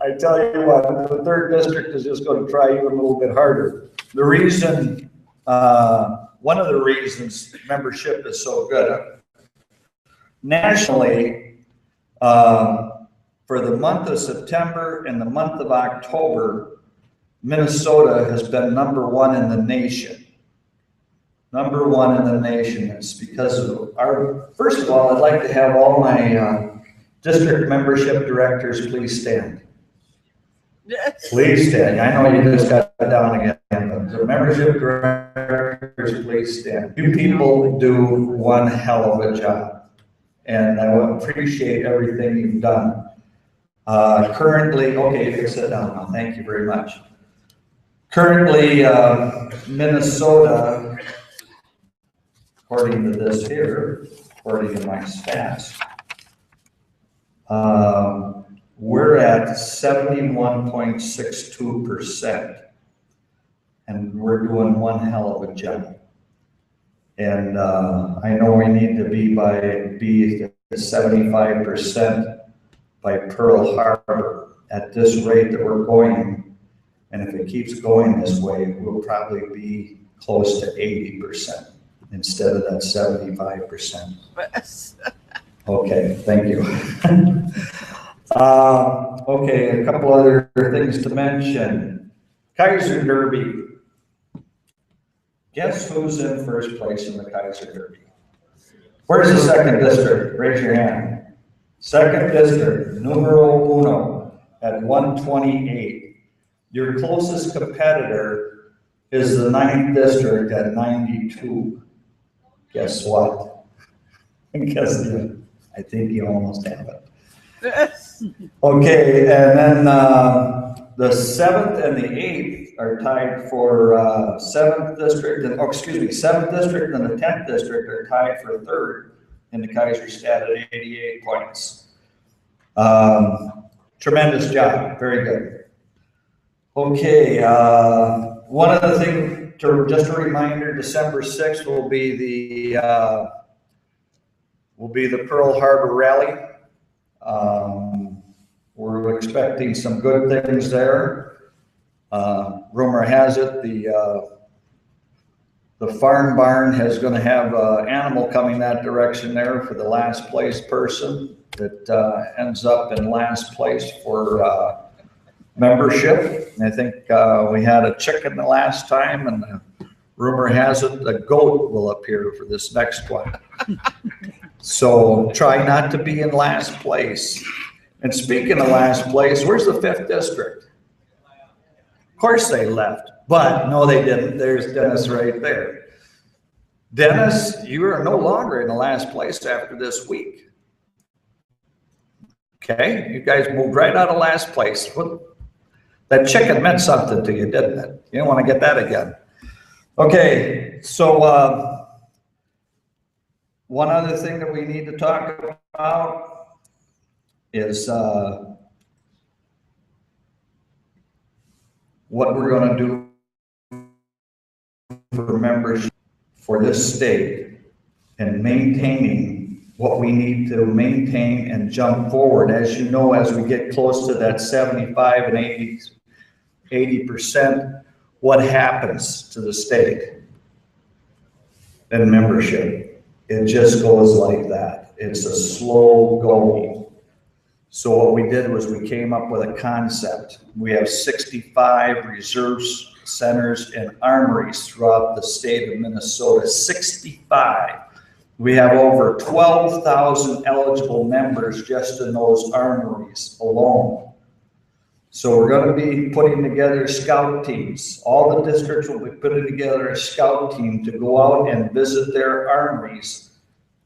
I tell you what, the 3rd District is just going to try even a little bit harder. The reason, one of the reasons membership is so good, nationally, for the month of September and the month of October, Minnesota has been number 1 in the nation. Number 1 in the nation. It's because of our, first of all, I'd like to have all my district membership directors please stand. Please stand. I know you just got it down again, but the membership directors, please stand. You people do one hell of a job, and I appreciate everything you've done. Currently, okay, you can sit down now. Thank you very much. Currently, Minnesota, according to this here, according to my stats, we're at 71.62%, and we're doing one hell of a job. And I know we need to be at 75% by Pearl Harbor at this rate that we're going. And if it keeps going this way, we'll probably be close to 80% instead of that 75%. Okay, thank you. Okay, a couple other things to mention. Kaiser Derby. Guess who's in first place in the Kaiser Derby? Where's the 2nd District? Raise your hand. 2nd District, numero uno, at 128. Your closest competitor is the 9th District at 92. Guess what? Guess what? I think you almost have it. Okay, and then the 7th and the 8th are tied for 7th District, and, 7th District and the 10th District are tied for 3rd in the Kaiserstadt at 88 points. Tremendous job, very good. Okay, one other thing, just a reminder, December 6th will be the Pearl Harbor Rally. We're expecting some good things there. Rumor has it the farm barn is going to have an animal coming that direction there for the last place person that ends up in last place for membership. I think we had a chicken the last time, and the rumor has it a goat will appear for this next one. So try not to be in last place. And speaking of last place, where's the 5th district? Of course they left, but no, they didn't. There's Dennis right there. Dennis, you are no longer in the last place after this week. Okay, you guys moved right out of last place. That chicken meant something to you, didn't it? You don't want to get that again. Okay, so one other thing that we need to talk about is what we're going to do for membership for this state and maintaining what we need to maintain and jump forward. As you know, as we get close to that 75 and 80%, what happens to the state and membership? It just goes like that. It's a slow going. So what we did was we came up with a concept. We have 65 reserve centers and armories throughout the state of Minnesota, 65. We have over 12,000 eligible members just in those armories alone. So we're going to be putting together scout teams. All the districts will be putting together a scout team to go out and visit their armories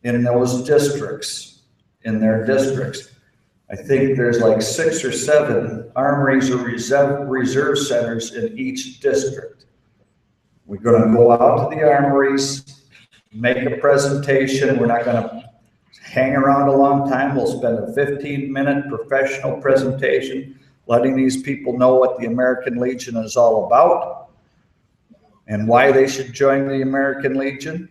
in those districts, in their districts. I think there's like 6 or 7 armories or reserve centers in each district. We're going to go out to the armories, make a presentation. We're not going to hang around a long time. We'll spend a 15-minute professional presentation letting these people know what the American Legion is all about and why they should join the American Legion.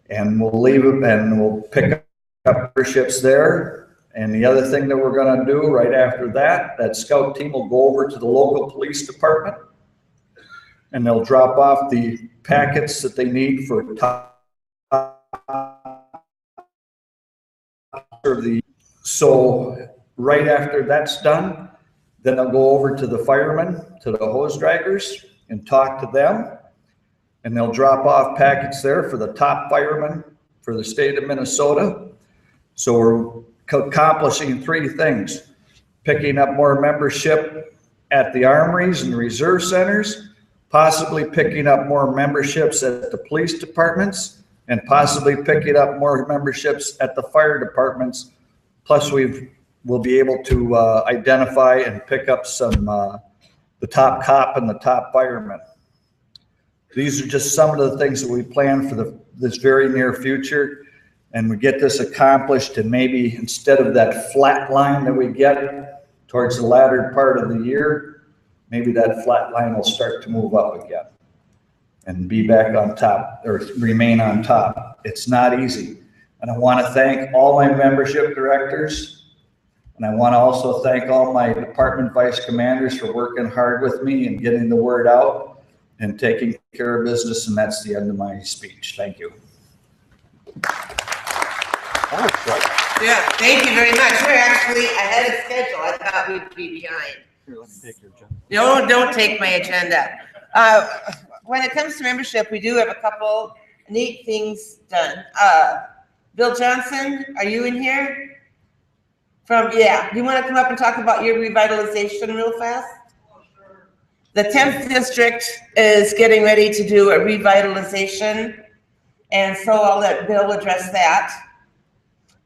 And we'll leave them and we'll pick up memberships there. And the other thing that we're going to do right after that, that scout team will go over to the local police department and they'll drop off the packets that they need for so right after that's done, then they'll go over to the firemen, to the hose drivers, and talk to them. And they'll drop off packets there for the top firemen for the state of Minnesota. So we're accomplishing 3 things: picking up more membership at the armories and reserve centers, possibly picking up more memberships at the police departments, and possibly picking up more memberships at the fire departments. Plus we'll be able to identify and pick up some the top cop and the top fireman. These are just some of the things that we plan for this very near future. And we get this accomplished, and maybe instead of that flat line that we get towards the latter part of the year, maybe that flat line will start to move up again and be back on top, or remain on top. It's not easy. And I want to thank all my membership directors. And I want to also thank all my department vice commanders for working hard with me and getting the word out and taking care of business. And that's the end of my speech. Thank you. Yeah, thank you very much. We're actually ahead of schedule. I thought we'd be behind. Here, let me take your agenda. No, don't take my agenda. When it comes to membership, we do have a couple neat things done. Bill Johnson, are you in here? You want to come up and talk about your revitalization real fast? The 10th district is getting ready to do a revitalization, and so I'll let Bill address that.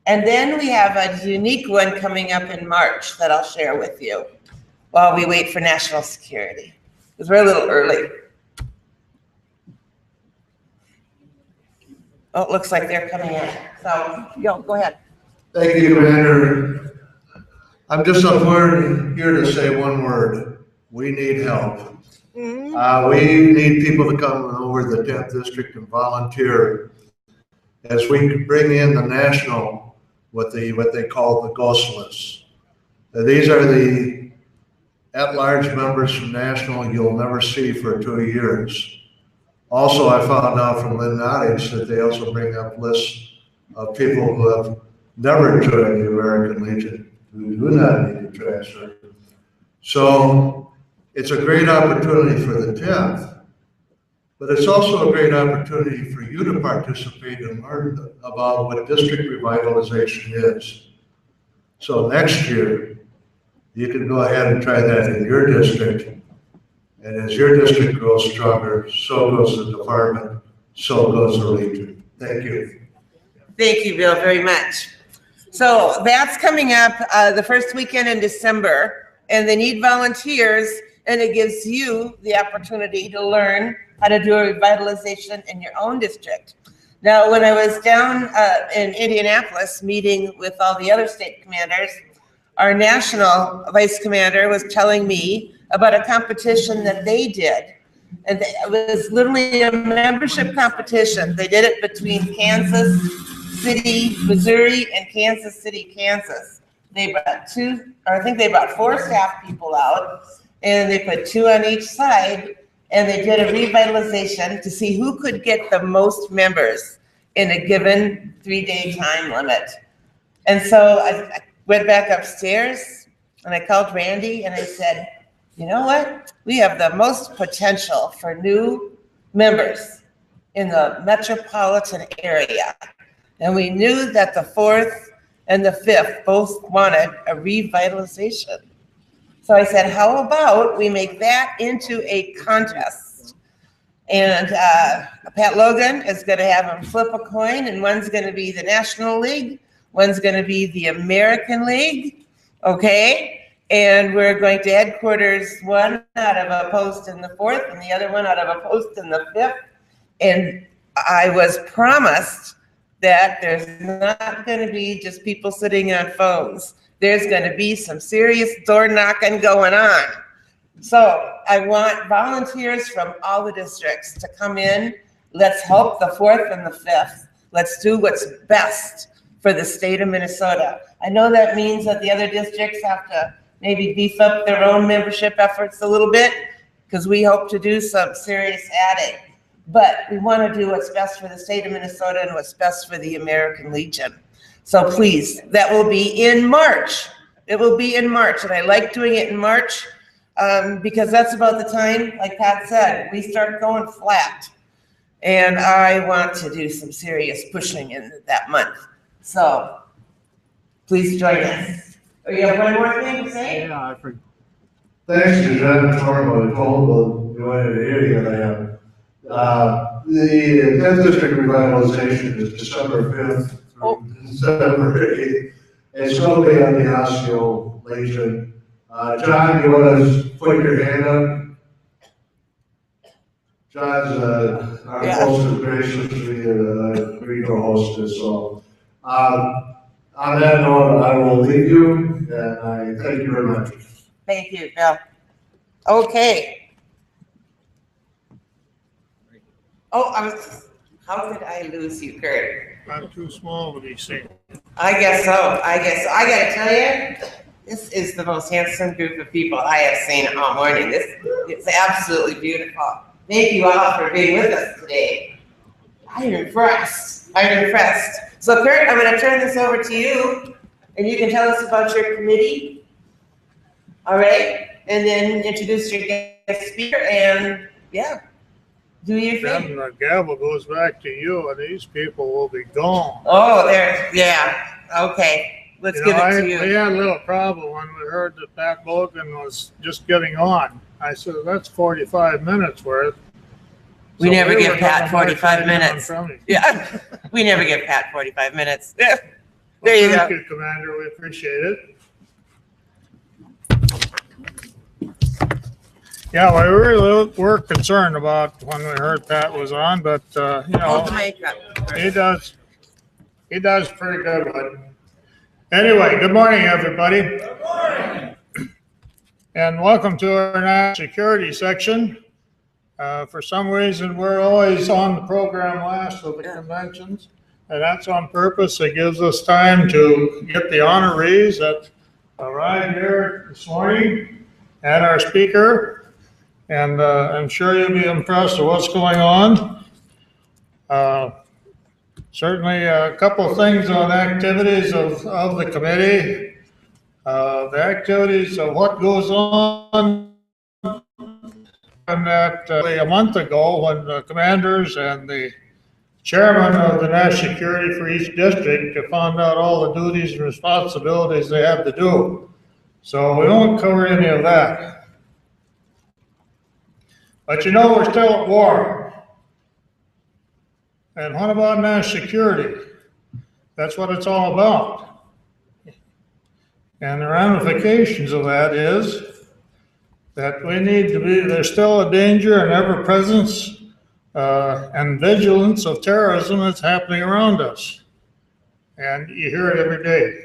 And then we have a unique one coming up in March that I'll share with you while we wait for national security, because we're a little early. Oh, it looks like they're coming in. So, go ahead. Thank you, Commander. I'm just up here to say one word. We need help. We need people to come over the 10th district and volunteer as we bring in the national, what they call the ghost list. These are the at-large members from national you'll never see for 2 years. Also, I found out from Lynn Nottage that they also bring up lists of people who have never joined the American Legion, who do not need to transfer. So it's a great opportunity for the 10th, but it's also a great opportunity for you to participate and learn about what district revitalization is. So next year, you can go ahead and try that in your district. And as your district grows stronger, so goes the department, so goes the Legion. Thank you. Thank you, Bill, very much. So that's coming up the first weekend in December, and they need volunteers, and it gives you the opportunity to learn how to do a revitalization in your own district. Now, when I was down in Indianapolis meeting with all the other state commanders, our national vice commander was telling me about a competition that they did. And it was literally a membership competition. They did it between Kansas City, Missouri, and Kansas City, Kansas. They brought they brought 4 staff people out, and they put 2 on each side, and they did a revitalization to see who could get the most members in a given 3-day time limit. And so I went back upstairs, and I called Randy, and I said, you know what? We have the most potential for new members in the metropolitan area. And we knew that the 4th and the 5th both wanted a revitalization. So I said, how about we make that into a contest? And Pat Logan is going to have them flip a coin, and one's going to be the National League, one's going to be the American League, okay? And we're going to headquarters one out of a post in the 4th and the other one out of a post in the 5th. And I was promised that there's not going to be just people sitting on phones. There's going to be some serious door knocking going on. So I want volunteers from all the districts to come in. Let's help the 4th and the 5th. Let's do what's best for the state of Minnesota. I know that means that the other districts have to maybe beef up their own membership efforts a little bit, because we hope to do some serious adding. But we want to do what's best for the state of Minnesota and what's best for the American Legion. So please, that will be in March. It will be in March, and I like doing it in March because that's about the time, like Pat said, we start going flat. And I want to do some serious pushing in that month. So please join us. Oh, you have one more thing to say? Yeah, I forgot. Thanks to Jen Tormo, told the area there. The 10th District Revitalization is December 5th through December 8th. It's going to be on the Osseo Legion. John, you want to put your hand up? John's our hostess, graciously agreed to host us. So, on that note, I will leave you, and I thank you very much. Thank you, Bill. Okay. Oh, how could I lose you, Kurt? I'm too small to be seen. I guess so. I gotta tell you, this is the most handsome group of people I have seen all morning. This is absolutely beautiful. Thank you all for being with us today. I'm impressed. So Kurt, I'm gonna turn this over to you, and you can tell us about your committee. All right, and then introduce your guest speaker, and yeah, do your thing. Then the gavel goes back to you, and these people will be gone. Oh, there, yeah, okay, let's give it to you. We had a little problem when we heard that Pat Logan was just getting on. I said, that's 45 minutes worth. We never give Pat 45 minutes. Yeah, we never give Pat 45 minutes. Yeah. There you go. Thank you, Commander. We appreciate it. Yeah, we really were concerned about when we heard Pat was on, but he does pretty good with it. Anyway, good morning, everybody. Good morning. And welcome to our national security section. For some reason, we're always on the program last of the conventions, and that's on purpose. It gives us time to get the honorees that arrived here this morning and our speaker, and I'm sure you'll be impressed with what's going on. Certainly a couple of things on activities of the committee. the activities of what goes on. And that a month ago, when the commanders and the chairman of the national security for each district found out all the duties and responsibilities they have to do. So we won't cover any of that. But you know, we're still at war. And what about national security? That's what it's all about. And the ramifications of that is that we need to be, there's still a danger and ever-presence and vigilance of terrorism that's happening around us. And you hear it every day.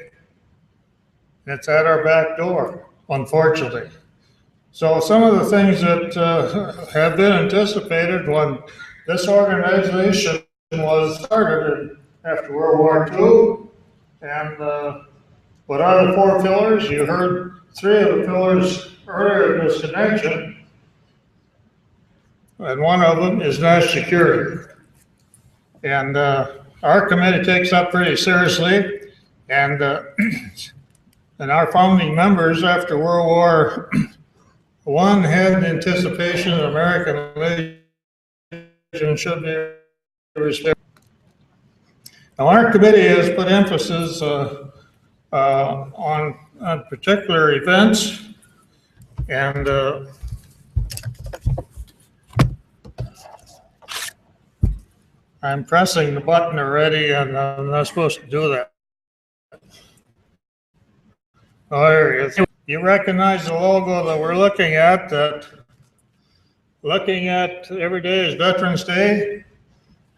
It's at our back door, unfortunately. So some of the things that have been anticipated when this organization was started after World War II, and what are the 4 pillars? You heard 3 of the pillars earlier in this connection, and one of them is national security. And our committee takes that pretty seriously, and our founding members after World War I had anticipation that American Legion should be respected. Now, our committee has put emphasis on particular events, and I'm pressing the button already, and I'm not supposed to do that. Oh, there it is. You recognize the logo that we're looking at, every day is Veterans Day,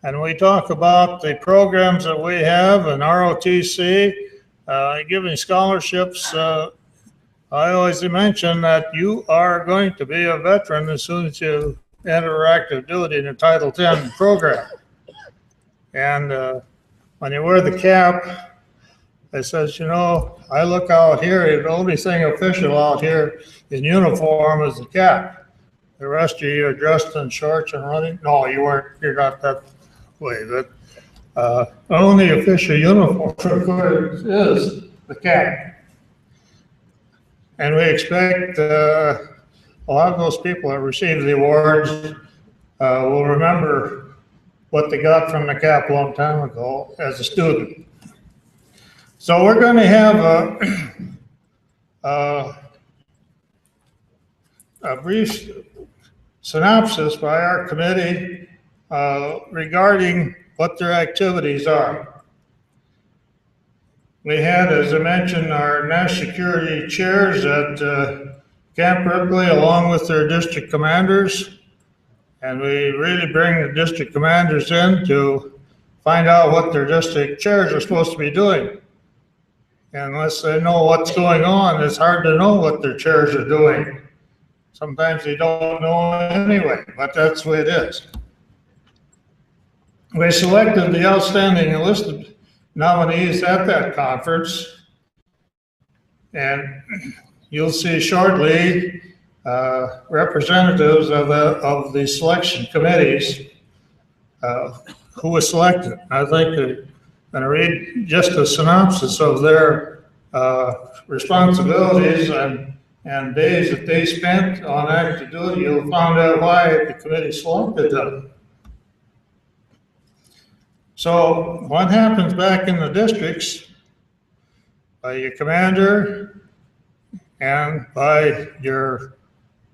and we talk about the programs that we have in ROTC, giving scholarships. I always mention that you are going to be a veteran as soon as you enter active duty in the Title X program. And when you wear the cap, it says, you know, I look out here, the only thing official out here in uniform is the cap. The rest of you are dressed in shorts and running. No, you're not that way. But only official uniform is the cap. And we expect a lot of those people that receive the awards will remember what they got from the cap a long time ago as a student. So we're going to have a brief synopsis by our committee regarding what their activities are. We had, as I mentioned, our national security chairs at Camp Ripley along with their district commanders. And we really bring the district commanders in to find out what their district chairs are supposed to be doing. And unless they know what's going on, it's hard to know what their chairs are doing. Sometimes they don't know anyway, but that's the way it is. We selected the outstanding enlisted nominees at that conference, and you'll see shortly representatives of the selection committees who was selected. I think I'm going to read just a synopsis of their responsibilities and days that they spent on active duty. You'll find out why the committee selected them. So what happens back in the districts by your commander and by your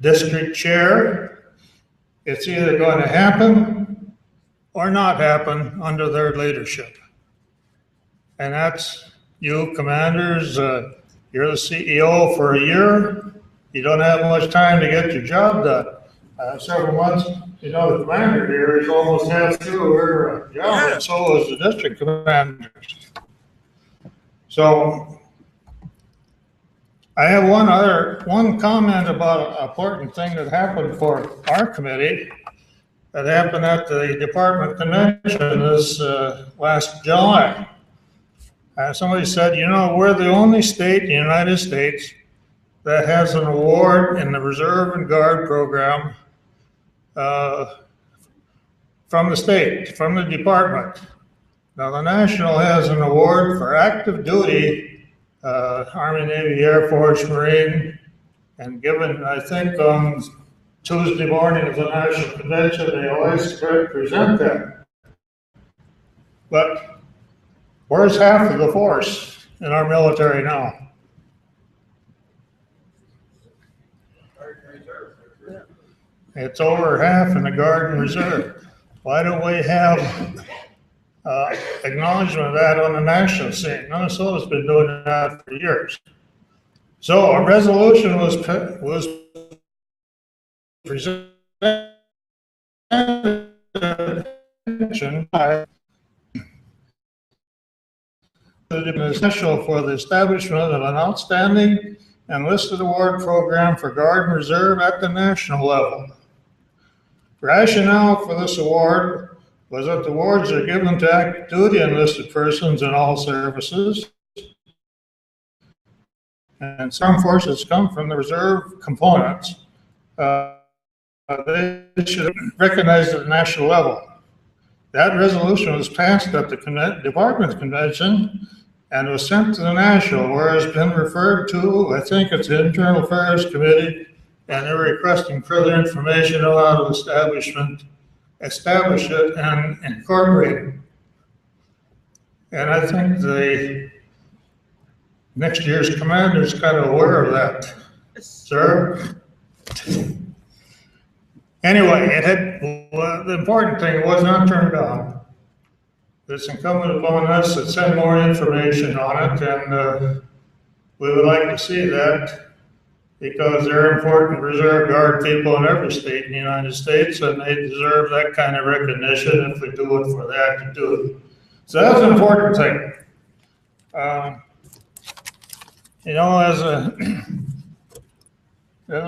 district chair, it's either going to happen or not happen under their leadership. And that's you commanders, you're the CEO for a year. You don't have much time to get your job done. Several months, you know, the commander here is almost half through her job, and so is the district commanders. So I have one comment about an important thing that happened for our committee that happened at the department convention this last July. Somebody said, you know, we're the only state in the United States that has an award in the Reserve and Guard program from the state, from the department. Now, the National has an award for active duty Army, Navy, Air Force, Marine, and given, I think on Tuesday morning of the National Convention, they always present that. But where's half of the force in our military now? It's over half in the Guard and Reserve. Why don't we have acknowledgement of that on the national scene? Minnesota's been doing that for years. So a resolution was presented by the essential for the establishment of an outstanding and listed award program for Guard and Reserve at the national level. Rationale for this award was that the awards are given to active duty enlisted persons in all services, and some forces come from the reserve components. They should recognize at the national level. That resolution was passed at the department convention and was sent to the national, where it's been referred to, I think it's the Internal Affairs Committee, and they're requesting further information on how to establish it and incorporate it. And I think the next year's commander is kind of aware of that, sir. Anyway, the important thing, it was not turned down. It's incumbent upon us to send more information on it, and we would like to see that, because they're important Reserve Guard people in every state in the United States, and they deserve that kind of recognition if we do it for the active duty. So that's an important thing. You know, as a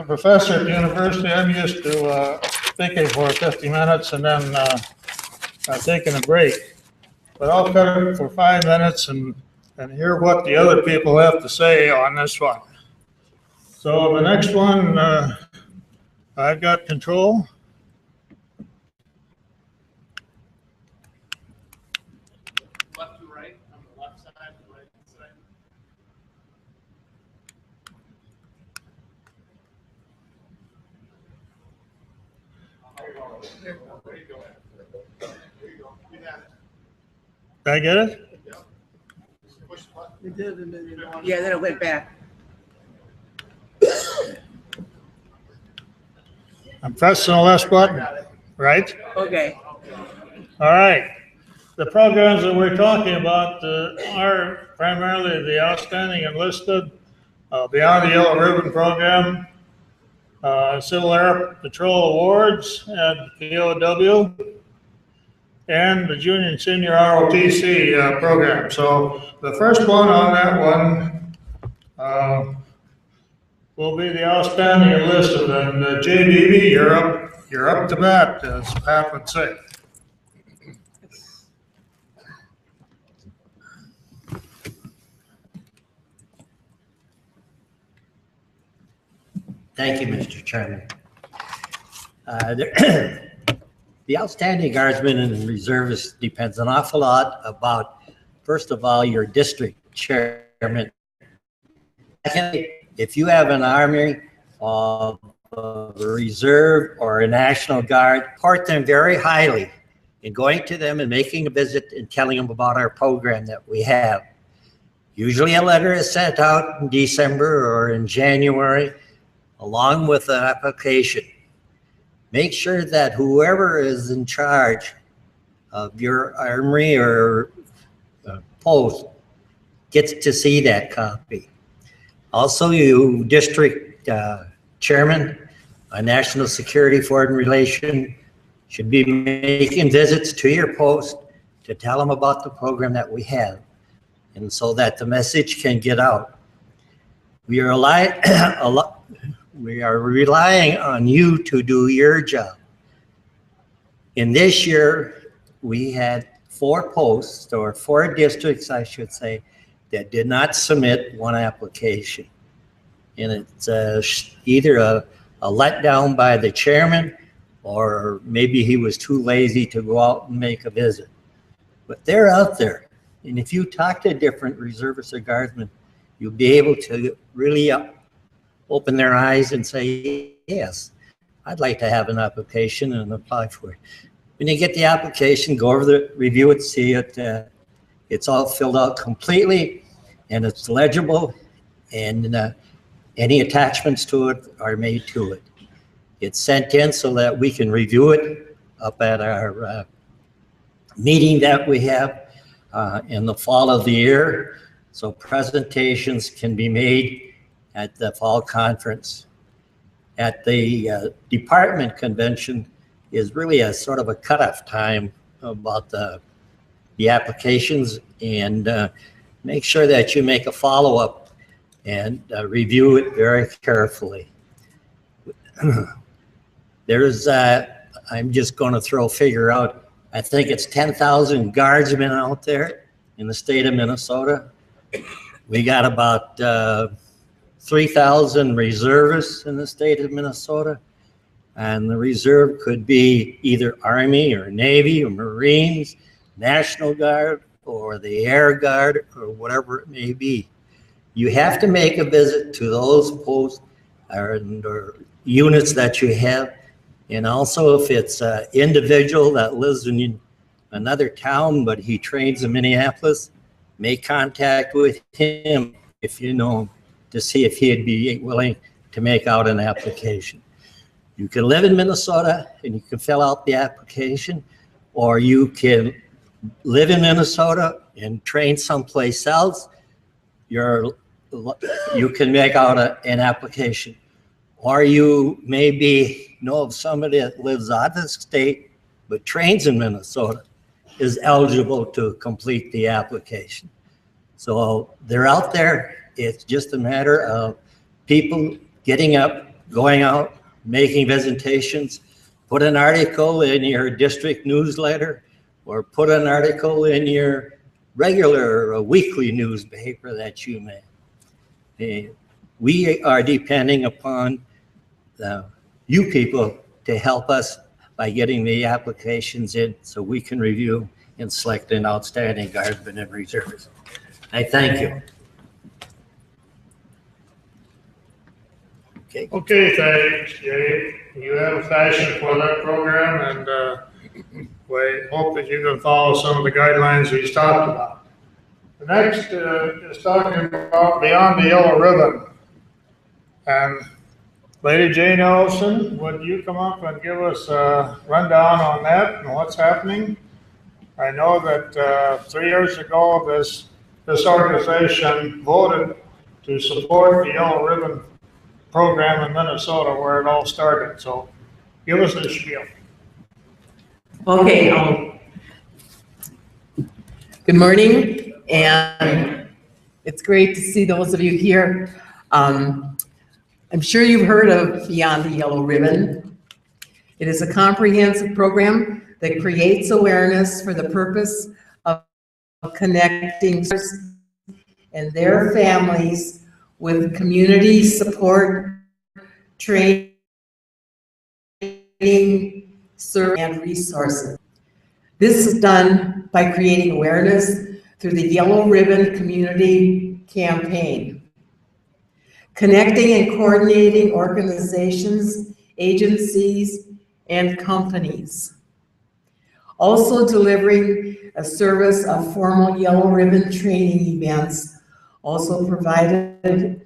professor at the university, I'm used to speaking for 50 minutes and then taking a break. But I'll cut it for 5 minutes and hear what the other people have to say on this one. So the next one, I've got control. Left to right, on the left side, the right side. There you go. You got it. Did I get it? Push the button. You did, and then yeah, then it went back. I'm pressing the left button, right? Okay. All right. The programs that we're talking about are primarily the Outstanding Enlisted, Beyond the Yellow Ribbon Program, Civil Air Patrol Awards at POW, and the Junior and Senior ROTC program. So the first one on that one will be the Outstanding Enlisted, and JBB, you're up to bat, as Pat would say. Thank you, Mr. Chairman. The outstanding guardsmen and reservists depends an awful lot about, first of all, your district chairman. Secondly, if you have an Army, a Reserve, or a National Guard, support them very highly in going to them and making a visit and telling them about our program that we have. Usually a letter is sent out in December or in January, along with an application. Make sure that whoever is in charge of your armory or post gets to see that copy. Also, you district chairman, National Security Foreign Relation, should be making visits to your post to tell them about the program that we have, and so that the message can get out. We are relying on you to do your job. In this year, we had 4 posts, or 4 districts, I should say, that did not submit one application. And it's either a letdown by the chairman, or maybe he was too lazy to go out and make a visit. But they're out there. And if you talk to different reservists or guardsmen, you'll be able to really open their eyes and say, yes, I'd like to have an application and apply for it. When you get the application, go over the, review it, see it. It's all filled out completely and it's legible, and any attachments to it are made to it. It's sent in so that we can review it up at our meeting that we have in the fall of the year. So presentations can be made at the fall conference. At the department convention is really a sort of a cutoff time about the applications, and make sure that you make a follow-up and review it very carefully. There's, I'm just going to throw a figure out. I think it's 10,000 guardsmen out there in the state of Minnesota. We got about 3,000 reservists in the state of Minnesota. And the reserve could be either Army or Navy or Marines, National Guard, or the Air Guard, or whatever it may be. You have to make a visit to those posts or units that you have. And also, if it's an individual that lives in another town, but he trains in Minneapolis, make contact with him if you know him to see if he'd be willing to make out an application. You can live in Minnesota and you can fill out the application, or you can live in Minnesota and train someplace else. You can make out an application. Or you maybe know of somebody that lives out of the state but trains in Minnesota, is eligible to complete the application. So they're out there. It's just a matter of people getting up, going out, making visitations. Put an article in your district newsletter, or put an article in your regular weekly newspaper that you may. We are depending upon you people to help us by getting the applications in so we can review and select an outstanding guardsman and reservist. I thank you. Okay, thanks, Jay. You have a passion for that program, and we hope that you can follow some of the guidelines he's talked about. The next is talking about Beyond the Yellow Ribbon. And Lady Jane Olson, would you come up and give us a rundown on that and what's happening? I know that 3 years ago, this organization voted to support the Yellow Ribbon program in Minnesota, where it all started. So give us a spiel. Okay. Good morning, and it's great to see those of you here. I'm sure you've heard of Beyond the Yellow Ribbon. It is a comprehensive program that creates awareness for the purpose of connecting and their families with community support, training, service, and resources. This is done by creating awareness through the Yellow Ribbon Community Campaign, connecting and coordinating organizations, agencies, and companies. Also delivering a service of formal Yellow Ribbon training events, also providing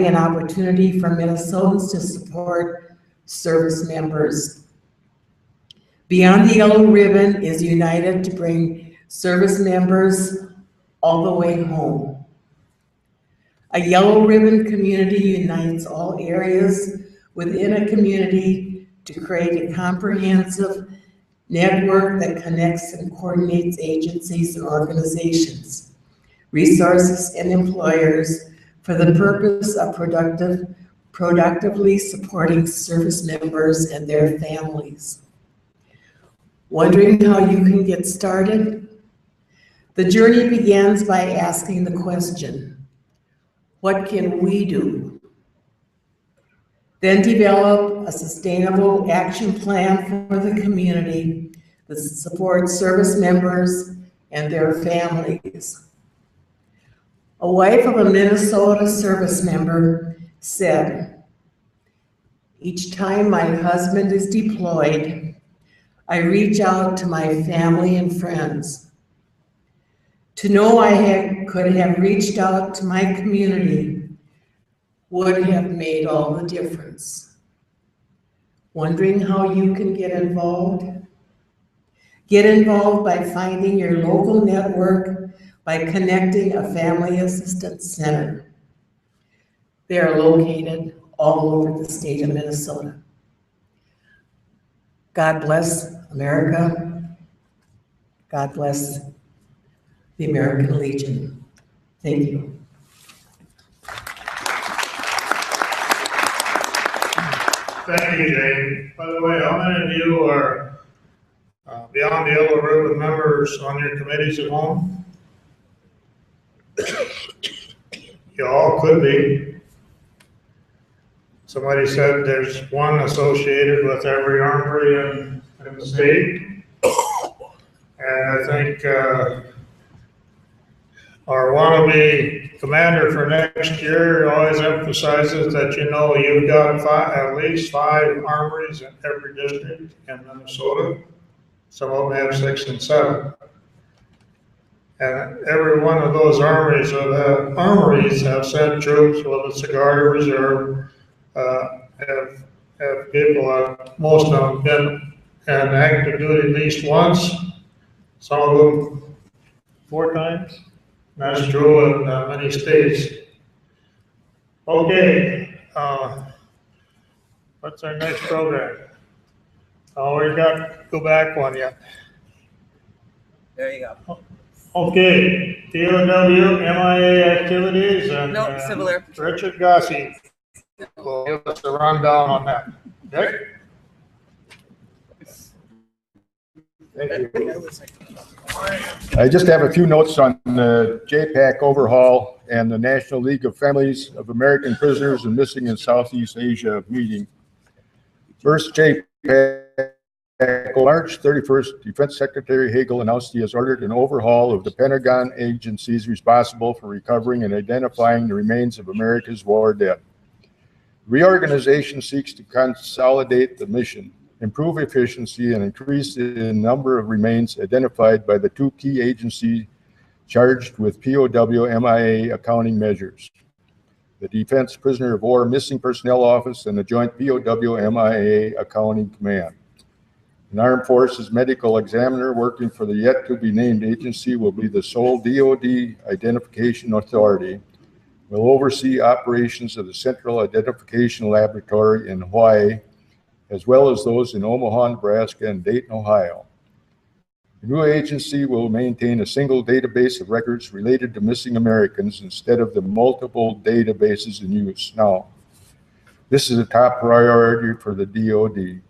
an opportunity for Minnesotans to support service members. Beyond the Yellow Ribbon is united to bring service members all the way home. A Yellow Ribbon community unites all areas within a community to create a comprehensive network that connects and coordinates agencies and organizations, resources, and employers for the purpose of productively supporting service members and their families. Wondering how you can get started? The journey begins by asking the question, what can we do? Then develop a sustainable action plan for the community that supports service members and their families. A wife of a Minnesota service member said, "Each time my husband is deployed, I reach out to my family and friends. To know I could have reached out to my community would have made all the difference." Wondering how you can get involved? Get involved by finding your local network by connecting a family assistance center. They are located all over the state of Minnesota. God bless America. God bless the American Legion. Thank you. Thank you, Jane. By the way, how many of you are Beyond the Yellow Ribbon members on your committees at home? You all could be. Somebody said there's one associated with every armory in the state. And I think our wannabe commander for next year always emphasizes that, you know, you've got at least 5 armories in every district in Minnesota. Some of them have 6 and 7. And every one of those armories have sent troops, whether it's the Guard or Reserve, have people, most of them been in active duty at least once, some of them 4 times. That's true in many states. Okay, what's our next program? Oh, we got, go back one yet. There you go. Okay, POW, MIA activities, and No, Civil Air Patrol. Richard Gossi will give us a rundown on that. Okay? Thank you. I just have a few notes on the JPAC overhaul and the National League of Families of American Prisoners and Missing in Southeast Asia meeting. First, JPAC, on March 31st, Defense Secretary Hagel announced he has ordered an overhaul of the Pentagon agencies responsible for recovering and identifying the remains of America's war dead. Reorganization seeks to consolidate the mission, improve efficiency, and increase the number of remains identified by the 2 key agencies charged with POW MIA accounting measures: the Defense Prisoner of War Missing Personnel Office and the Joint POW MIA Accounting Command. An Armed Forces medical examiner working for the yet-to-be-named agency will be the sole DoD Identification Authority, will oversee operations of the Central Identification Laboratory in Hawaii, as well as those in Omaha, Nebraska, and Dayton, Ohio. The new agency will maintain a single database of records related to missing Americans instead of the multiple databases in use now. This is a top priority for the DoD.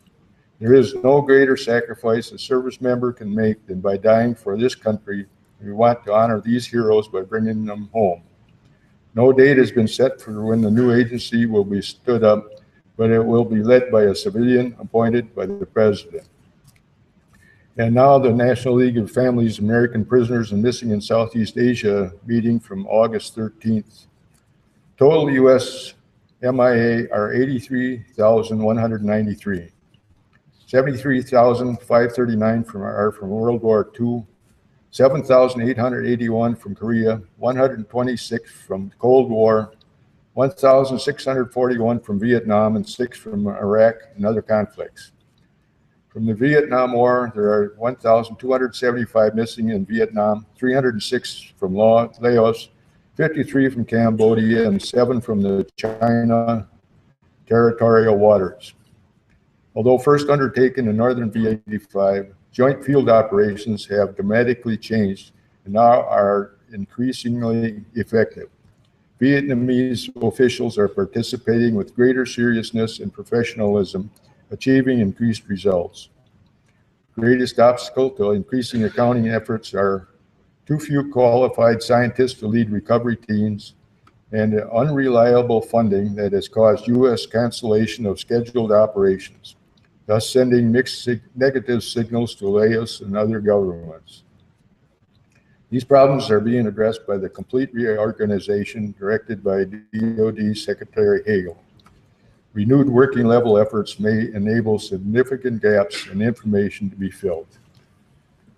There is no greater sacrifice a service member can make than by dying for this country. We want to honor these heroes by bringing them home. No date has been set for when the new agency will be stood up, but it will be led by a civilian appointed by the president. And now the National League of Families, American Prisoners and Missing in Southeast Asia meeting from August 13th. Total U.S. MIA are 83,193. 73,539 are from World War II, 7,881 from Korea, 126 from Cold War, 1,641 from Vietnam, and 6 from Iraq and other conflicts. From the Vietnam War, there are 1,275 missing in Vietnam, 306 from Laos, 53 from Cambodia, and 7 from the China territorial waters. Although first undertaken in northern V-85, joint field operations have dramatically changed and now are increasingly effective. Vietnamese officials are participating with greater seriousness and professionalism, achieving increased results. The greatest obstacle to increasing accounting efforts are too few qualified scientists to lead recovery teams and unreliable funding that has caused U.S. cancellation of scheduled operations, thus sending mixed negative signals to Laos and other governments. These problems are being addressed by the complete reorganization directed by DoD Secretary Hagel. Renewed working level efforts may enable significant gaps in information to be filled.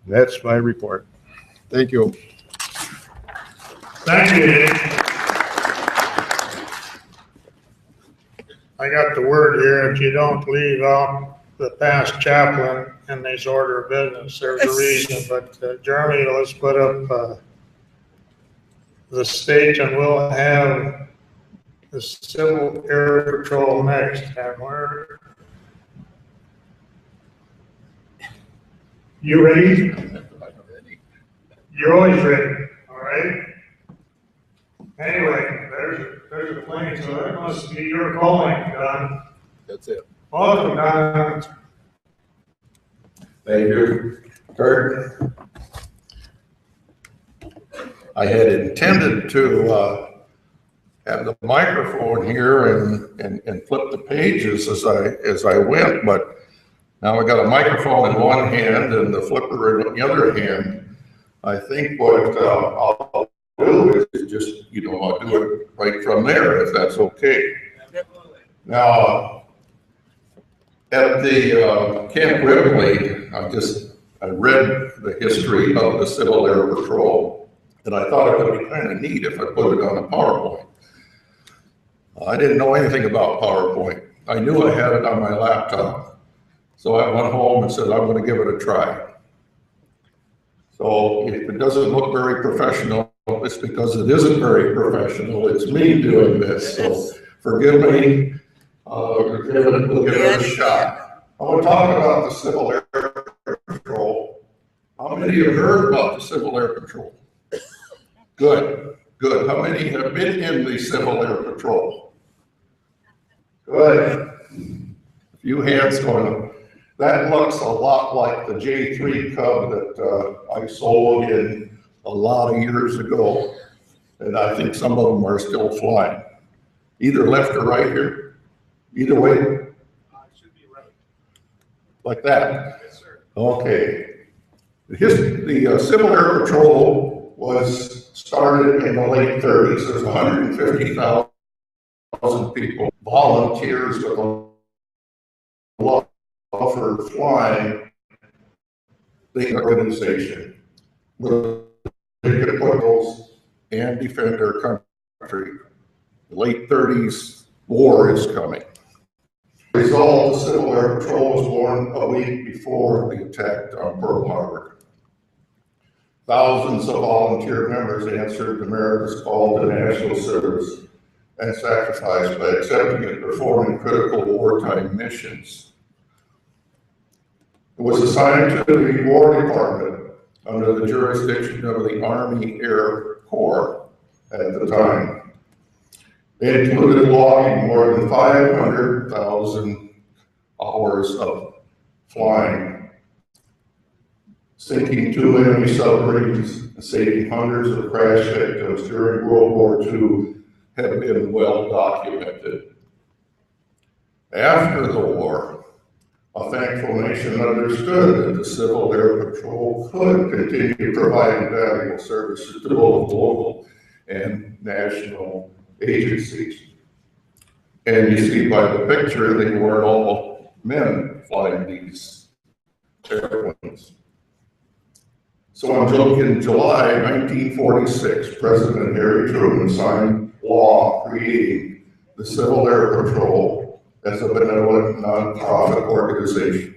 That's my report. Thank you. Thank you, Dave. I got the word here, if you don't leave out the past chaplain in this order of business, there's a reason, but Jeremy, let's put up the state and we'll have the Civil Air Patrol next. And where? You ready? You're always ready, all right? Anyway, there's a plane, so that must be your calling, Don. That's it. Welcome, Don. Thank you, Kurt. I had intended to have the microphone here and flip the pages as I went, but now I got a microphone in one hand and the flipper in the other hand. I think what I'll do is just, I'll do it right from there, if that's okay. Now, at the Camp Ripley, I read the history of the Civil Air Patrol, and I thought it would be kind of neat if I put it on a PowerPoint. I didn't know anything about PowerPoint. I knew I had it on my laptop. So I went home and said, I'm going to give it a try. So if it doesn't look very professional, it's because it isn't very professional. It's me doing this, so forgive me. We'll give it a shot. I want to talk about the Civil Air Patrol. How many have heard about the Civil Air Patrol? Good, good. How many have been in the Civil Air Patrol? Good. A few hands going up. That looks a lot like the J3 Cub that I sold in a lot of years ago. And I think some of them are still flying. Either left or right here? Either way? Should be right. Like that? Yes, sir. Okay. The Civil Air Patrol was started in the late 30s. There's 150,000 people, volunteers with a love for flying the organization. Where they could put those and defend their country. The late 30s, war is coming. The result, the Civil Air Patrol was born a week before the attack on Pearl Harbor. Thousands of volunteer members answered America's call to national service and sacrifice by accepting and performing critical wartime missions. It was assigned to the War Department under the jurisdiction of the Army Air Corps at the time. It included logging more than 500,000 hours of flying, sinking 2 enemy submarines, and saving hundreds of crash victims during World War II have been well documented. After the war, a thankful nation understood that the Civil Air Patrol could continue providing valuable services to both local and national agencies. And you see by the picture, they weren't all men flying these airplanes. So in July 1946, President Harry Truman signed law creating the Civil Air Patrol as a benevolent nonprofit organization.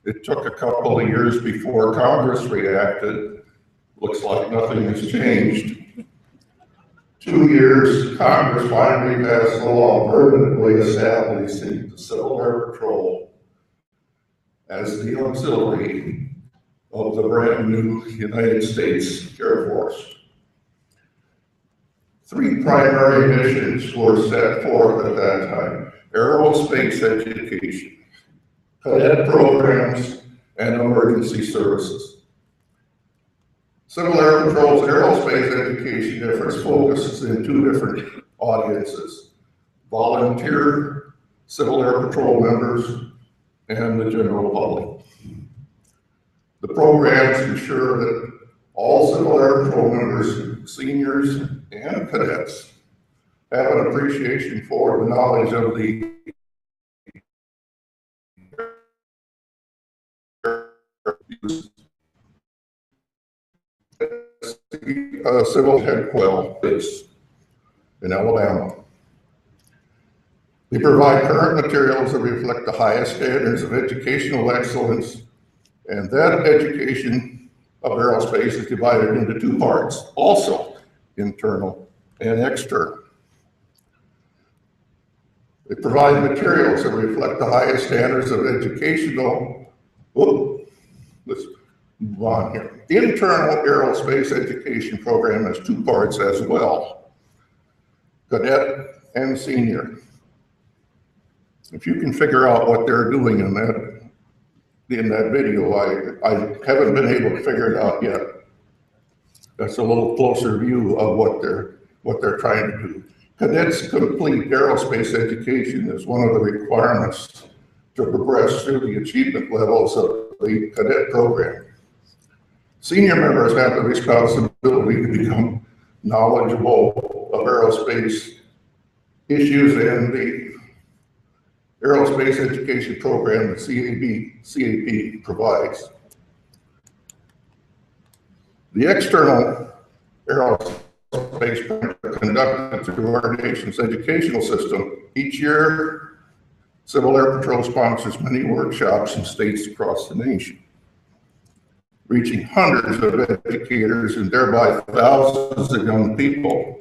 It took a couple of years before Congress reacted. Looks like nothing has changed. 2 years, Congress finally passed a law permanently establishing the Civil Air Patrol as the auxiliary of the brand new United States Air Force. 3 primary missions were set forth at that time: aerospace education, cadet programs, and emergency services. Civil Air Patrol's aerospace education efforts focuses in 2 different audiences: volunteer Civil Air Patrol members and the general public. The programs ensure that All Civil Air Patrol members, seniors, and cadets have an appreciation for the knowledge of the Civil Headquarters in Alabama. We provide current materials that reflect the highest standards of educational excellence, and that education of aerospace is divided into two parts, also internal and external. They provide materials that reflect the highest standards of educational, let's move on here. The internal aerospace education program has two parts as well, cadet and senior. If you can figure out what they're doing in that video, I haven't been able to figure it out yet. That's a little closer view of what they're trying to do. Cadets complete aerospace education is one of the requirements to progress through the achievement levels of the cadet program. Senior members have the responsibility to become knowledgeable of aerospace issues and the aerospace education program that CAP provides. The external aerospace program conducted through our nation's educational system. Each year, Civil Air Patrol sponsors many workshops in states across the nation, reaching hundreds of educators and thereby thousands of young people.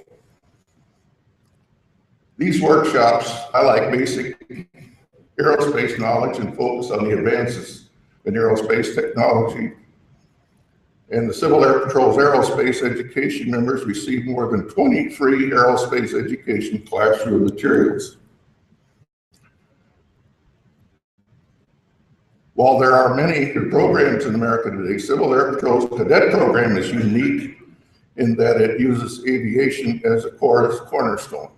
These workshops highlight basic aerospace knowledge and focus on the advances in aerospace technology. And the Civil Air Patrol's aerospace education members receive more than 20 free aerospace education classroom materials. While there are many programs in America today, Civil Air Patrol's cadet program is unique in that it uses aviation as a cornerstone.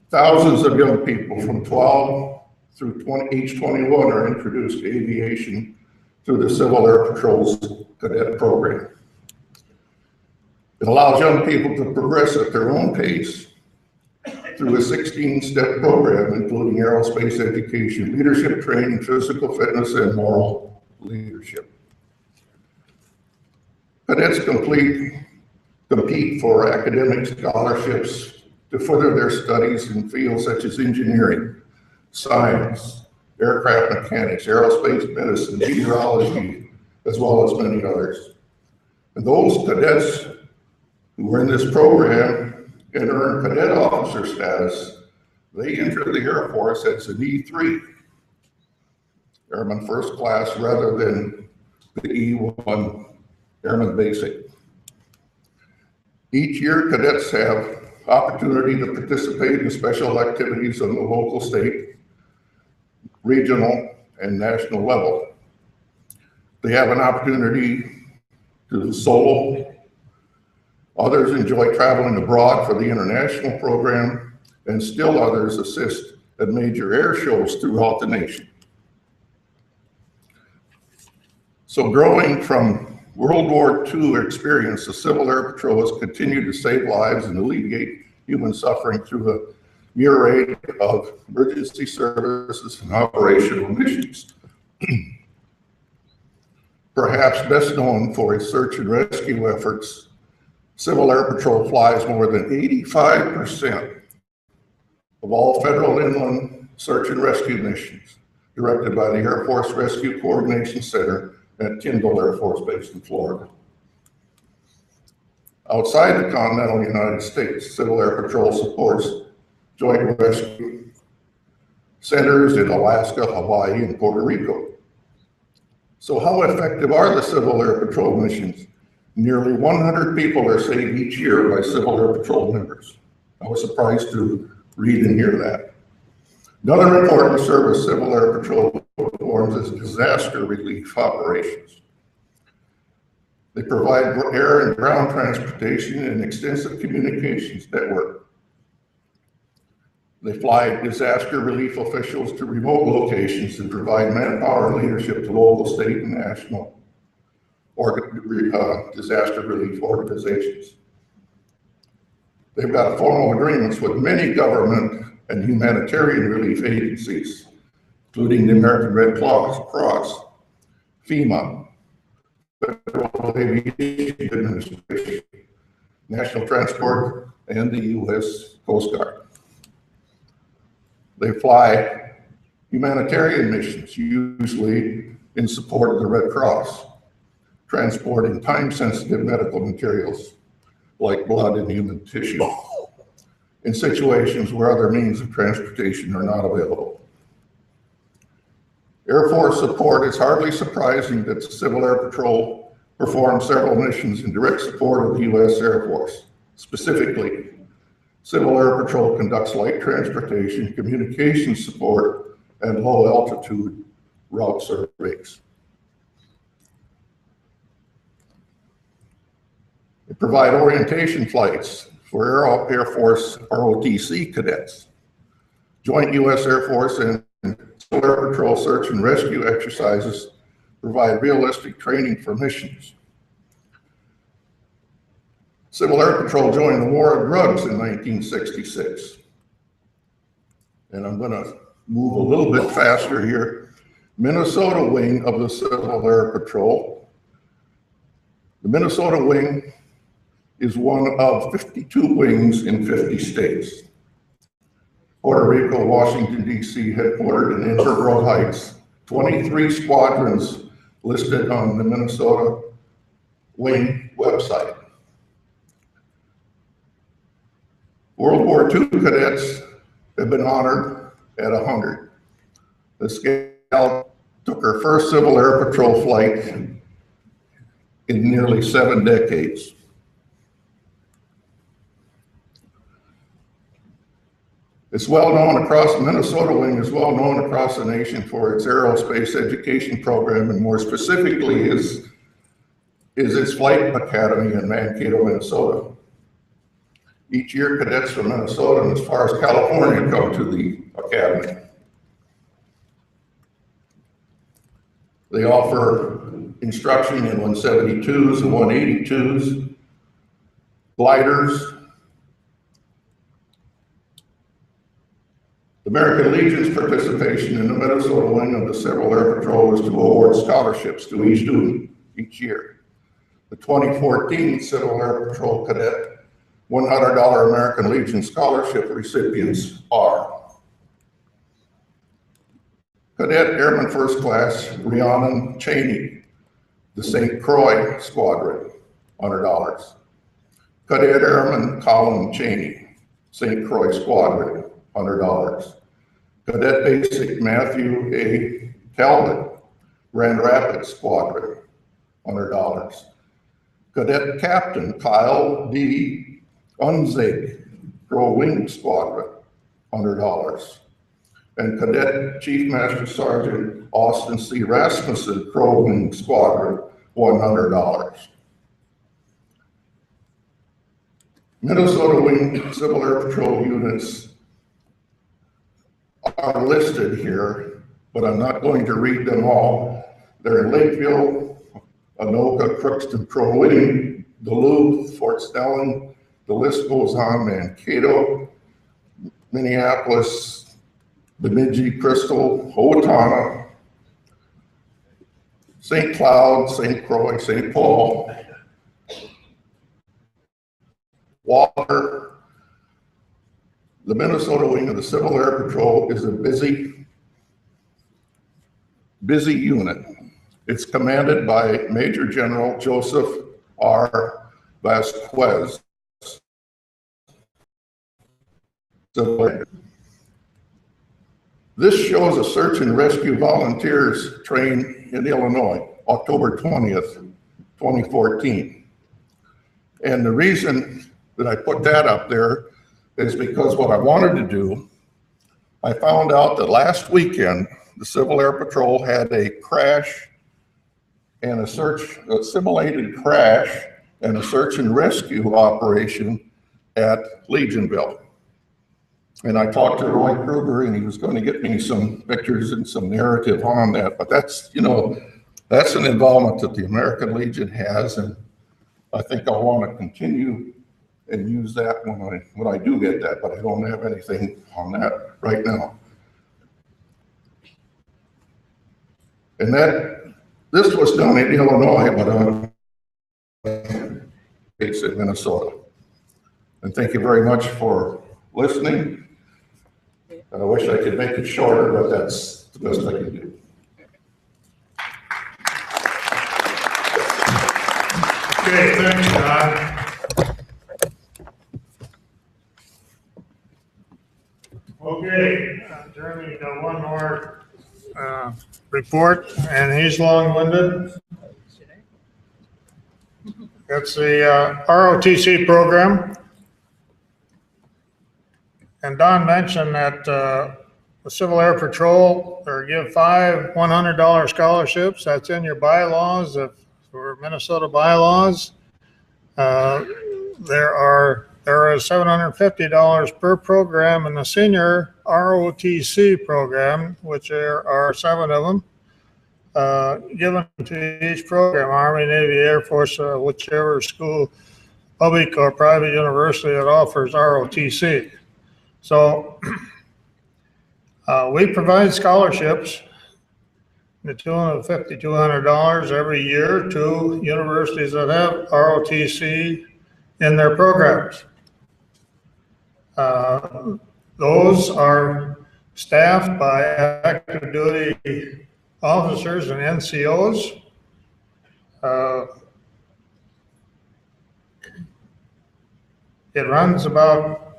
Thousands of young people from 12 through age 21 are introduced to aviation through the Civil Air Patrol's cadet program. It allows young people to progress at their own pace through a 16-step program, including aerospace education, leadership training, physical fitness, and moral leadership. Cadets compete for academic scholarships to further their studies in fields such as engineering, science, aircraft mechanics, aerospace medicine, meteorology, as well as many others. And those cadets who are in this program and earn cadet officer status, they enter the Air Force as an E3, Airman First Class, rather than the E1, Airman Basic. Each year, cadets have opportunity to participate in special activities on the local, state, regional, and national level. They have an opportunity to solo. Others enjoy traveling abroad for the international program, and still others assist at major air shows throughout the nation. So growing from World War II experience, the Civil Air Patrol has continued to save lives and alleviate human suffering through a myriad of emergency services and operational missions. Perhaps best known for its search and rescue efforts, Civil Air Patrol flies more than 85% of all federal inland search and rescue missions directed by the Air Force Rescue Coordination Center at Tyndall Air Force Base in Florida. Outside the continental United States, Civil Air Patrol supports joint rescue centers in Alaska, Hawaii, and Puerto Rico. So how effective are the Civil Air Patrol missions? Nearly 100 people are saved each year by Civil Air Patrol members. I was surprised to read and hear that. Another important service Civil Air Patrol performs is disaster relief operations. They provide air and ground transportation and extensive communications network. They fly disaster relief officials to remote locations and provide manpower and leadership to local, state, and national disaster relief organizations. They've got formal agreements with many government and humanitarian relief agencies, including the American Red Cross, FEMA, Federal Aviation Administration, National Transport, and the U.S. Coast Guard. They fly humanitarian missions, usually in support of the Red Cross, transporting time-sensitive medical materials like blood and human tissue in situations where other means of transportation are not available. Air Force support is hardly surprising that the Civil Air Patrol performs several missions in direct support of the U.S. Air Force. Specifically, Civil Air Patrol conducts light transportation, communication support, and low-altitude route surveys. They provide orientation flights for Air Force ROTC cadets. Joint U.S. Air Force and Civil Air Patrol search and rescue exercises provide realistic training for missions. Civil Air Patrol joined the War on Drugs in 1966. And I'm going to move a little bit faster here. Minnesota wing of the Civil Air Patrol. The Minnesota wing is one of 52 wings in 50 states. Puerto Rico, Washington, D.C., headquartered in Inver Grove Heights. 23 squadrons listed on the Minnesota wing website. World War II cadets have been honored at 100. This gal took her first Civil Air Patrol flight in nearly 7 decades. It's well known across the Minnesota wing, is well known across the nation for its aerospace education program, and more specifically is its flight academy in Mankato, Minnesota. Each year, cadets from Minnesota and as far as California come to the academy. They offer instruction in 172s and 182s, gliders. The American Legion's participation in the Minnesota wing of the Civil Air Patrol is to award scholarships to each student each year. The 2014 Civil Air Patrol cadet $100 American Legion scholarship recipients are Cadet Airman First Class Rhiannon Cheney, the St. Croix Squadron, $100. Cadet Airman Colin Cheney, St. Croix Squadron, $100. Cadet Basic Matthew A. Talbot, Grand Rapids Squadron, $100. Cadet Captain Kyle D. Unzig, Pro Wing Squadron, $100. And Cadet Chief Master Sergeant Austin C. Rasmussen, Pro Wing Squadron, $100. Minnesota Wing Civil Air Patrol units are listed here, but I'm not going to read them all. They're in Lakeville, Anoka, Crookston, Pro Wing, Duluth, Fort Snelling, the list goes on, Mankato, Minneapolis, Bemidji, Crystal, Owatonna, St. Cloud, St. Croix, St. Paul, Water. The Minnesota wing of the Civil Air Patrol is a busy unit. It's commanded by Major General Joseph R. Vasquez. This shows a search and rescue volunteers train in Illinois, October 20th, 2014. And the reason that I put that up there is because what I wanted to do, I found out that last weekend, the Civil Air Patrol had a crash and a simulated crash and a search and rescue operation at Legionville. And I talked to Roy Kruger, and he was going to get me some pictures and some narrative on that. But that's, you know, That's an involvement that the American Legion has, and I think I'll want to continue and use that when I do get that, but I don't have anything on that right now. And this was done in Illinois, but it's in Minnesota. And thank you very much for listening. I wish I could make it shorter, but that's the best I can do. Okay, thanks, Don. Okay, Jeremy, got one more report, and he's long-winded. It's the ROTC program. And Don mentioned that the Civil Air Patrol, or give 5 $100 scholarships. That's in your bylaws for Minnesota bylaws. There are $750 per program in the senior ROTC program, which there are 7 of them, given to each program, Army, Navy, Air Force, whichever school, public or private university that offers ROTC. So we provide scholarships in the tune of $5,200 every year to universities that have ROTC in their programs. Those are staffed by active duty officers and NCOs. It runs about,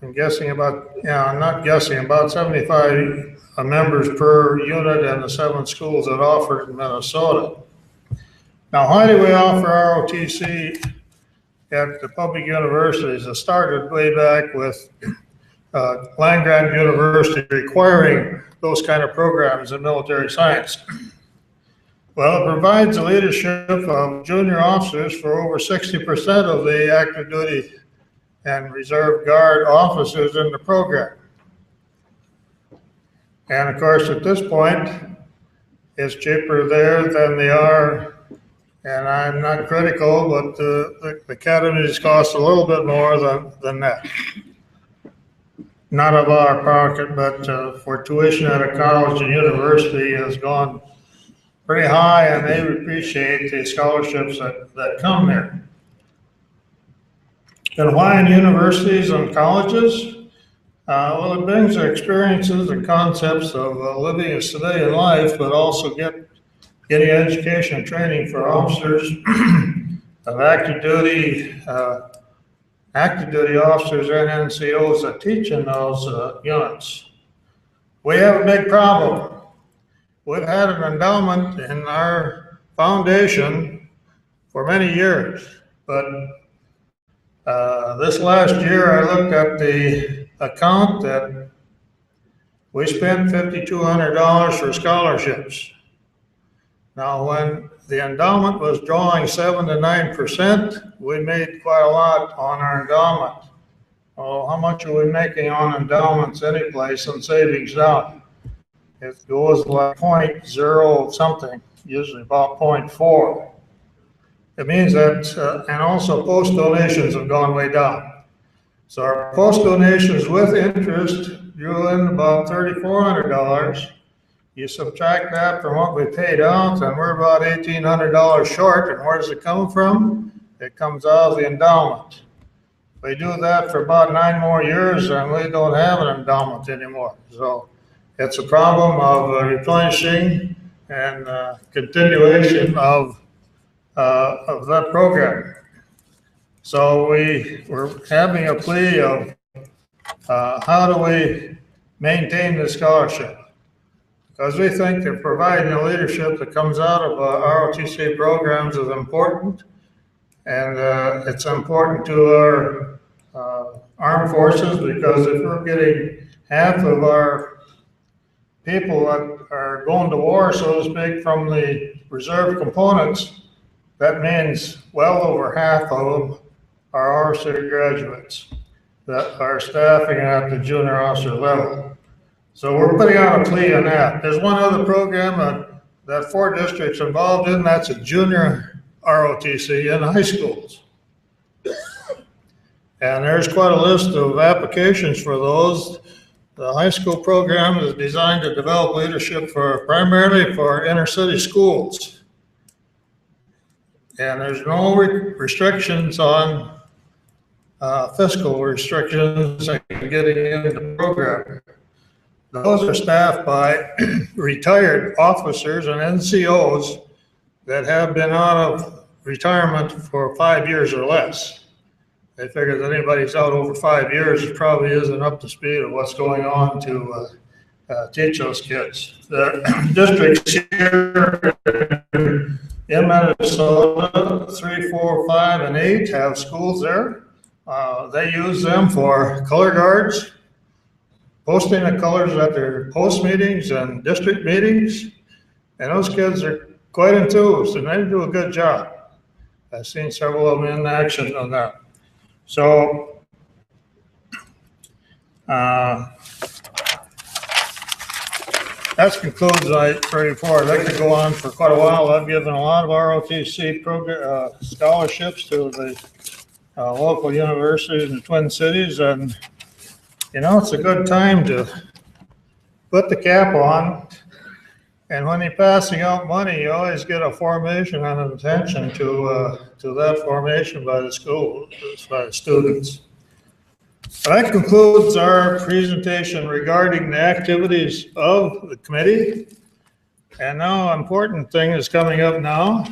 I'm guessing about, not guessing, about 75 members per unit in the 7 schools that offer it in Minnesota. Now, why do we offer ROTC at the public universities? It started way back with land-grant university requiring those kind of programs in military science. Well, it provides the leadership of junior officers for over 60% of the active duty and reserve guard officers in the program. And of course, at this point, it's cheaper there than they are, and I'm not critical, but the academies cost a little bit more than that. Not of our pocket, but for tuition at a college and university has gone pretty high, and they appreciate the scholarships that come there. And why in universities and colleges? Well, it brings their experiences and concepts of living a civilian life, but also getting education and training for officers of active duty officers and NCOs that teach in those units. We have a big problem. We've had an endowment in our foundation for many years, but this last year I looked at the account that we spent $5,200 for scholarships. Now, when the endowment was drawing 7 to 9%, we made quite a lot on our endowment. Oh, how much are we making on endowments any place and savings down? It goes like 0.0 something, usually about 0.4. It means that, and also post donations have gone way down. So our post donations with interest drew in about $3,400. You subtract that from what we paid out, and we're about $1,800 short. And where does it come from? It comes out of the endowment. We do that for about 9 more years, and we don't have an endowment anymore. So it's a problem of replenishing and continuation of that program. So we're having a plea of how do we maintain the scholarship? Because we think that providing the leadership that comes out of ROTC programs is important, and it's important to our armed forces, because if we're getting half of our people that are going to war, so to speak, from the reserve components, that means well over half of them are our city graduates that are staffing at the junior officer level. So we're putting out a plea on that. There's one other program, that 4 districts involved in, that's a junior ROTC in high schools. And there's quite a list of applications for those. The high school program is designed to develop leadership primarily for inner city schools. And there's no restrictions on fiscal restrictions on getting into the program. Those are staffed by retired officers and NCOs that have been out of retirement for 5 years or less. They figure that anybody's out over 5 years probably isn't up to speed of what's going on to teach those kids. The districts here in Minnesota, 3, 4, 5, and 8 have schools there. They use them for color guards, posting the colors at their post meetings and district meetings. And those kids are quite enthused and they do a good job. I've seen several of them in action on that. So, that concludes my report. I could go on for quite a while. I've given a lot of ROTC program, scholarships to the local universities in the Twin Cities, and you know, it's a good time to put the cap on. And when you're passing out money, you always get a formation and an attention to that formation by the school, by the students. That concludes our presentation regarding the activities of the committee. And now, an important thing is coming up now.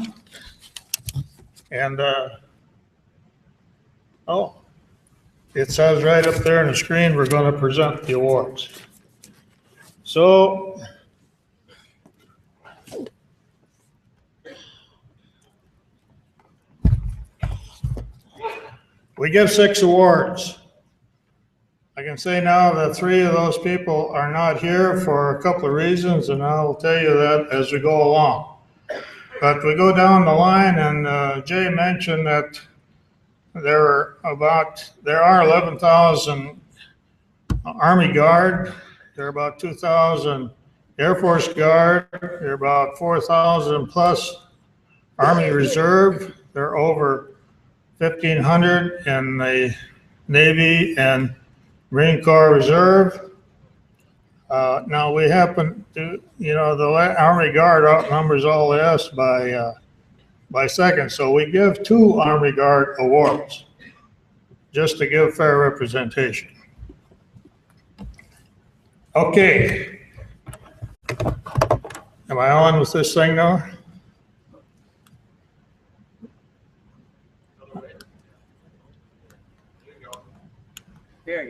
And, it says right up there on the screen, we're going to present the awards. So, we give 6 awards. I can say now that 3 of those people are not here for a couple of reasons, and I'll tell you that as we go along. But we go down the line, and Jay mentioned that there are 11,000 Army Guard, there are about 2,000 Air Force Guard, there are about 4,000 plus Army Reserve, there are over 1,500 in the Navy and Marine Corps Reserve. Now we happen to, you know, the Army Guard outnumbers all the S by second, so we give 2 Army Guard awards just to give fair representation. Okay. Am I on with this thing now?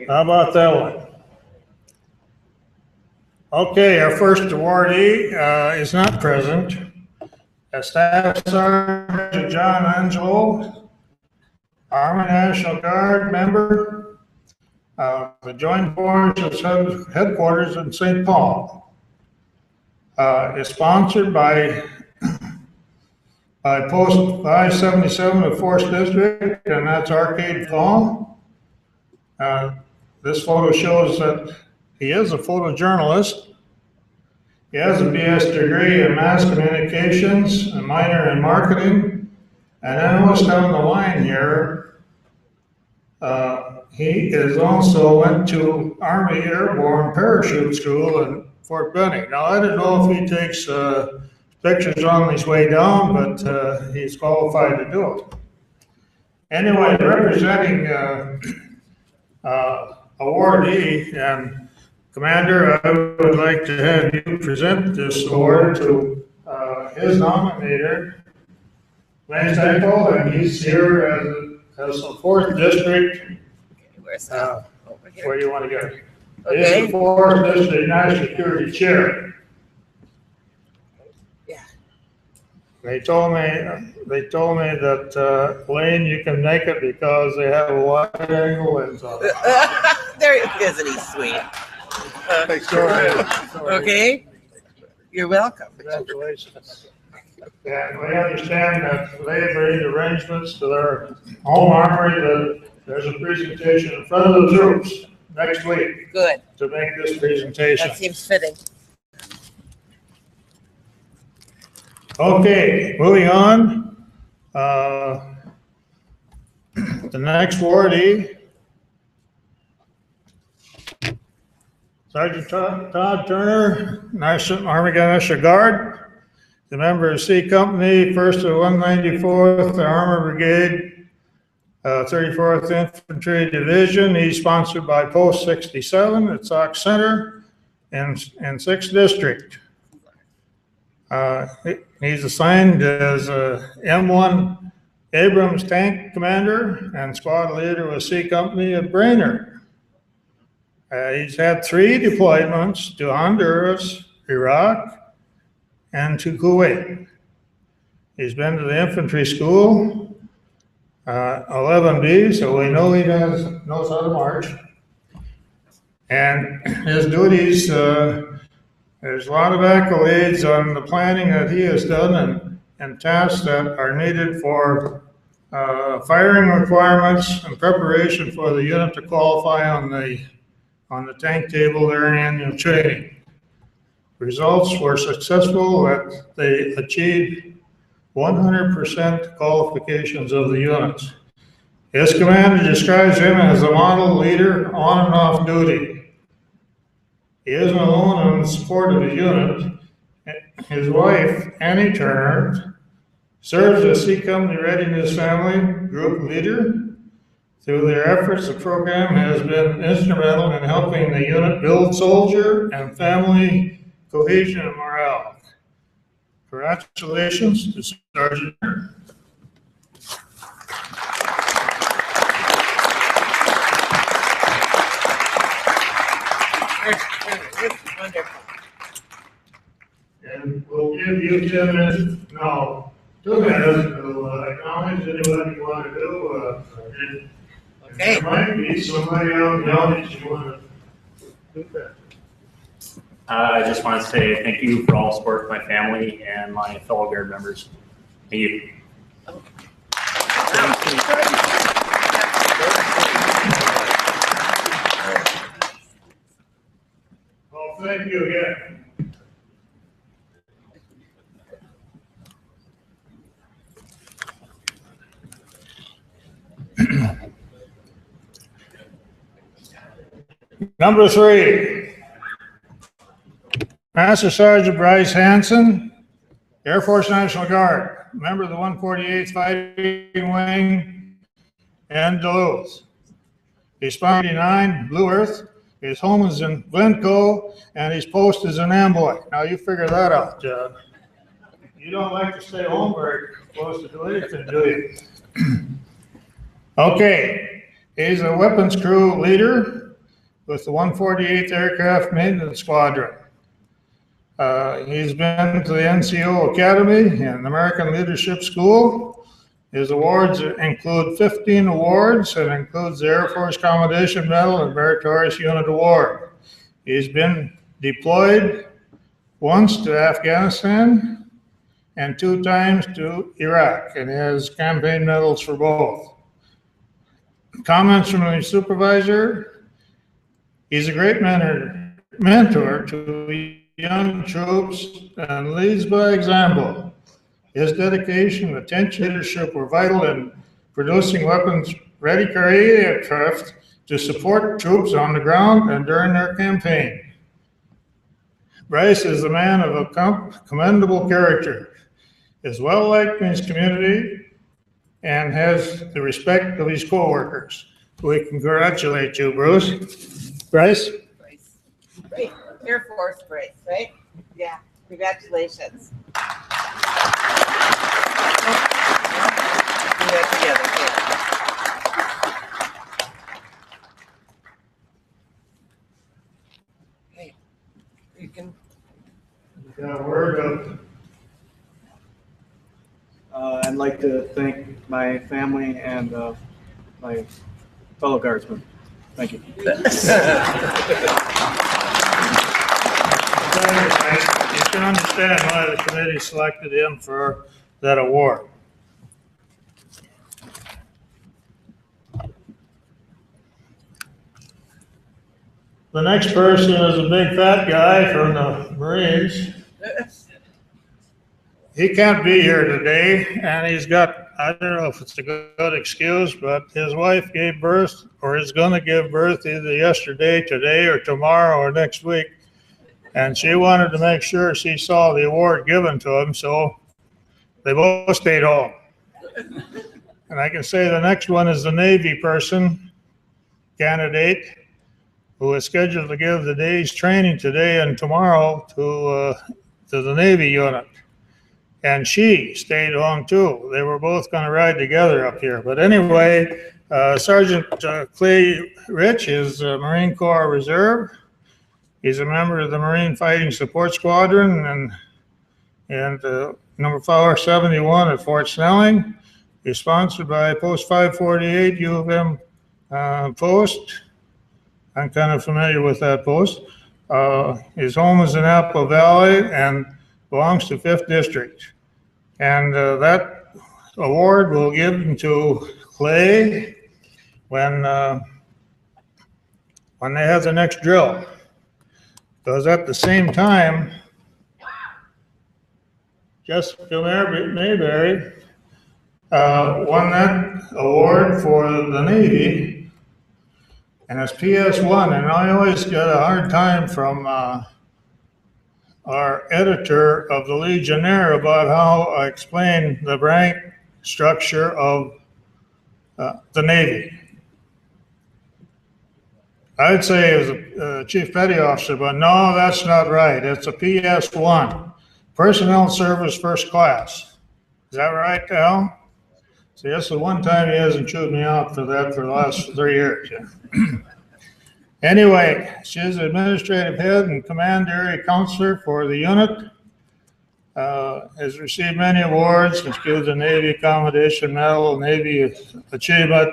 How about that one? Okay, our first awardee is not present. Staff Sergeant John Angelo, Army National Guard member, the Joint Forces headquarters in St. Paul. Is sponsored by Post 577 of 4th District, and that's Arcade Fall. This photo shows that he is a photojournalist. He has a BS degree in mass communications, a minor in marketing, and then almost down the line here, he is also went to Army Airborne Parachute School in Fort Benning. Now, I don't know if he takes pictures on his way down, but he's qualified to do it. Anyway, representing awardee and Commander, I would like to have you present this award to his nominator, Lance Eichel, and he's here as the 4th District. Where's that? Where do you want to go? Okay. He's the 4th District National Security Chair. Yeah. They told me that Lane, you can make it because they have a wide angle lens on it. There he is, and he's sweet. Go ahead. Okay. You're welcome. Congratulations. And we understand that they have made arrangements to their home armory that there's a presentation in front of the troops next week. Good. To make this presentation. That seems fitting. Okay, moving on. The next awardee, Sergeant Todd Turner, Army National Guard, the member of C Company, 1st of 194th Armor Brigade, 34th Infantry Division. He's sponsored by Post 67 at Sauk Center and 6th District. He's assigned as a M1 Abrams Tank Commander and Squad Leader with C Company at Brainerd. He's had 3 deployments to Honduras, Iraq, and to Kuwait. He's been to the infantry school, 11B, so we know he knows how to march. And his duties, there's a lot of accolades on the planning that he has done and tasks that are needed for firing requirements and preparation for the unit to qualify on the tank table during annual training. Results were successful that they achieved 100% qualifications of the units. His commander describes him as a model leader on and off duty. He isn't alone in support of the unit. His wife, Annie Turner, serves as C Company Readiness Family Group Leader. Through their efforts, the program has been instrumental in helping the unit build soldier and family cohesion and morale. Congratulations to Sergeant Turner. Wonderful. And we'll give you 10 minutes, no, 2 minutes to acknowledge anybody you want to do. Okay. There might be somebody out in the audience you want to do that. I just want to say thank you for all the support of my family and my fellow Guard members. Thank you. Well, thank you again. Number 3, Master Sergeant Bryce Hanson, Air Force National Guard, member of the 148th Fighting Wing and Duluth. He's Spine 9, Blue Earth. His home is in Glencoe, and his post is in Amboy. Now you figure that out, John. You don't like to stay home very close to do anything, do you? Okay, he's a weapons crew leader with the 148th Aircraft Maintenance Squadron. He's been to the NCO Academy and American Leadership School. His awards include 15 awards and includes the Air Force Commendation Medal and Meritorious Unit Award. He's been deployed once to Afghanistan and 2 times to Iraq, and has campaign medals for both. Comments from the supervisor: he's a great mentor to young troops and leads by example. His dedication and attention to leadership were vital in producing weapons-ready aircraft to support troops on the ground and during their campaign. Bryce is a man of a commendable character, is well-liked in his community, and has the respect of his co-workers. We congratulate you, Bruce. Bryce? Great. Air Force Bryce, right? Yeah. Congratulations. Do that together. Okay. You can. Got a word of. I'd like to thank my family and my fellow guardsmen. Thank you. You can understand why the committee selected him for that award. The next person is a big fat guy from the Marines. he can't be here today, and he's got, I don't know if it's a good excuse, but his wife gave birth, or is gonna give birth either yesterday, today, or tomorrow, or next week. And she wanted to make sure she saw the award given to him, so they both stayed home. And I can say the next one is the Navy person, candidate, who is scheduled to give the day's training today and tomorrow to the Navy unit. And she stayed home too. They were both gonna ride together up here. But anyway, Sergeant Clay Rich is a Marine Corps Reserve. He's a member of the Marine Fighting Support Squadron and number 471 at Fort Snelling. He's sponsored by Post 548 U of M post. I'm kind of familiar with that post. His home is in Apple Valley and belongs to 5th District. And that award will give him to Clay when they have the next drill. Because at the same time, Jessica Mayberry won that award for the Navy, and it's PS1, and I always get a hard time from our editor of the Legionnaire about how I explain the rank structure of the Navy. I'd say as a Chief Petty Officer, but no, that's not right. It's a PS1, Personnel Service First Class. Is that right, Al? See, that's the one time he hasn't chewed me out for that for the last 3 years. Anyway, she's administrative head and command area counselor for the unit. Has received many awards, including the Navy Accommodation Medal, Navy Achievement,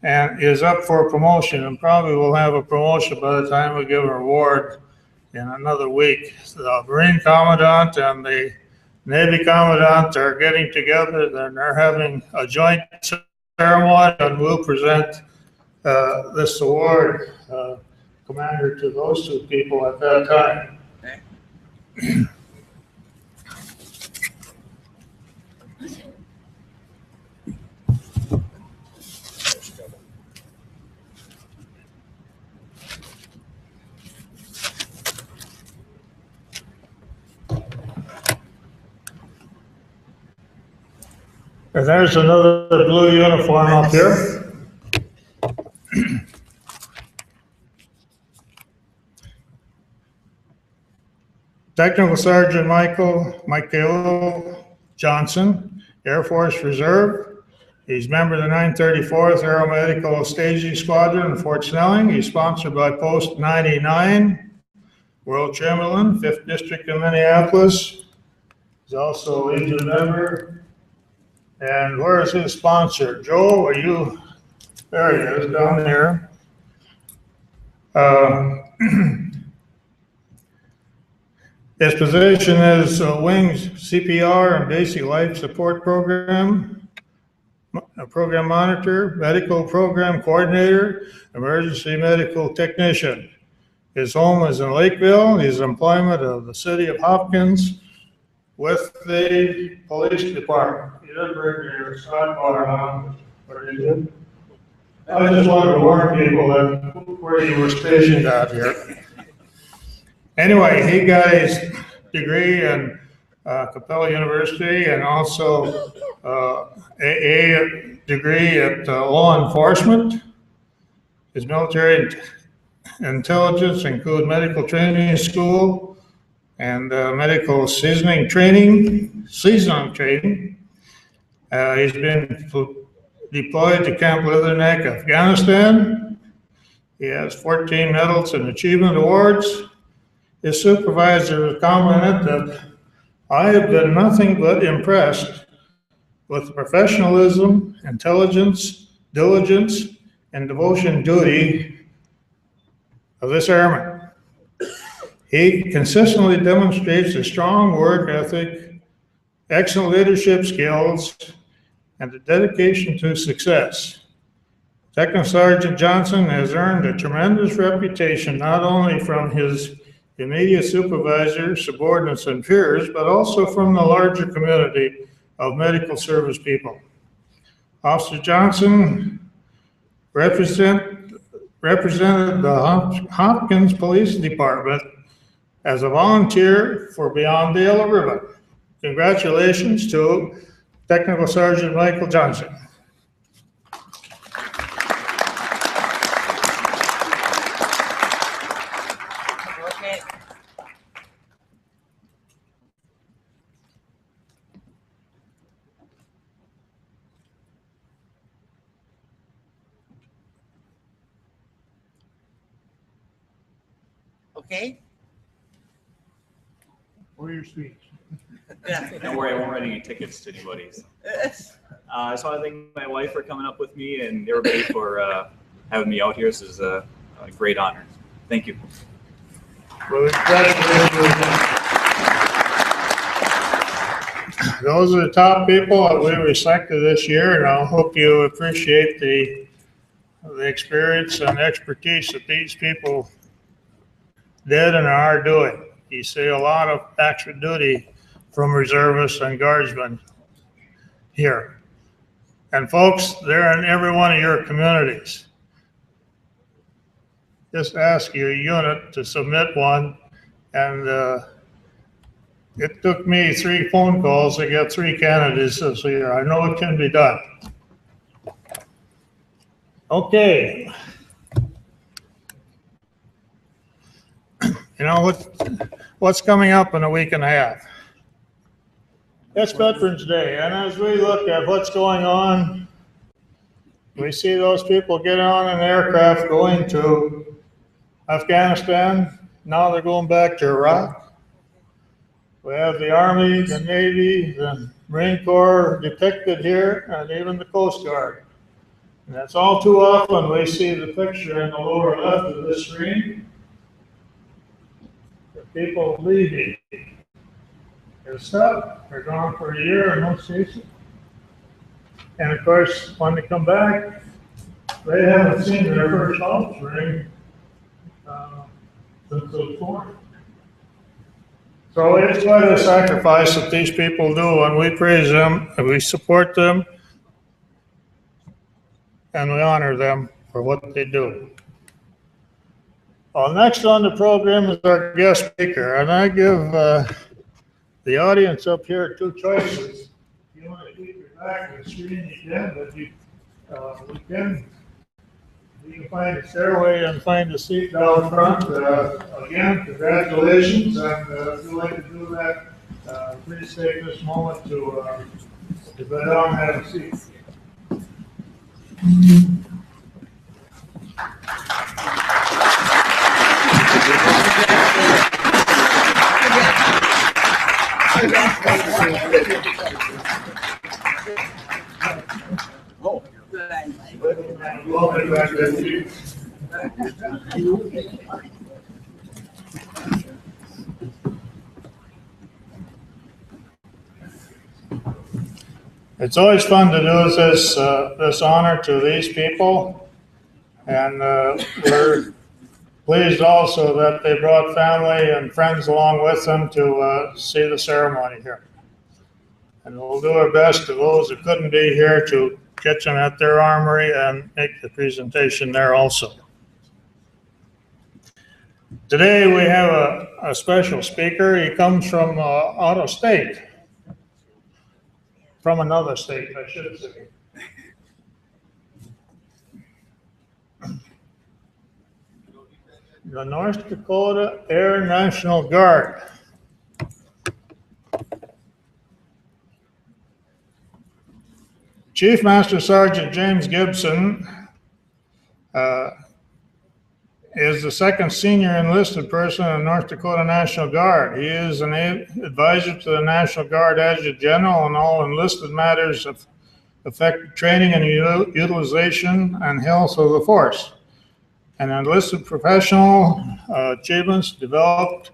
and is up for promotion, and probably will have a promotion by the time we give her award in another week. The Marine Commandant and the Navy Commandant are getting together, and they're having a joint ceremony, and we'll present this award, Commander, to those two people at that time. Okay. And there's another blue uniform up here. Technical Sergeant Michael Johnson, Air Force Reserve. He's member of the 934th Aeromedical Staging Squadron in Fort Snelling. He's sponsored by Post 99, World Chamberlain, 5th District in Minneapolis. He's also a Legion member. And where is his sponsor? Joe, are you? There he is, down there. His position is Wings CPR and Basic Life Support Program, Program Monitor, Medical Program Coordinator, Emergency Medical Technician. His home is in Lakeville. He's employment of the City of Hopkins with the Police Department. You didn't bring your sidebar on, or did you? I just wanted to warn people that where you were stationed out here. Anyway, he got his degree in Capella University and also a degree at law enforcement. His military intelligence include medical training school and medical seasoning training. He's been deployed to Camp Leatherneck, Afghanistan. He has 14 medals and achievement awards. His supervisor commented that I have been nothing but impressed with the professionalism, intelligence, diligence, and devotion duty of this airman. He consistently demonstrates a strong work ethic, excellent leadership skills, and a dedication to success. Technical Sergeant Johnson has earned a tremendous reputation, not only from his immediate supervisors, subordinates, and peers, but also from the larger community of medical service people. Officer Johnson represented the Hopkins Police Department as a volunteer for Beyond the Yellow Ribbon. Congratulations to Technical Sergeant Michael Johnson. Okay. Okay. For your speech. Don't worry, I won't write any tickets to anybody. I just want to thank my wife for coming up with me and everybody for having me out here. This is a great honor. Thank you. Well, those are the top people that we selected this year, and I hope you appreciate the experience and expertise that these people did and are doing. You see a lot of extra duty from reservists and guardsmen here. And folks, they're in every one of your communities. Just ask your unit to submit one, and it took me 3 phone calls to get 3 candidates this year. I know it can be done. Okay. You know what's coming up in a week and a half? It's Veterans Day, and as we look at what's going on, we see those people get on an aircraft going to Afghanistan. Now they're going back to Iraq. We have the Army, the Navy, the Marine Corps depicted here, and even the Coast Guard. And that's all too often we see the picture in the lower left of this screen. The people leaving. They're stuck. They're gone for a year in most cases. And of course, when they come back, they haven't seen their first offspring since they were born. So it's quite a sacrifice that these people do, and we praise them, and we support them, and we honor them for what they do. Well, next on the program is our guest speaker, and I give the audience up here 2 choices. If you want to keep your back to the screen, you can, but you can find a stairway and find a seat down front. Again, congratulations, and if you'd like to do that, please take this moment to go down and have a seat. Oh, it's always fun to do this honor to these people, and we're pleased also that they brought family and friends along with them to see the ceremony here. And we'll do our best to those that couldn't be here to get them at their armory and make the presentation there also. Today we have a special speaker. He comes from out of state. From another state, I should say. The North Dakota Air National Guard. Chief Master Sergeant James Gibson is the 2nd senior enlisted person in North Dakota National Guard. He is an advisor to the National Guard Adjutant General on all enlisted matters of effective training and utilization and health of the force. And enlisted professional achievements developed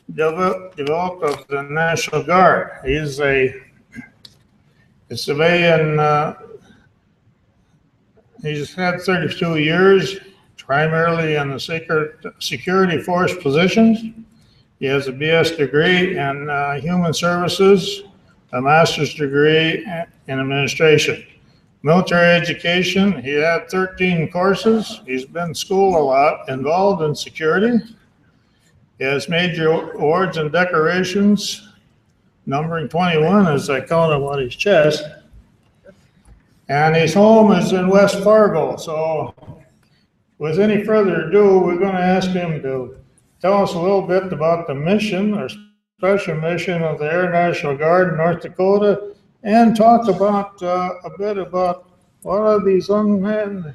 of the National Guard. He is a civilian. He's had 32 years, primarily in the security force positions. He has a BS degree in Human Services, a master's degree in administration. Military education, he had 13 courses. He's been in school a lot, involved in security. He has major awards and decorations, numbering 21 as I count him on his chest. And his home is in West Fargo. So with any further ado, we're going to ask him to tell us a little bit about the mission or special mission of the Air National Guard in North Dakota, and talk about a bit about what are these unmanned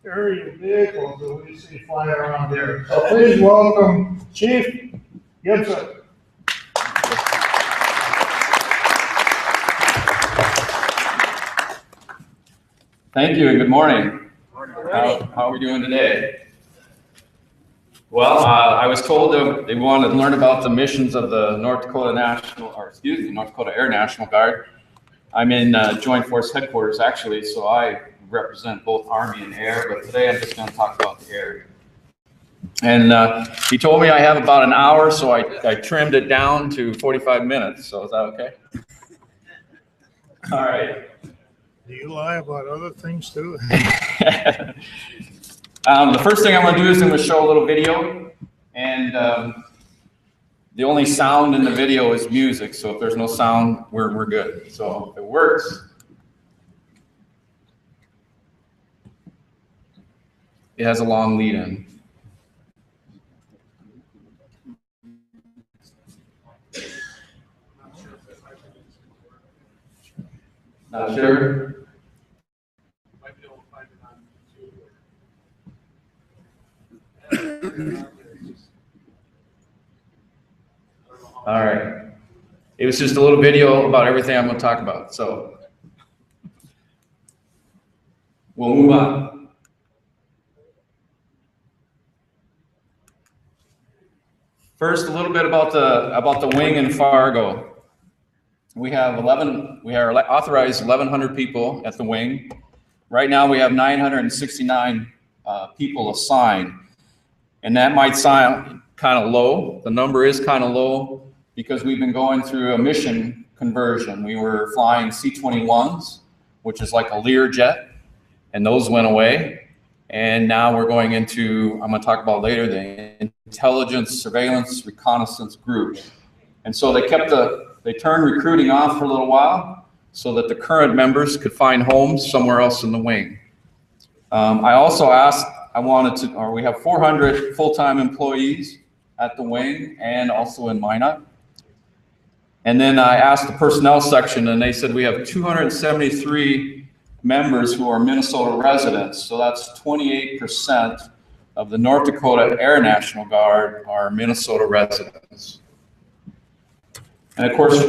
aerial vehicles that we see flying around here. So please welcome Chief Gibson. Thank you and good morning. How are we doing today? Well, I was told that they wanted to learn about the missions of the North Dakota Air National Guard. I'm in Joint Force Headquarters actually, so I represent both Army and Air, but today I'm just going to talk about the Air. And he told me I have about an hour, so I trimmed it down to 45 minutes. So is that okay? All right. Do you lie about other things too? The first thing I'm going to do is I'm going to show a little video, and the only sound in the video is music. So if there's no sound, we're good. So if it works, it has a long lead in. Not sure. All right. It was just a little video about everything I'm going to talk about. So we'll move on. First, a little bit about the wing in Fargo. We are authorized 1,100 people at the wing. Right now we have 969 people assigned. And that might sound kind of low. The number is kind of low because we've been going through a mission conversion. We were flying C-21s, which is like a Learjet, and those went away. And now we're going into, I'm going to talk about later, the Intelligence, Surveillance, Reconnaissance Group. And so they turned recruiting off for a little while so that the current members could find homes somewhere else in the wing. I also asked, we have 400 full-time employees at the wing and also in Minot. And then I asked the personnel section, and they said we have 273 members who are Minnesota residents. So that's 28% of the North Dakota Air National Guard are Minnesota residents. And of course,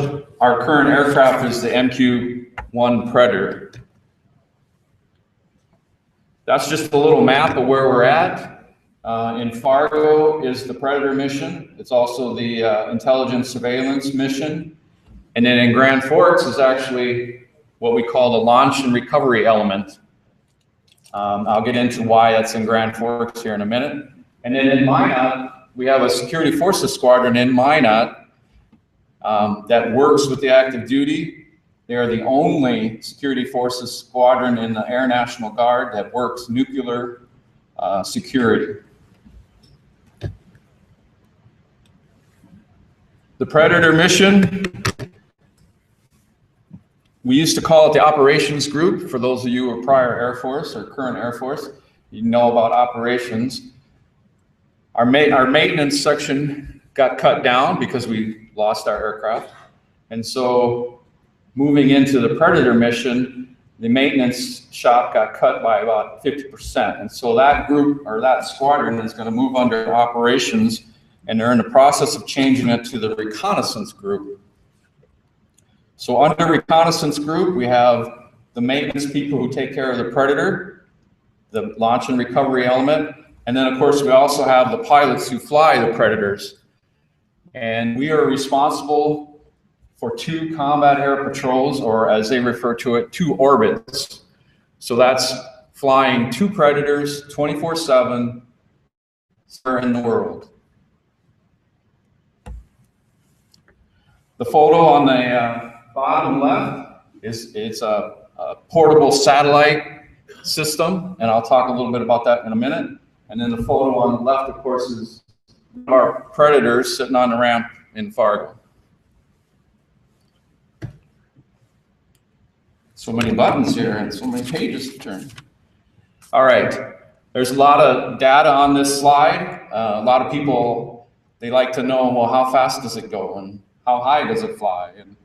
our current aircraft is the MQ-1 Predator. That's just a little map of where we're at. In Fargo is the Predator mission. It's also the intelligence surveillance mission. And then in Grand Forks is actually what we call the launch and recovery element. I'll get into why that's in Grand Forks here in a minute. And then in Minot, we have a security forces squadron in Minot that works with the active duty. They are the only security forces squadron in the Air National Guard that works nuclear security. The Predator mission, we used to call it the operations group. For those of you who are prior Air Force or current Air Force, you know about operations. Our maintenance section got cut down because we lost our aircraft. And so moving into the Predator mission, the maintenance shop got cut by about 50%. And so that group or that squadron is going to move under operations, and they're in the process of changing it to the reconnaissance group. So under reconnaissance group, we have the maintenance people who take care of the Predator, the launch and recovery element, and then of course we also have the pilots who fly the Predators. And we are responsible for 2 combat air patrols, or as they refer to it, 2 orbits. So that's flying 2 Predators 24/7 in the world. The photo on the bottom left is a portable satellite system, and I'll talk a little bit about that in a minute. And then the photo on the left, of course, is our Predators sitting on the ramp in Fargo. So many buttons here and so many pages to turn. All right, there's a lot of data on this slide. A lot of people, they like to know, well, how fast does it go and how high does it fly? And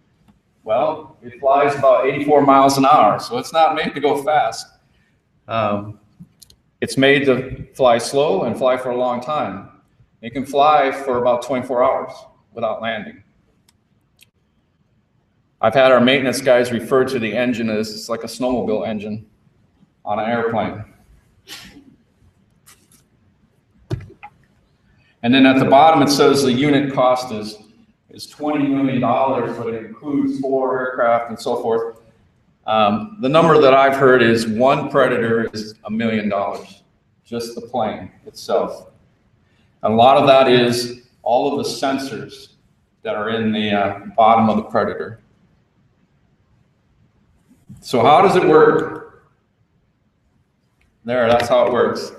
well, it flies about 84 miles an hour, so it's not made to go fast. It's made to fly slow and fly for a long time. It can fly for about 24 hours without landing. I've had our maintenance guys refer to the engine as it's like a snowmobile engine on an airplane. And then at the bottom it says the unit cost is $20 million, but it includes 4 aircraft and so forth. The number that I've heard is one Predator is $1 million, just the plane itself. And a lot of that is all of the sensors that are in the bottom of the Predator. So how does it work? There, that's how it works.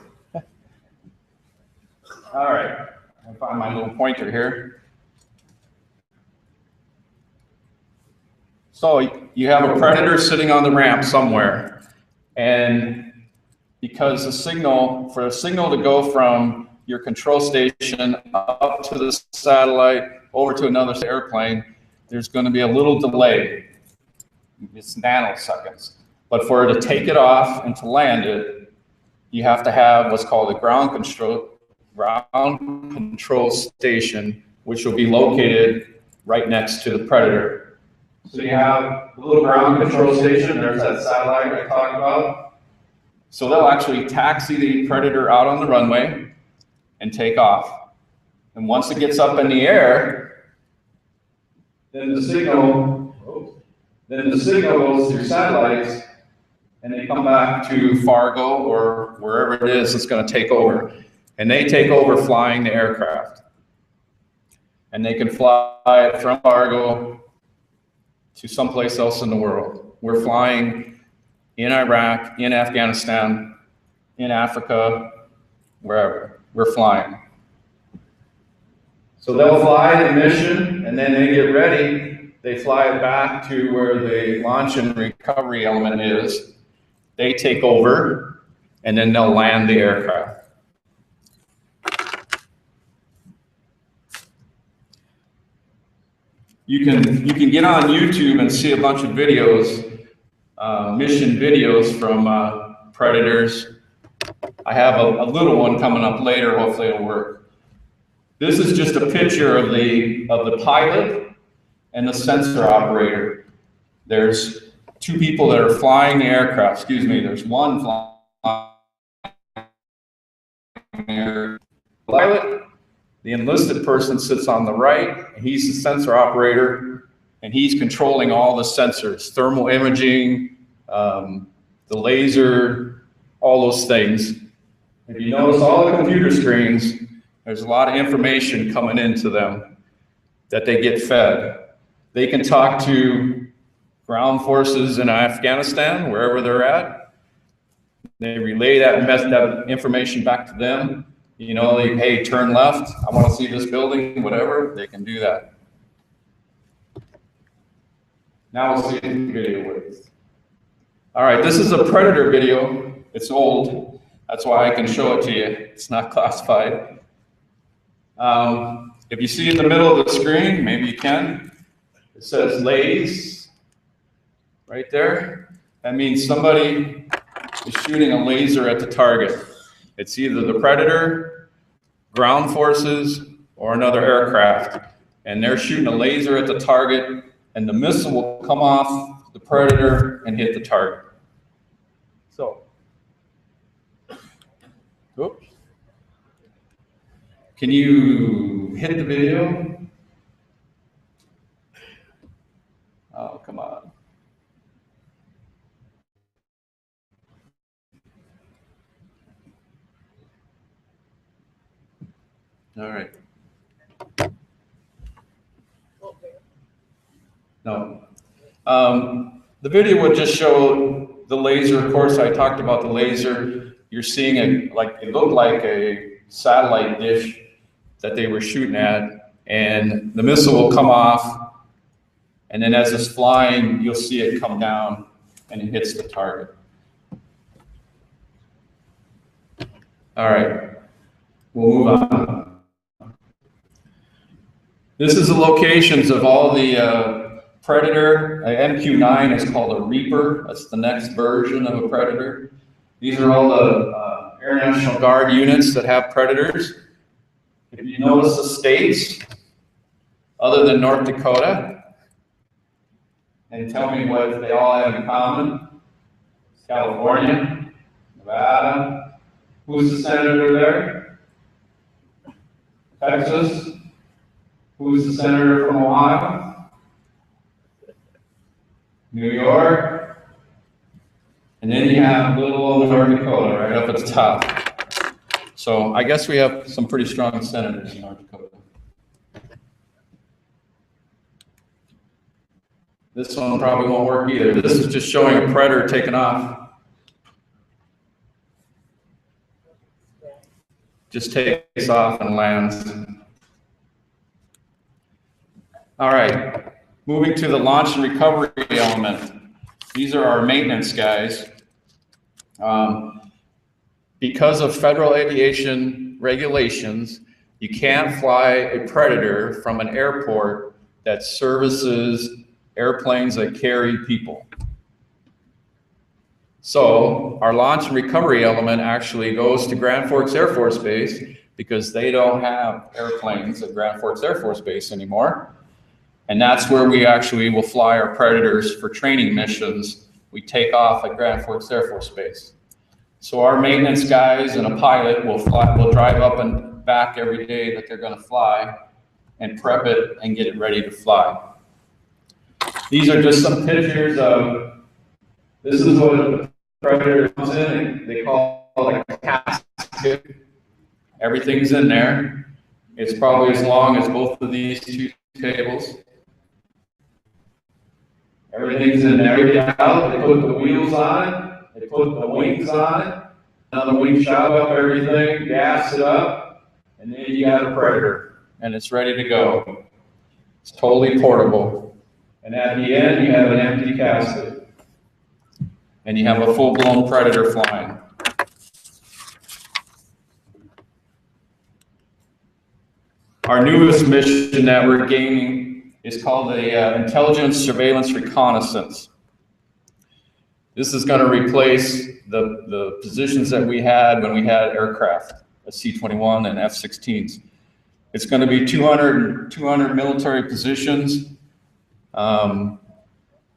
All right, I'll find my little pointer here. So you have a Predator sitting on the ramp somewhere, and because the signal, for a signal to go from your control station up to the satellite, over to another airplane, there's going to be a little delay. It's nanoseconds. But for it to take it off and to land it, you have to have what's called a ground control station, which will be located right next to the Predator. So you have the little ground control station, there's that satellite I talked about. So they'll actually taxi the Predator out on the runway and take off. And once it gets up in the air, then the signal goes through satellites and they come back to Fargo or wherever it is that's going to take over. And they take over flying the aircraft. And they can fly it from Fargo to someplace else in the world. We're flying in Iraq, in Afghanistan, in Africa, wherever. We're flying. So they'll fly the mission, and then they get ready. They fly it back to where the launch and recovery element is. They take over, and then they'll land the aircraft. You can get on YouTube and see a bunch of videos, mission videos from Predators. I have a little one coming up later. Hopefully it'll work. This is just a picture of the pilot and the sensor operator. There's 2 people that are flying the aircraft. Excuse me. There's one flying the pilot. The enlisted person sits on the right. He's the sensor operator, and he's controlling all the sensors, thermal imaging, the laser, all those things. If you notice all the computer screens, there's a lot of information coming into them that they get fed. They can talk to ground forces in Afghanistan, wherever they're at. They relay that information back to them. You know, like, hey, turn left, I want to see this building, whatever, they can do that. Now we'll see if the video works. All right, this is a Predator video. It's old. That's why I can show it to you. It's not classified. If you see in the middle of the screen, maybe you can, it says lays right there. That means somebody is shooting a laser at the target. It's either the Predator, ground forces, or another aircraft. And they're shooting a laser at the target, and the missile will come off the Predator and hit the target. So, oops. Can you hit the video? Oh, come on. All right. No. The video would just show the laser. Of course, I talked about the laser. You're seeing it looked like a satellite dish that they were shooting at, and the missile will come off, and then as it's flying, you'll see it come down and it hits the target. All right, we'll move on. This is the locations of all the Predator. MQ-9 is called a Reaper. That's the next version of a Predator. These are all the Air National Guard units that have Predators. If you notice the states, other than North Dakota, and tell me what they all have in common. California, Nevada. Who's the senator there? Texas. Who's the senator from Ohio? New York. And then you have little old North Dakota right up at the top. So I guess we have some pretty strong senators in North Dakota. This one probably won't work either. This is just showing a Predator taking off. Just takes off and lands. All right, moving to the launch and recovery element. These are our maintenance guys. Because of federal aviation regulations, you can't fly a Predator from an airport that services airplanes that carry people. So our launch and recovery element actually goes to Grand Forks Air Force Base because they don't have airplanes at Grand Forks Air Force Base anymore. And that's where we actually will fly our Predators for training missions. We take off at Grand Forks Air Force Base. So our maintenance guys and a pilot will drive up and back every day that they're gonna fly and prep it and get it ready to fly. These are just some pictures of, this is what a Predator comes in, they call it a casket. Everything's in there. It's probably as long as both of these two tables. Everything's in there. They put the wheels on it, they put the wings on it, another wing shot up everything, gas it up, and then you got a Predator, and it's ready to go. It's totally portable. And at the end, you have an empty casket. And you have a full-blown Predator flying. Our newest mission that we're gaining is called the Intelligence, Surveillance, Reconnaissance. This is going to replace the positions that we had when we had aircraft, a C-21 and F-16s. It's going to be 200 military positions,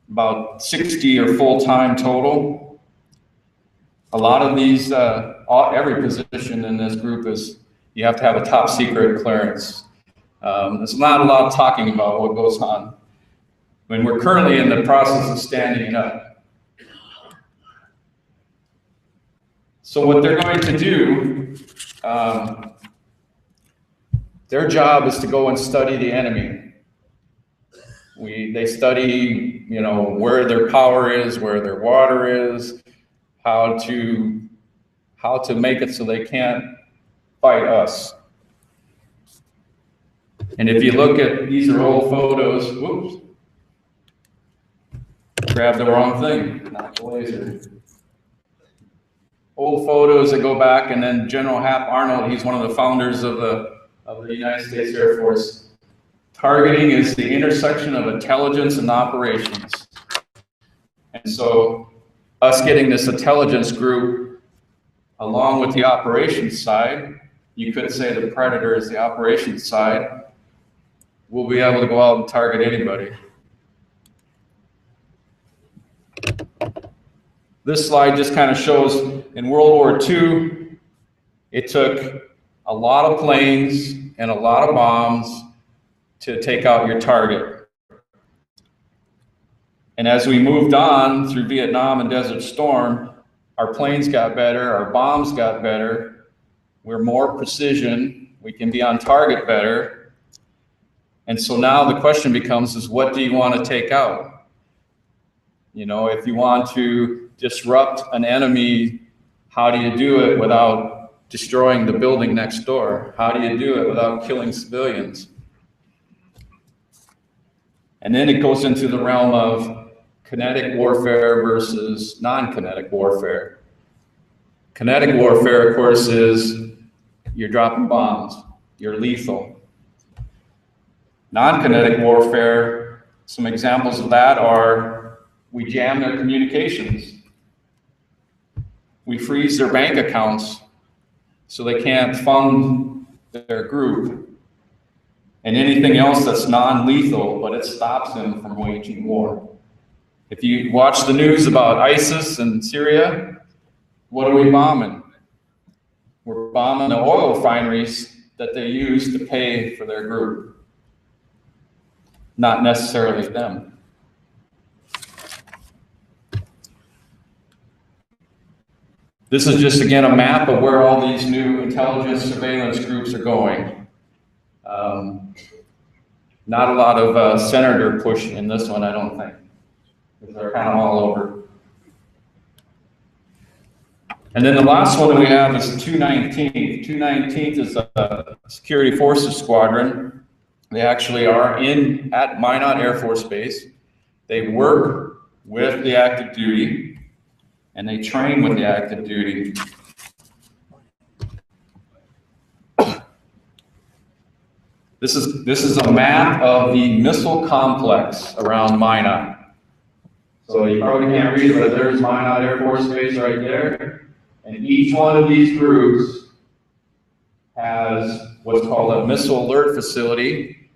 about 60 are full-time total. A lot of these, every position in this group is, you have to have a top secret clearance. There's not a lot of talking about what goes on. I mean, we're currently in the process of standing up. So what they're going to do, their job is to go and study the enemy. They study, where their power is, where their water is, how to make it so they can't fight us. And if you look at, these are old photos, whoops, grabbed the wrong thing, not the laser. Old photos that go back, and then General Hap Arnold, he's one of the founders of the United States Air Force. Targeting is the intersection of intelligence and operations. And so us getting this intelligence group along with the operations side, you could say the Predator is the operations side, we'll be able to go out and target anybody. This slide just kind of shows in World War II, it took a lot of planes and a lot of bombs to take out your target. And as we moved on through Vietnam and Desert Storm, our planes got better, our bombs got better, we're more precision, we can be on target better. And so now the question becomes is what do you want to take out? You know, if you want to disrupt an enemy, how do you do it without destroying the building next door? How do you do it without killing civilians? And then it goes into the realm of kinetic warfare versus non-kinetic warfare. Kinetic warfare, of course, is you're dropping bombs, you're lethal. Non-kinetic warfare, some examples of that are we jam their communications. We freeze their bank accounts so they can't fund their group. And anything else that's non-lethal, but it stops them from waging war. If you watch the news about ISIS and Syria, what are we bombing? We're bombing the oil refineries that they use to pay for their group, not necessarily them. This is just, again, a map of where all these new intelligence surveillance groups are going. Not a lot of senator push in this one, I don't think. They're kind of all over. And then the last one that we have is 219th. 219th is a Security Forces Squadron. They actually are at Minot Air Force Base. They work with the active duty, and they train with the active duty. This is a map of the missile complex around Minot. So you probably can't read it, but there's Minot Air Force Base right there. And each one of these groups has what's called a missile alert facility.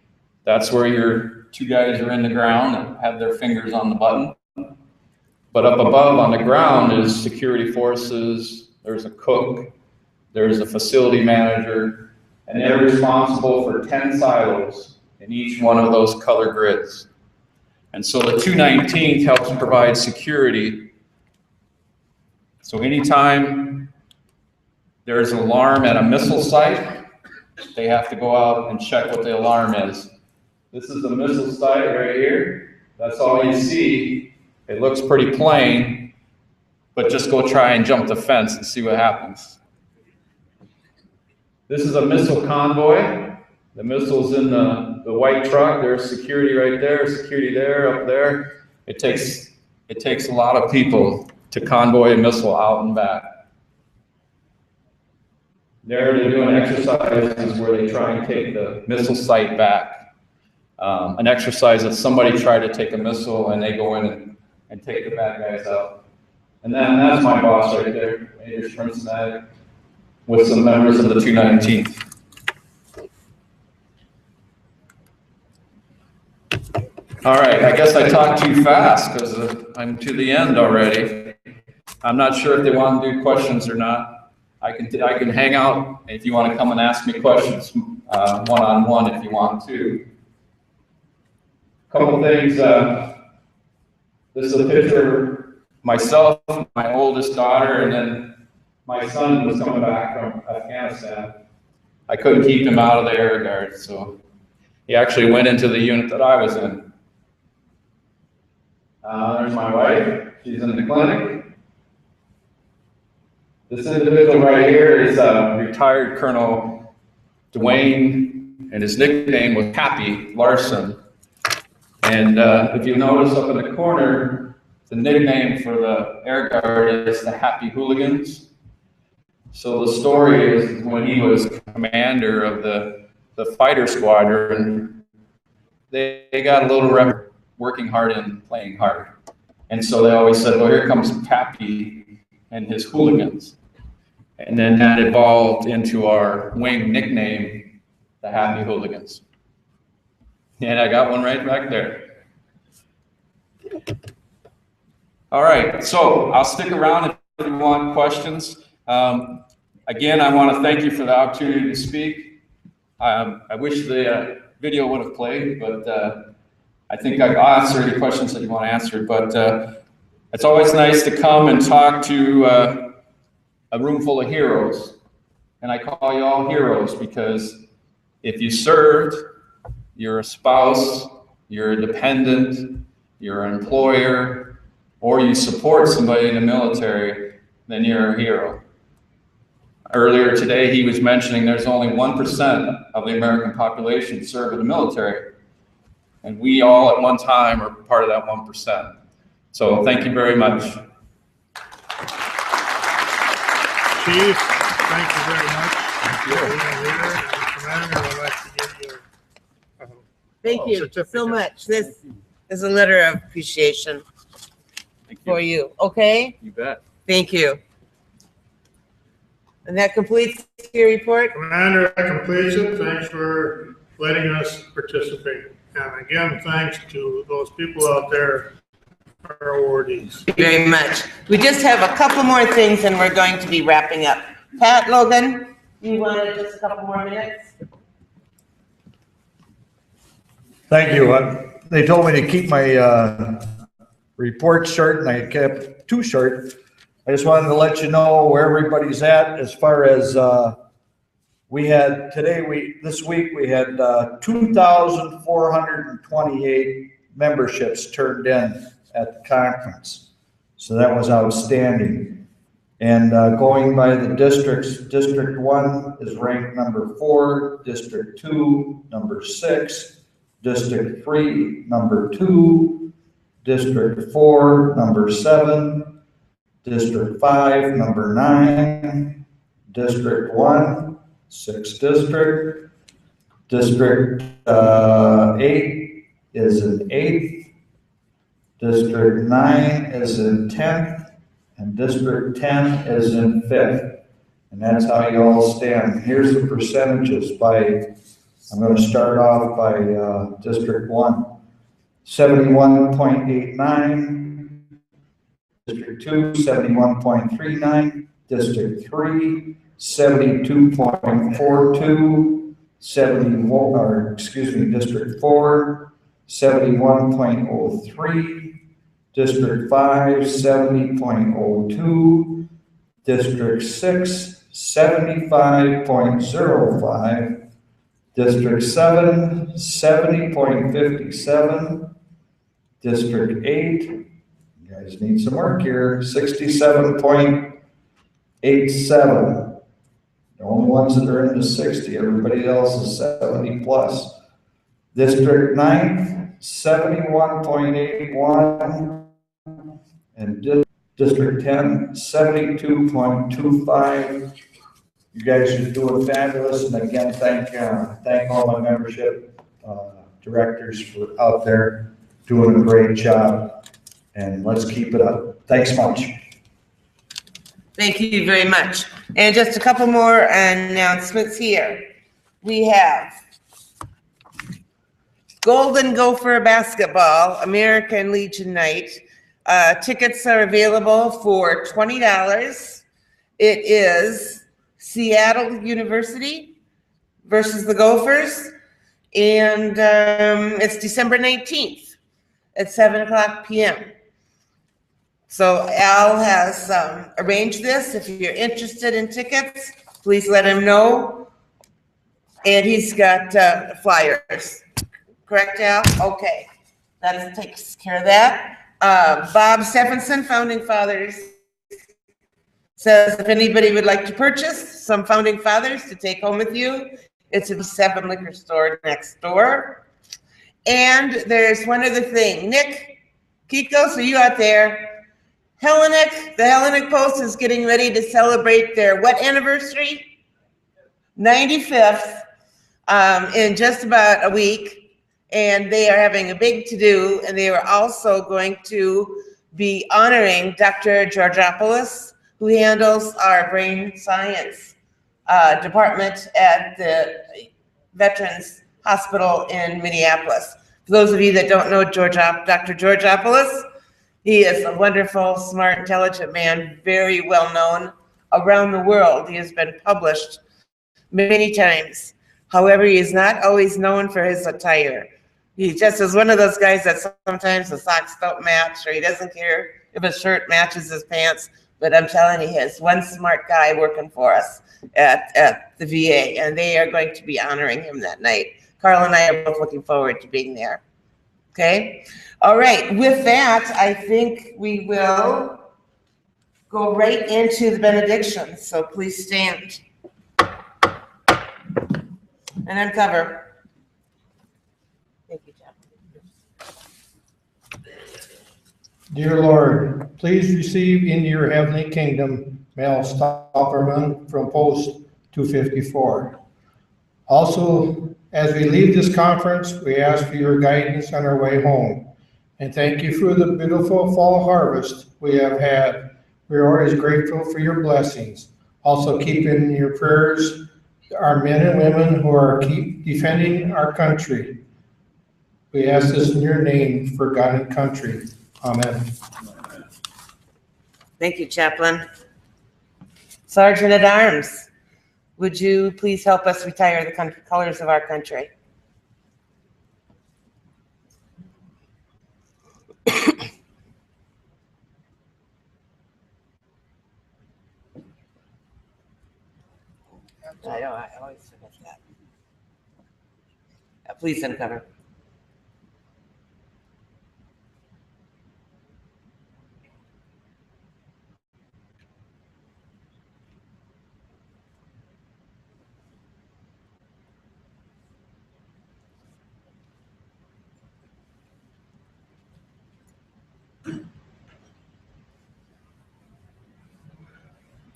That's where your two guys are in the ground and have their fingers on the button. But up above on the ground is security forces, there's a cook, there's a facility manager, and they're responsible for 10 silos in each one of those color grids. And so the 219th helps provide security. So anytime there's an alarm at a missile site, they have to go out and check what the alarm is. This is the missile site right here. That's all you see. It looks pretty plain, but just go try and jump the fence and see what happens. This is a missile convoy. The missile's in the white truck. There's security right there, security there, up there. It takes a lot of people to convoy a missile out and back. They're doing exercises where they try and take the missile site back. An exercise that somebody tried to take a missile and they go in and take the bad guys out. And then that's my boss right there, Major Schmerzenag, with some members of the 219th. All right, I guess I talked too fast because I'm to the end already. I'm not sure if they want to do questions or not. I can hang out if you want to come and ask me questions one-on-one if you want to. Couple things. This is a picture of myself, my oldest daughter, and then my son was coming back from Afghanistan. I couldn't keep him out of the Air Guard, so he actually went into the unit that I was in. There's my wife. She's in the clinic. This individual right here is retired Colonel Dwayne, and his nickname was Happy Larson. And if you notice up in the corner, the nickname for the Air Guard is the Happy Hooligans. So the story is when he was commander of the fighter squadron, they got a little rep working hard and playing hard. And so they always said, well, here comes Happy and his hooligans. And then that evolved into our wing nickname, the Happy Hooligans. And I got one right back there. All right, so I'll stick around if you want questions. Again, I want to thank you for the opportunity to speak. I wish the video would have played, but I think I'll answer any questions that you want to answer. But it's always nice to come and talk to a room full of heroes. And I call you all heroes because if you served you're a spouse, you're a dependent, you're an employer, or you support somebody in the military, then you're a hero. Earlier today, he was mentioning there's only 1% of the American population serve in the military. And we all at one time are part of that 1%. So thank you very much. Chief, thank you very much. Commander, I'd like to give you Thank you so much. This is a letter of appreciation for you, okay? You bet. Thank you. And that completes your report? Commander, that completes it. Thanks for letting us participate. And again, thanks to those people out there, our awardees. Thank you very much. We just have a couple more things and we're going to be wrapping up. Pat, Logan, you wanted just a couple more minutes? Thank you. They told me to keep my report short, and I kept too short. I just wanted to let you know where everybody's at as far as this week we had 2,428 memberships turned in at the conference. So that was outstanding. And going by the districts, District 1 is ranked number 4, District 2, number 6, District 3, number 2, District 4, number 7, District 5, number 9, District 1, 6th District, District 8 is in 8th, District 9 is in 10th, and District 10 is in 5th. And that's how you all stand. Here's the percentages by, I'm going to start off by District 1, 71.89, District 2, 71.39, District 3, 72.42, District 4, 71.03, District 5, 70.02, District 6, 75.05, District 7, 70.57, District 8, you guys need some work here, 67.87. The only ones that are in the 60, everybody else is 70 plus. District 9, 71.81, and District 10, 72.25. You guys are doing fabulous, and again, thank all my membership directors for out there doing a great job, and let's keep it up. Thanks much. Thank you very much. And just a couple more announcements here. We have Golden Gopher Basketball, American Legion Night. Tickets are available for $20. It is Seattle University versus the Gophers. And it's December 19th at 7:00 p.m. So Al has arranged this. If you're interested in tickets, please let him know. And he's got flyers. Correct, Al? Okay. That takes care of that. Bob Stephenson, Founding Fathers, says if anybody would like to purchase some Founding Fathers to take home with you, it's at the 7 liquor store next door. And there's one other thing. Nick Kikos, are you out there? Hellenic, the Hellenic Post is getting ready to celebrate their what anniversary? 95th in just about a week. And they are having a big to-do, and they are also going to be honoring Dr. Georgopoulos, who handles our brain science department at the Veterans Hospital in Minneapolis. For those of you that don't know Dr. Georgopoulos, he is a wonderful, smart, intelligent man, very well known around the world. He has been published many times. However, he is not always known for his attire. He just is one of those guys that sometimes the socks don't match, or he doesn't care if his shirt matches his pants. But I'm telling you, he is one smart guy working for us at the VA, and they are going to be honoring him that night. Carl and I are both looking forward to being there. Okay? All right, with that, I think we will go right into the benediction. So please stand and uncover. Thank you, Jeff. Dear Lord, please receive into your heavenly kingdom Mel Stopperman from Post 254. Also, as we leave this conference, we ask for your guidance on our way home. And thank you for the beautiful fall harvest we have had. We are always grateful for your blessings. Also keep in your prayers our men and women who are keep defending our country. We ask this in your name for God and country. Amen. Thank you, Chaplain. Sergeant at Arms, would you please help us retire the colors of our country? I know, I always forget that. Please uncover.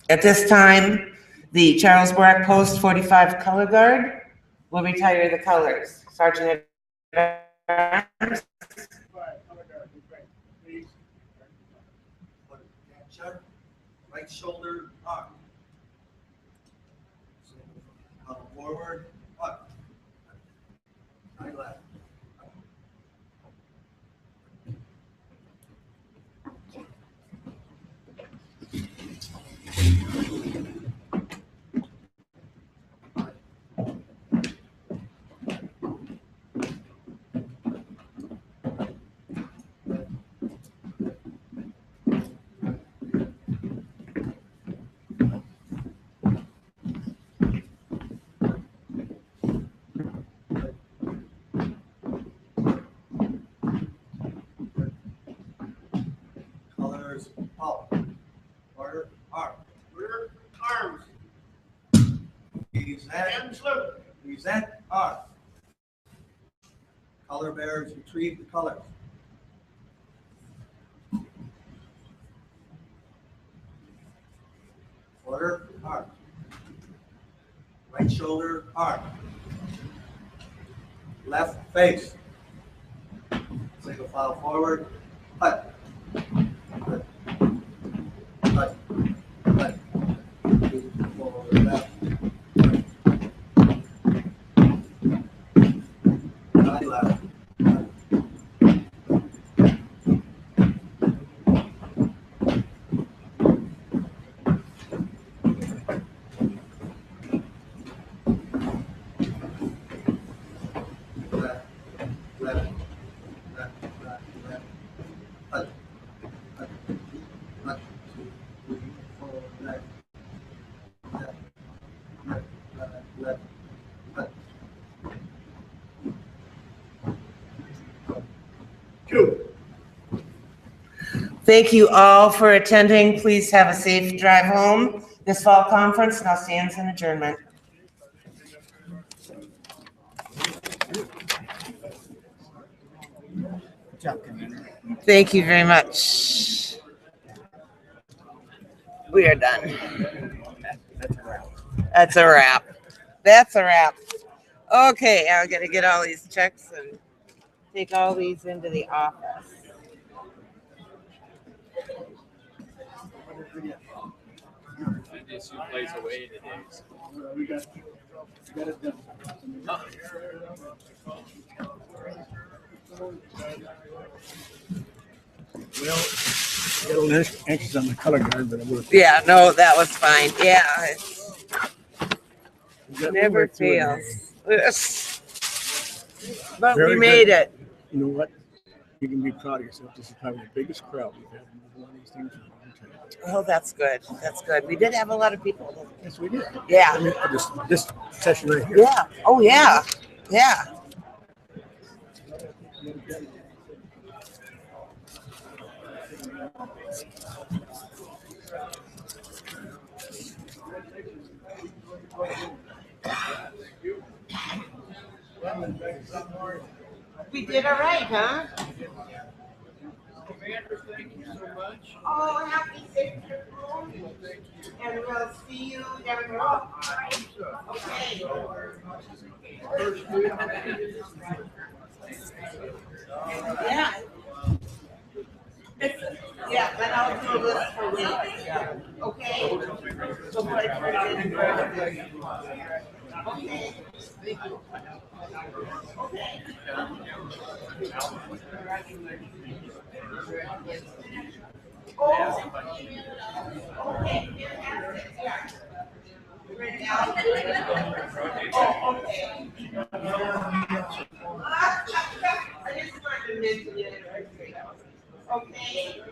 At this time, the Charles Borac Post 45 Color Guard will retire the colors. Sergeant at Arms. Right shoulder up. Come forward, up. Right left. Colors up. Order arm. Order arms. Present arm. Color bearers retrieve the colors. Order arm. Right shoulder arm. Left face. Single file forward. Cut. Cut. Cut. Cut. Forward left. Right left. Thank you all for attending. Please have a safe drive home this fall conference, and I'll stand in adjournment. Thank you very much. We are done. That's a wrap. That's a wrap. Okay, I'm gonna get all these checks and take all these into the office. Plays away today. We got it done. Well, I got a little anxious on the color guard, but it worked. Yeah, no, that was fine. Yeah, it never fails. But we made it. You know what? You can be proud of yourself. This is probably the biggest crowd we've had in one of these things in a long time. Oh, that's good. That's good. We did have a lot of people. Yes, we did. Yeah. I mean, for this session right here. Yeah. Oh, yeah. Yeah. We did all right, huh? Commander, thank you so much. Oh, happy Savior. And we'll see you down the road. Okay. Yeah. Yeah, then I'll do a list for weeks. Okay? Before I turn it in. Okay. Okay. Oh, okay. Yeah. Right now. Oh, okay. I just wanted to mention the anniversary. Okay.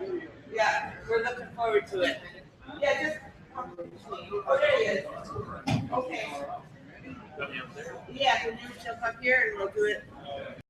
Yeah, we're looking forward to it. Yeah, just. Oh, there he is. Okay. Yeah, can you jump up here and we'll do it?